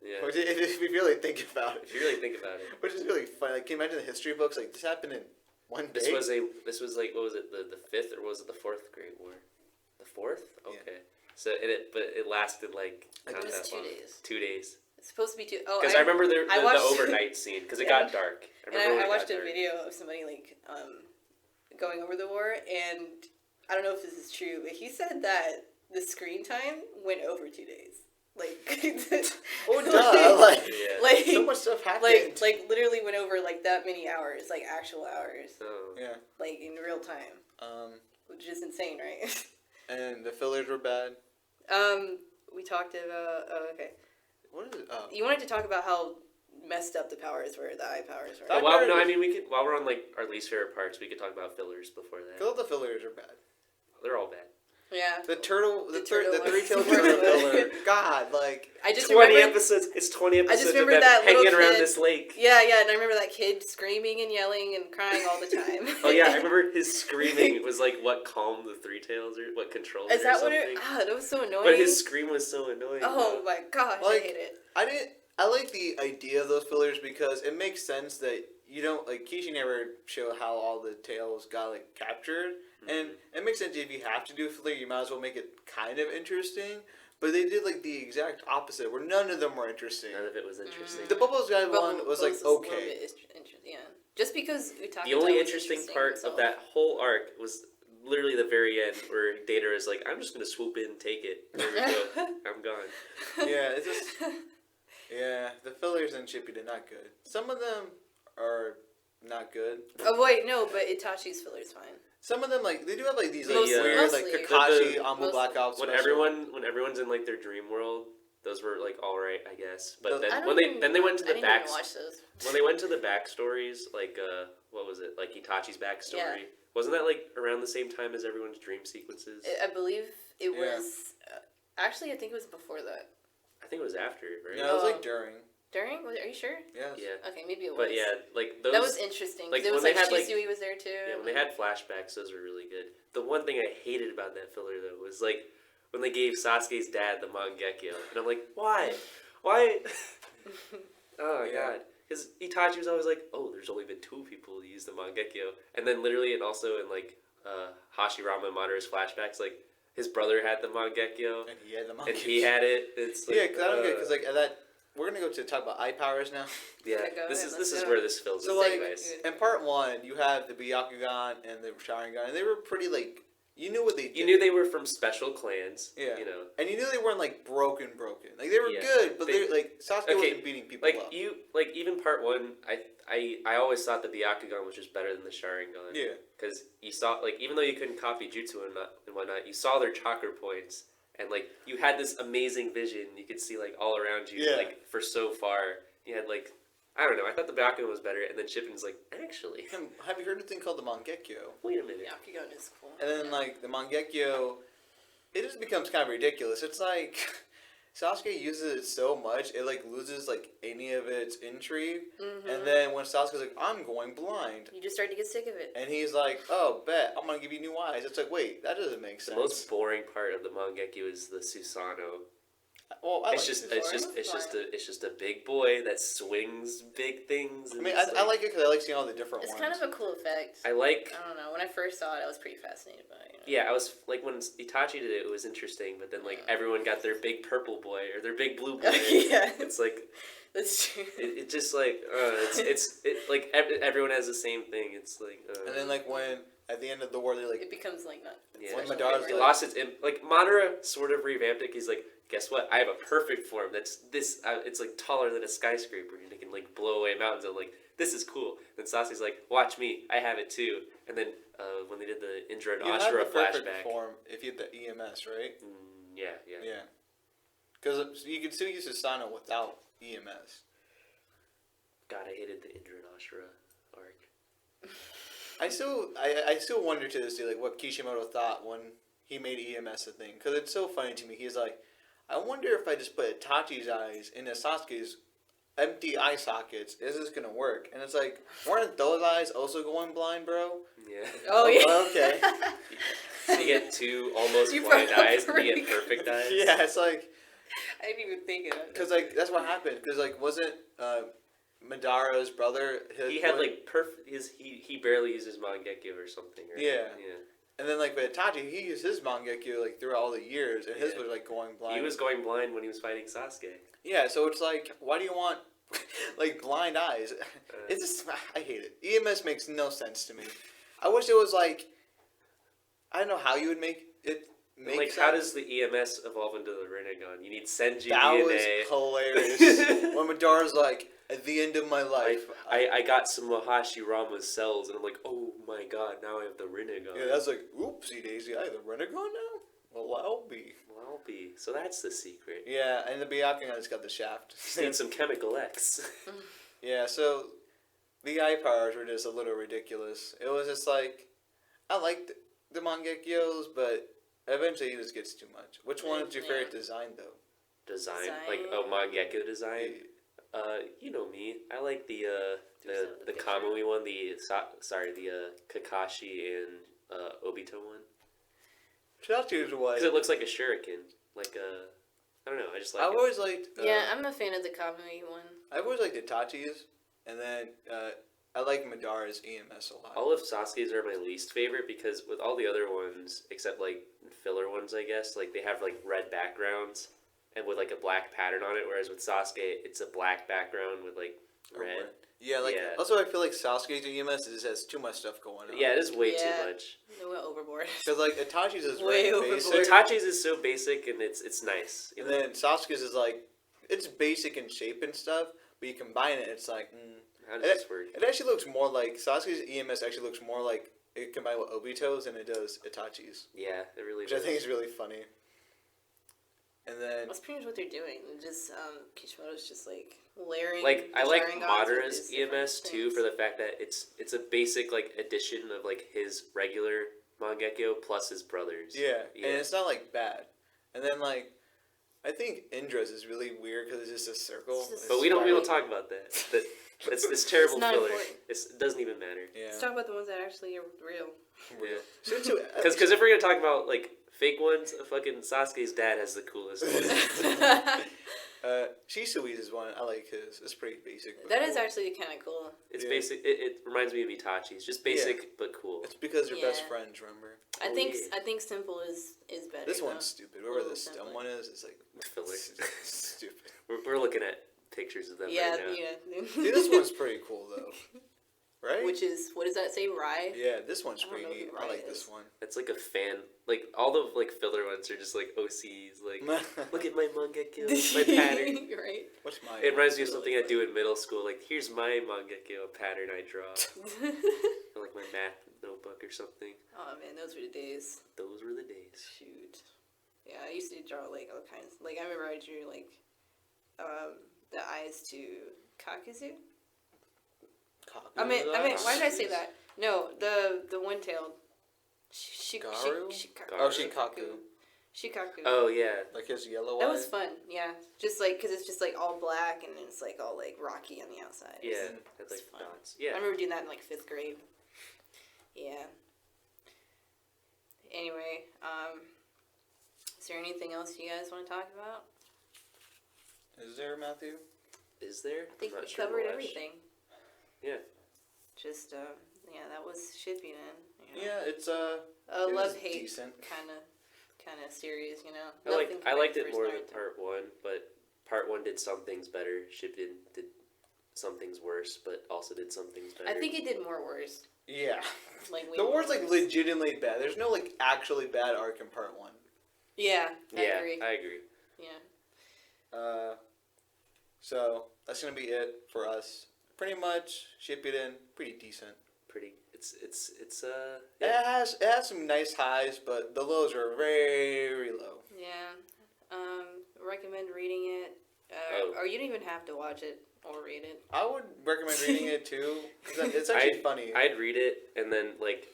Yeah. Which, if you really think about it, If you really think about it. which is really funny. Like, can you imagine the history books? Like, this happened in one day. This was like what was it, the fifth or was it the fourth Great War? The fourth? Okay. So but it lasted like Like, not it was that 2 long. days. 2 days. It's supposed to be 2. Oh, Because I remember the watched- overnight scene because it Yeah. got dark. And remember when I it watched got a dark. video of somebody like going over the war, and I don't know if this is true, but he said that the screen time went over 2 days. Like, Oh, duh. Like, Yeah. like, so much stuff happened. like literally went over like that many hours, like actual hours, Oh. yeah. like in real time, which is insane, right? And the fillers were bad. We talked about. Oh, okay. What is it? Oh. You wanted to talk about how messed up the powers were, the eye powers were. That- Well, no, I mean we could while we're on like our least favorite parts, we could talk about fillers before that. Because all the fillers are bad. They're all bad. Yeah. The turtle, The the turtle three-tailed one. turtle filler. God, like. I just 20 remember. episodes. It's 20 I just episodes of remember them that little hanging around kid- this lake. Yeah, and I remember that kid screaming and yelling and crying all the time. Oh yeah, I remember his screaming was like what calmed the Three Tails or what controlled it Is or that what something. it? Ah, that was so annoying. But his scream was so annoying. Oh though. my gosh, Like- I hate it. I like the idea of those fillers because it makes sense that you don't like Kishi never showed how all the tails got like captured, and it makes sense if you have to do a filler, you might as well make it kind of interesting. But they did like the exact opposite, where none of them were interesting. None of it was interesting. The Bubbles guy But one was like a little okay. bit yeah. Just because Utaka The only was interesting in part itself. of that whole arc was literally the very end where Data is like, I'm just going to swoop in and take it. There we go. I'm gone. Yeah, it's just yeah. The fillers in Shippuden not good. Some of them are not good. Oh wait, no, but Itachi's filler's fine. Some of them like they do have like these like Mostly- weird like mostly. Kakashi The- Amo Black Ops. When special. everyone's in like their dream world, those were like all right, I guess. But The- then when they went to I the didn't back even watch those. when they went to the backstories, like what was it? Like Itachi's backstory. Yeah. Wasn't that like around the same time as everyone's dream sequences? I believe it Yeah. was. Actually, I think it was before that. I think it was after, right? No, it was Oh. like during. During? Are you sure? Yes. Yeah. Okay, maybe it was. But yeah, like those. That was interesting. like, Like, it was when like they had, like- Shisui was there too. Yeah, when they had flashbacks, those were really good. The one thing I hated about that filler though was like when they gave Sasuke's dad the Mangekyo, and I'm like, why? Oh Yeah. god. Because Itachi was always like, oh, there's only been 2 people who use the Mangekyo. And then literally, and also in like Hashirama and Madara's flashbacks, like his brother had the Mangekyo, And he had the and he had it. It's like, Yeah, because I don't get because like at that we're gonna go to talk about eye powers now. yeah, Yeah, go this ahead, is let's this is go. where this fills So, with like, segues. In part 1, you have the Byakugan and the Sharingan, and they were pretty like you knew what they did. You knew they were from special clans. Yeah. You know. And you knew they weren't like broken. Like they were Yeah. good, but They- they like Sasuke Okay, wasn't beating people Like up. even part 1, I always thought the Byakugan was just better than the Sharingan. Yeah. Because you saw, like, even though you couldn't copy jutsu and whatnot, you saw their chakra points, and like you had this amazing vision. You could see like all around you, Yeah. like for so far. You had like, I don't know. I thought the Byakugan was better, and then Shippuden's like, actually, Have you heard of a thing called the Mangekyo? wait a minute. Byakugan is cool. And then like the Mangekyo, it just becomes kind of ridiculous. It's like Sasuke uses it so much, it like loses like any of its intrigue. Mm-hmm. And then when Sasuke's like, I'm going blind. You just start to get sick of it. And he's like, oh, bet, I'm going to give you new eyes. It's like, wait, that doesn't make The sense. most boring part of the Mangekyo is the Susanoo. Well, I It's like just this. it's just a big boy that swings big things. I and mean, it's I like it because I like seeing all the different It's ones. kind of a cool effect. I like. I don't know. When I first saw it, I was pretty fascinated by it. Yeah, I was like when Itachi did it, it was interesting. But then like everyone got their big purple boy or their big blue boy. Yeah. It's like That's true. it just like it's like everyone has the same thing. It's like. And then like when at the end of the war, they're like, It becomes like not. Yeah. when special Madara's It anymore. lost its like Madara sort of revamped it. He's like, guess what? I have a perfect form. That's this. It's like taller than a skyscraper, and it can like blow away mountains. I'm like, this is cool. Then Sasuke's like, watch me. I have it too. And then when they did the Indra and you have the Ashura perfect flashback. form if you had the EMS, right? Yeah. Yeah. Because you can still use Susanoo without EMS. God, I hated the Indra and Ashura arc. I still wonder to this day like what Kishimoto thought when he made EMS a thing, because it's so funny to me. He's like, I wonder if I just put Itachi's eyes into Sasuke's empty eye sockets, is this gonna work? And it's like, weren't those eyes also going blind, bro? Yeah. Oh yeah. Okay. You get 2 almost You blind brought up eyes, a and you really get perfect eyes. Yeah, it's like, I didn't even think of it. because like that's what happened. Because like wasn't Madara's brother? He had like he barely uses Mangekyo or something. Right? Yeah. Yeah. And then like with Itachi, he used his Mangekyo like throughout all the years, and his Yeah. was like going blind. He was going blind when he was fighting Sasuke. Yeah, so it's like, why do you want like blind eyes? It's just I hate it. EMS makes no sense to me. I wish it was like, I don't know how you would make it make Like, sense. how does the EMS evolve into the Rinnegan? You need Senju that DNA. was hilarious. When Madara's like, at the end of my life, I got some Hashirama's cells, and I'm like, oh my god, now I have the Rinnegan. yeah, that's like, oopsie daisy, I have the Renegon now? Well, I'll be. Well, I'll be. So that's the secret. Yeah, and the Byakugan's got the shaft. Just need some chemical X. Yeah, so the eye powers were just a little ridiculous. It was just like, I liked the Mangekyos, but eventually it just gets too much. Which one is your favorite design, though? Design, like Mangekyo design. You know me. I like the Kamui one, the Kakashi and Obito one. Chatu's was. Because it looks like a shuriken, like a. I don't know. I just like. I've it. always liked. Yeah, I'm a fan of the Kamui one. I've always liked Itachi's, and then I like Madara's EMS a lot. All of Sasuke's are my least favorite because with all the other ones, except like filler ones, I guess, like they have like red backgrounds and with like a black pattern on it, whereas with Sasuke, it's a black background with like red. Yeah, like Yeah. also I feel like Sasuke's EMS has too much stuff going on. Yeah, it is way Yeah. too much. They went overboard. Because like Itachi's is Way very overboard. basic, Itachi's is so basic and it's nice. You and know? then Sasuke's is like it's basic in shape and stuff, but you combine it, it's like How does this work? It actually looks more like Sasuke's EMS actually looks more like it combined with Obito's than it does Itachi's. Yeah, it really Which does. I think is really funny. And then That's pretty much what they're doing. Just Kishimoto's just like layering. Like I like Sharingans with Madara's these different EMS too things. for the fact that it's a basic like addition of like his regular Mangekyo plus his brothers. yeah, and it's not like bad. And then like I think Indra's is really weird because it's just a circle. It's just- But we don't talk about that. It's terrible It's not filler. important. It doesn't even matter. Yeah. Let's talk about the ones that actually are real. Real. Yeah. Because if we're gonna talk about like fake ones, fucking Sasuke's dad has the coolest one. Shisui's one. I like his. It's pretty basic. But That is cool. actually kind of cool. It's Yeah. basic. It reminds me of Itachi's. Just basic but cool. It's because they're best Yeah. friends. Remember? I Oh, think yeah. I think simple is better. This though. one's stupid. Whatever little the stem simpler. one is, it's like Filler. stupid. We're looking at pictures of them Yeah, right now. yeah. Dude, this one's pretty cool though. Right? Which is what does that say? Rye. Yeah, this one's I don't pretty know who neat. I Ryan like is. this one. That's like a fan. Like all the like filler ones are just like OCs. Like look at my Mangekyo, my pattern. Right. What's mine? It reminds me of something I do in middle school. Like here's my Mangekyo pattern I draw, or like my math notebook or something. Oh man, those were the days. Those were the days. Shoot. Yeah, I used to draw like all kinds. Like I remember I drew like the eyes to Kakuzu. I mean, why did I say that? No, the one-tailed. Garu? Shikaku. Oh, Shikaku. Shikaku. Oh yeah, Like his yellow That eye. was fun. Yeah, just like because it's just like all black and it's like all like rocky on the outside. It was- yeah. That's it's like fun. dots. I Yeah. remember doing that in like 5th grade. Yeah. Anyway, is there anything else you guys want to talk about? Is there, Matthew? Is there? I think I'm we not sure covered much. everything. Yeah. Just yeah, that was Shippuden. You know? Yeah, it's A it was love-hate decent. kind of series, you know. I liked it compared to more first than Naruto. part one, but part one did some things better. Shippuden did some things worse, but also did some things better. I think it did more worse. Yeah. Like way The more war's like worse. legitimately bad. There's no like actually bad arc in part one. Yeah, I yeah, agree. I agree. Yeah. So that's gonna be it for us. Pretty much Shippuden, pretty decent. Pretty. It's It has some nice highs, but the lows are very low. Yeah. Recommend reading it. Or you don't even have to watch it or read it. I would recommend reading it too because it's actually funny. I'd read it and then like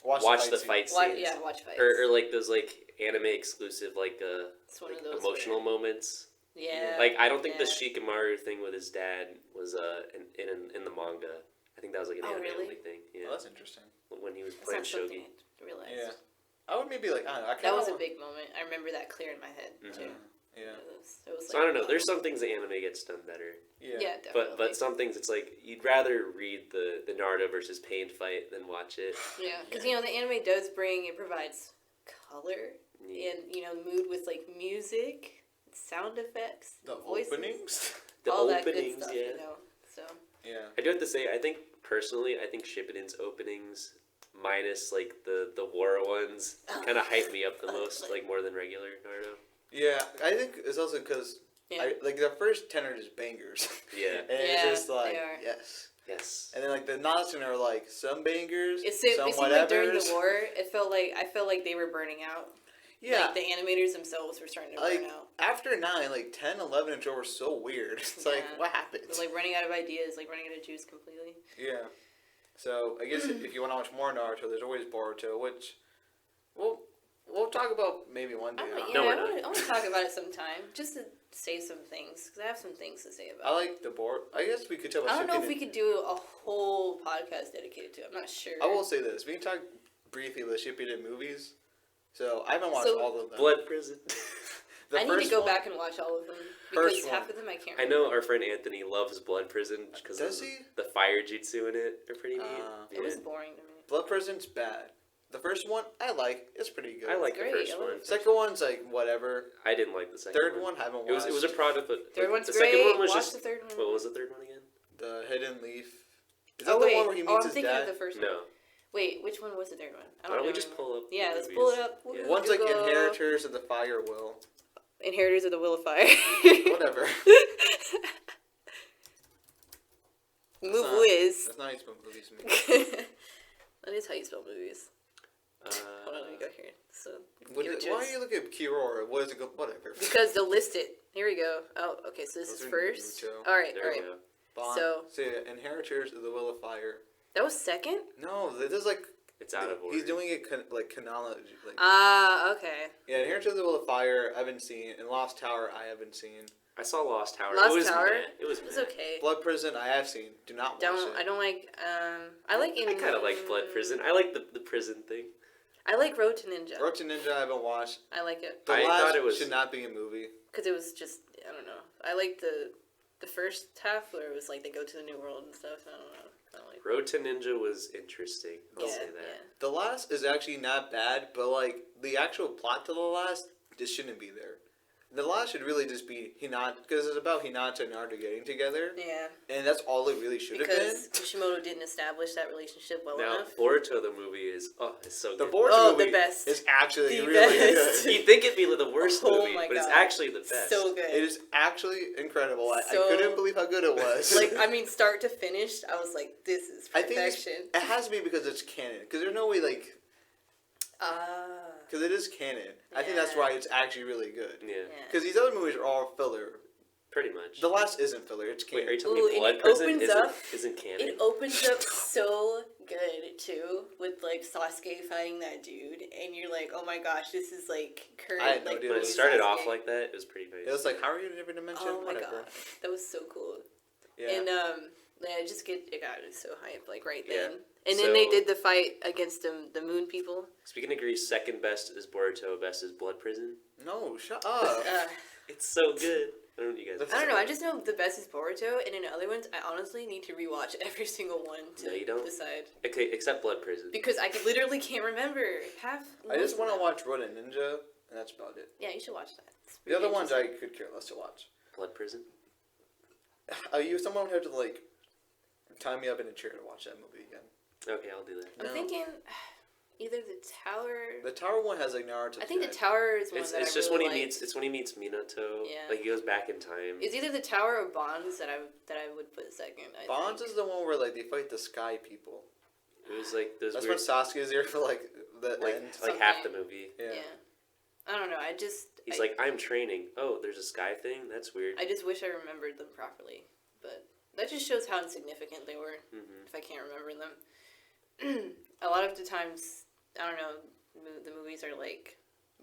watch the scene. fight Watch, scenes. yeah, watch fights. Or like those like anime exclusive like It's one like of those emotional where- moments. Yeah. Like I don't think the yeah. Shikamaru thing with his dad was in the manga. I think that was like an Oh, anime really? only thing. Yeah. Oh, that's interesting. When he was That's playing not something shogi. I realized. Yeah. I would maybe like I don't know. I That kinda was a want- big moment. I remember that clear in my head Mhm. too. Yeah. It was So I don't know. There's some things the anime gets done better, Yeah. Yeah, definitely. but some things it's like you'd rather read the Naruto versus Pain fight than watch it. Yeah, because you know the anime does it provides color Yeah. and mood with like music, sound effects, The voices, openings. The all openings, that good stuff. yeah. You know, so Yeah. I do have to say, I think personally, I think Shippuden's openings minus like the war ones kind of hype me up the most, like more than regular Naruto. Yeah. I think it's also because yeah, like the first 10 are just bangers. Yeah. And it's Yeah, just like they are. yes. Yes. And then like the Natsun are like some bangers, it some seemed like during the whatevers. war, I felt like they were burning out. Yeah. Like the animators themselves were starting to Like, burn out. after 9, like 10, 11, and 12 were so weird. It's like, Yeah. what happened? They're like running out of ideas, like running out of juice completely. Yeah. So I guess if you want to watch more Naruto, there's always Boruto, which we'll talk about maybe one day. No, we're I want to talk about it sometime, just to say some things, because I have some things to say about I it. like the I guess we could talk about I don't know if Shippuden. we could do a whole podcast dedicated to it. I'm not sure. I will say this. We can talk briefly about Shippuden movies. So I haven't watched So- all of them. Blood Prison. The I need to first go one- back and watch all of them because First half one. of them I can't. I know our friend Anthony loves Blood Prison because Does he? the fire jutsu in it are pretty neat. It was boring to me. Blood Prison's bad. The first one I like. It's pretty good. I like the Great, first I love one. it. Second one's like whatever. I didn't like the second Third one haven't watched. It was a product, but Third one's the great. second one was Watch just. the third one. What was the third one again? The Hidden Leaf. Is that Oh the wait, one where he meets I'm his thinking dad? of the first one. No. Wait, which one was the third one? I Why don't we know just anymore. pull up? Yeah, the let's movies? pull it up. Yeah. One's like Google- Inheritors of the Fire Will. Inheritors of the Will of Fire. Whatever. Movies. That's not how you spell movies, man. That is how you spell movies. Hold on, let me go here. So, Why are you looking at Kirora? What is it? Whatever. because they'll list it. Here we go. Oh, okay. So this Those is are first. Naruto. All right, There all we right. go. Bond. So- Inheritors of the Will of Fire. That was second. No, this is like It's out of order. he's doing it like chronology. Like, Okay. yeah, Inheritors of the Will of Fire I haven't seen, and Lost Tower I haven't seen. I saw Lost Tower. Lost it was Tower? meh. It was It's meh. okay. Blood Prison I have seen. Do not watch it. I don't like. I like. I kind of like Blood Prison. I like the prison thing. I like Road to Ninja. Road to Ninja I haven't watched. I like it The I last thought it was- should not be a movie. because it was just. I don't know. I like the first half where it was like they go to the new world and stuff. I don't know. I don't like. Road to Ninja was interesting. I'll Yeah, say that. yeah. The last is actually not bad, but like the actual plot to the last just shouldn't be there. The last should really just be Hinata, because it's about Hinata and Naruto getting together, Yeah, and that's all it really should have been. because Kishimoto didn't establish that relationship well Now, enough. Boruto the movie is it's so The good. Boruto Oh, movie the best. is actually The really best. good. You'd think it'd be the worst Oh movie, my but it's God. actually the best. So good. It is actually incredible. I So- couldn't believe how good it was. Like, I mean, start to finish, I was like, this is I think perfection. it has to be because it's canon. Because there's no way, like, Ah. because it is canon. I think that's Yeah. why it's actually really good. Yeah, Yeah. Because these other movies are all filler. pretty much. The last isn't filler. It's Wait, canon. are you telling Ooh, me and Blood it Prison opens isn't, up- isn't canon? It opens up so good, too, with, like, Sasuke fighting that dude, and you're like, oh my gosh, this is, like, current, I had no like, idea When it was started Sasuke. off like that, it was pretty nice. It was like, how are you in a different dimension? Oh my Whatever. god, that was so cool. Yeah. And, yeah, it got so hyped, like, right Yeah. then. And then they So- did the fight against the moon people. Speaking of Greece, second best is Boruto, best is Blood Prison. No, shut up. It's so good. I don't know what you guys. I don't know, I just know the best is Boruto, and in other ones, I honestly need to rewatch every single one to No, you don't. decide. Okay, except Blood Prison. Because I literally can't remember half. I just want to to watch Road and Ninja, and that's about it. Yeah, you should watch that. It's The other pretty ones I could care less to watch. Blood Prison. Someone would have to, like, tie me up in a chair to watch that movie again. Okay, I'll do that. I'm No. thinking either the tower. The Tower one has, like, Naruto. I think the dead. tower is one It's that it's I just really when he liked. meets it's when he meets Minato. Yeah. Like he goes back in time. It's either the tower or Bonds that I would put second. I Bonds think. is the one where, like, they fight the Sky people. It was like those That's weird, when Sasuke is there for, like, the like end. like half the movie. Yeah. Yeah. I don't know. He's like, I'm training. Oh, there's a sky thing. That's weird. I just wish I remembered them properly, but that just shows how insignificant they were. Mm-hmm. If I can't remember them, a lot of the times, I don't know, the movies are like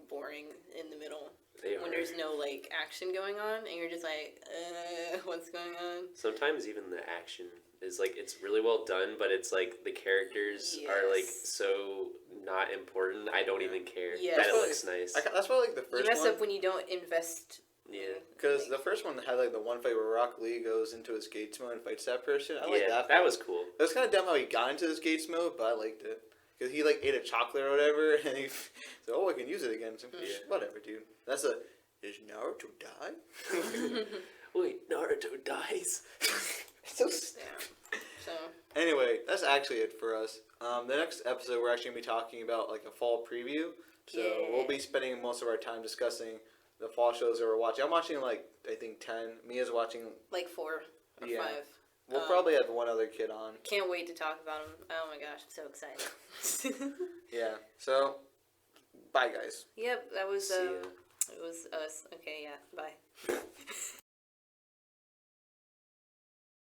boring in the middle They when are. there's no like action going on, and you're just like, what's going on? Sometimes even the action is like it's really well done, but it's like the characters are like Yes. so not important. I don't even care Yeah. that it That's looks nice. That's why, like, the You first mess one. up when you don't invest. Yeah. Because the first one had, like, the one fight where Rock Lee goes into his Gates mode and fights that person. I like Yeah, that. that was cool. It was kind of dumb how he got into his Gates mode, but I liked it. Because he, like, ate a chocolate or whatever, and he said, oh, I can use it again. So, Yeah. whatever, dude. That's a, is Naruto die? Wait, Naruto dies. So Yeah. So Anyway, that's actually it for us. The next episode, we're actually going to be talking about, like, a fall preview. So Yeah. we'll be spending most of our time discussing the fall shows that we're watching. I'm watching, like, I think 10. Mia's watching. like 4 or Yeah. 5. We'll probably have one other kid on. Can't wait to talk about them. Oh my gosh, I'm so excited. Yeah. So, bye, guys. Yep, that was See ya. it was us. Okay, yeah, bye.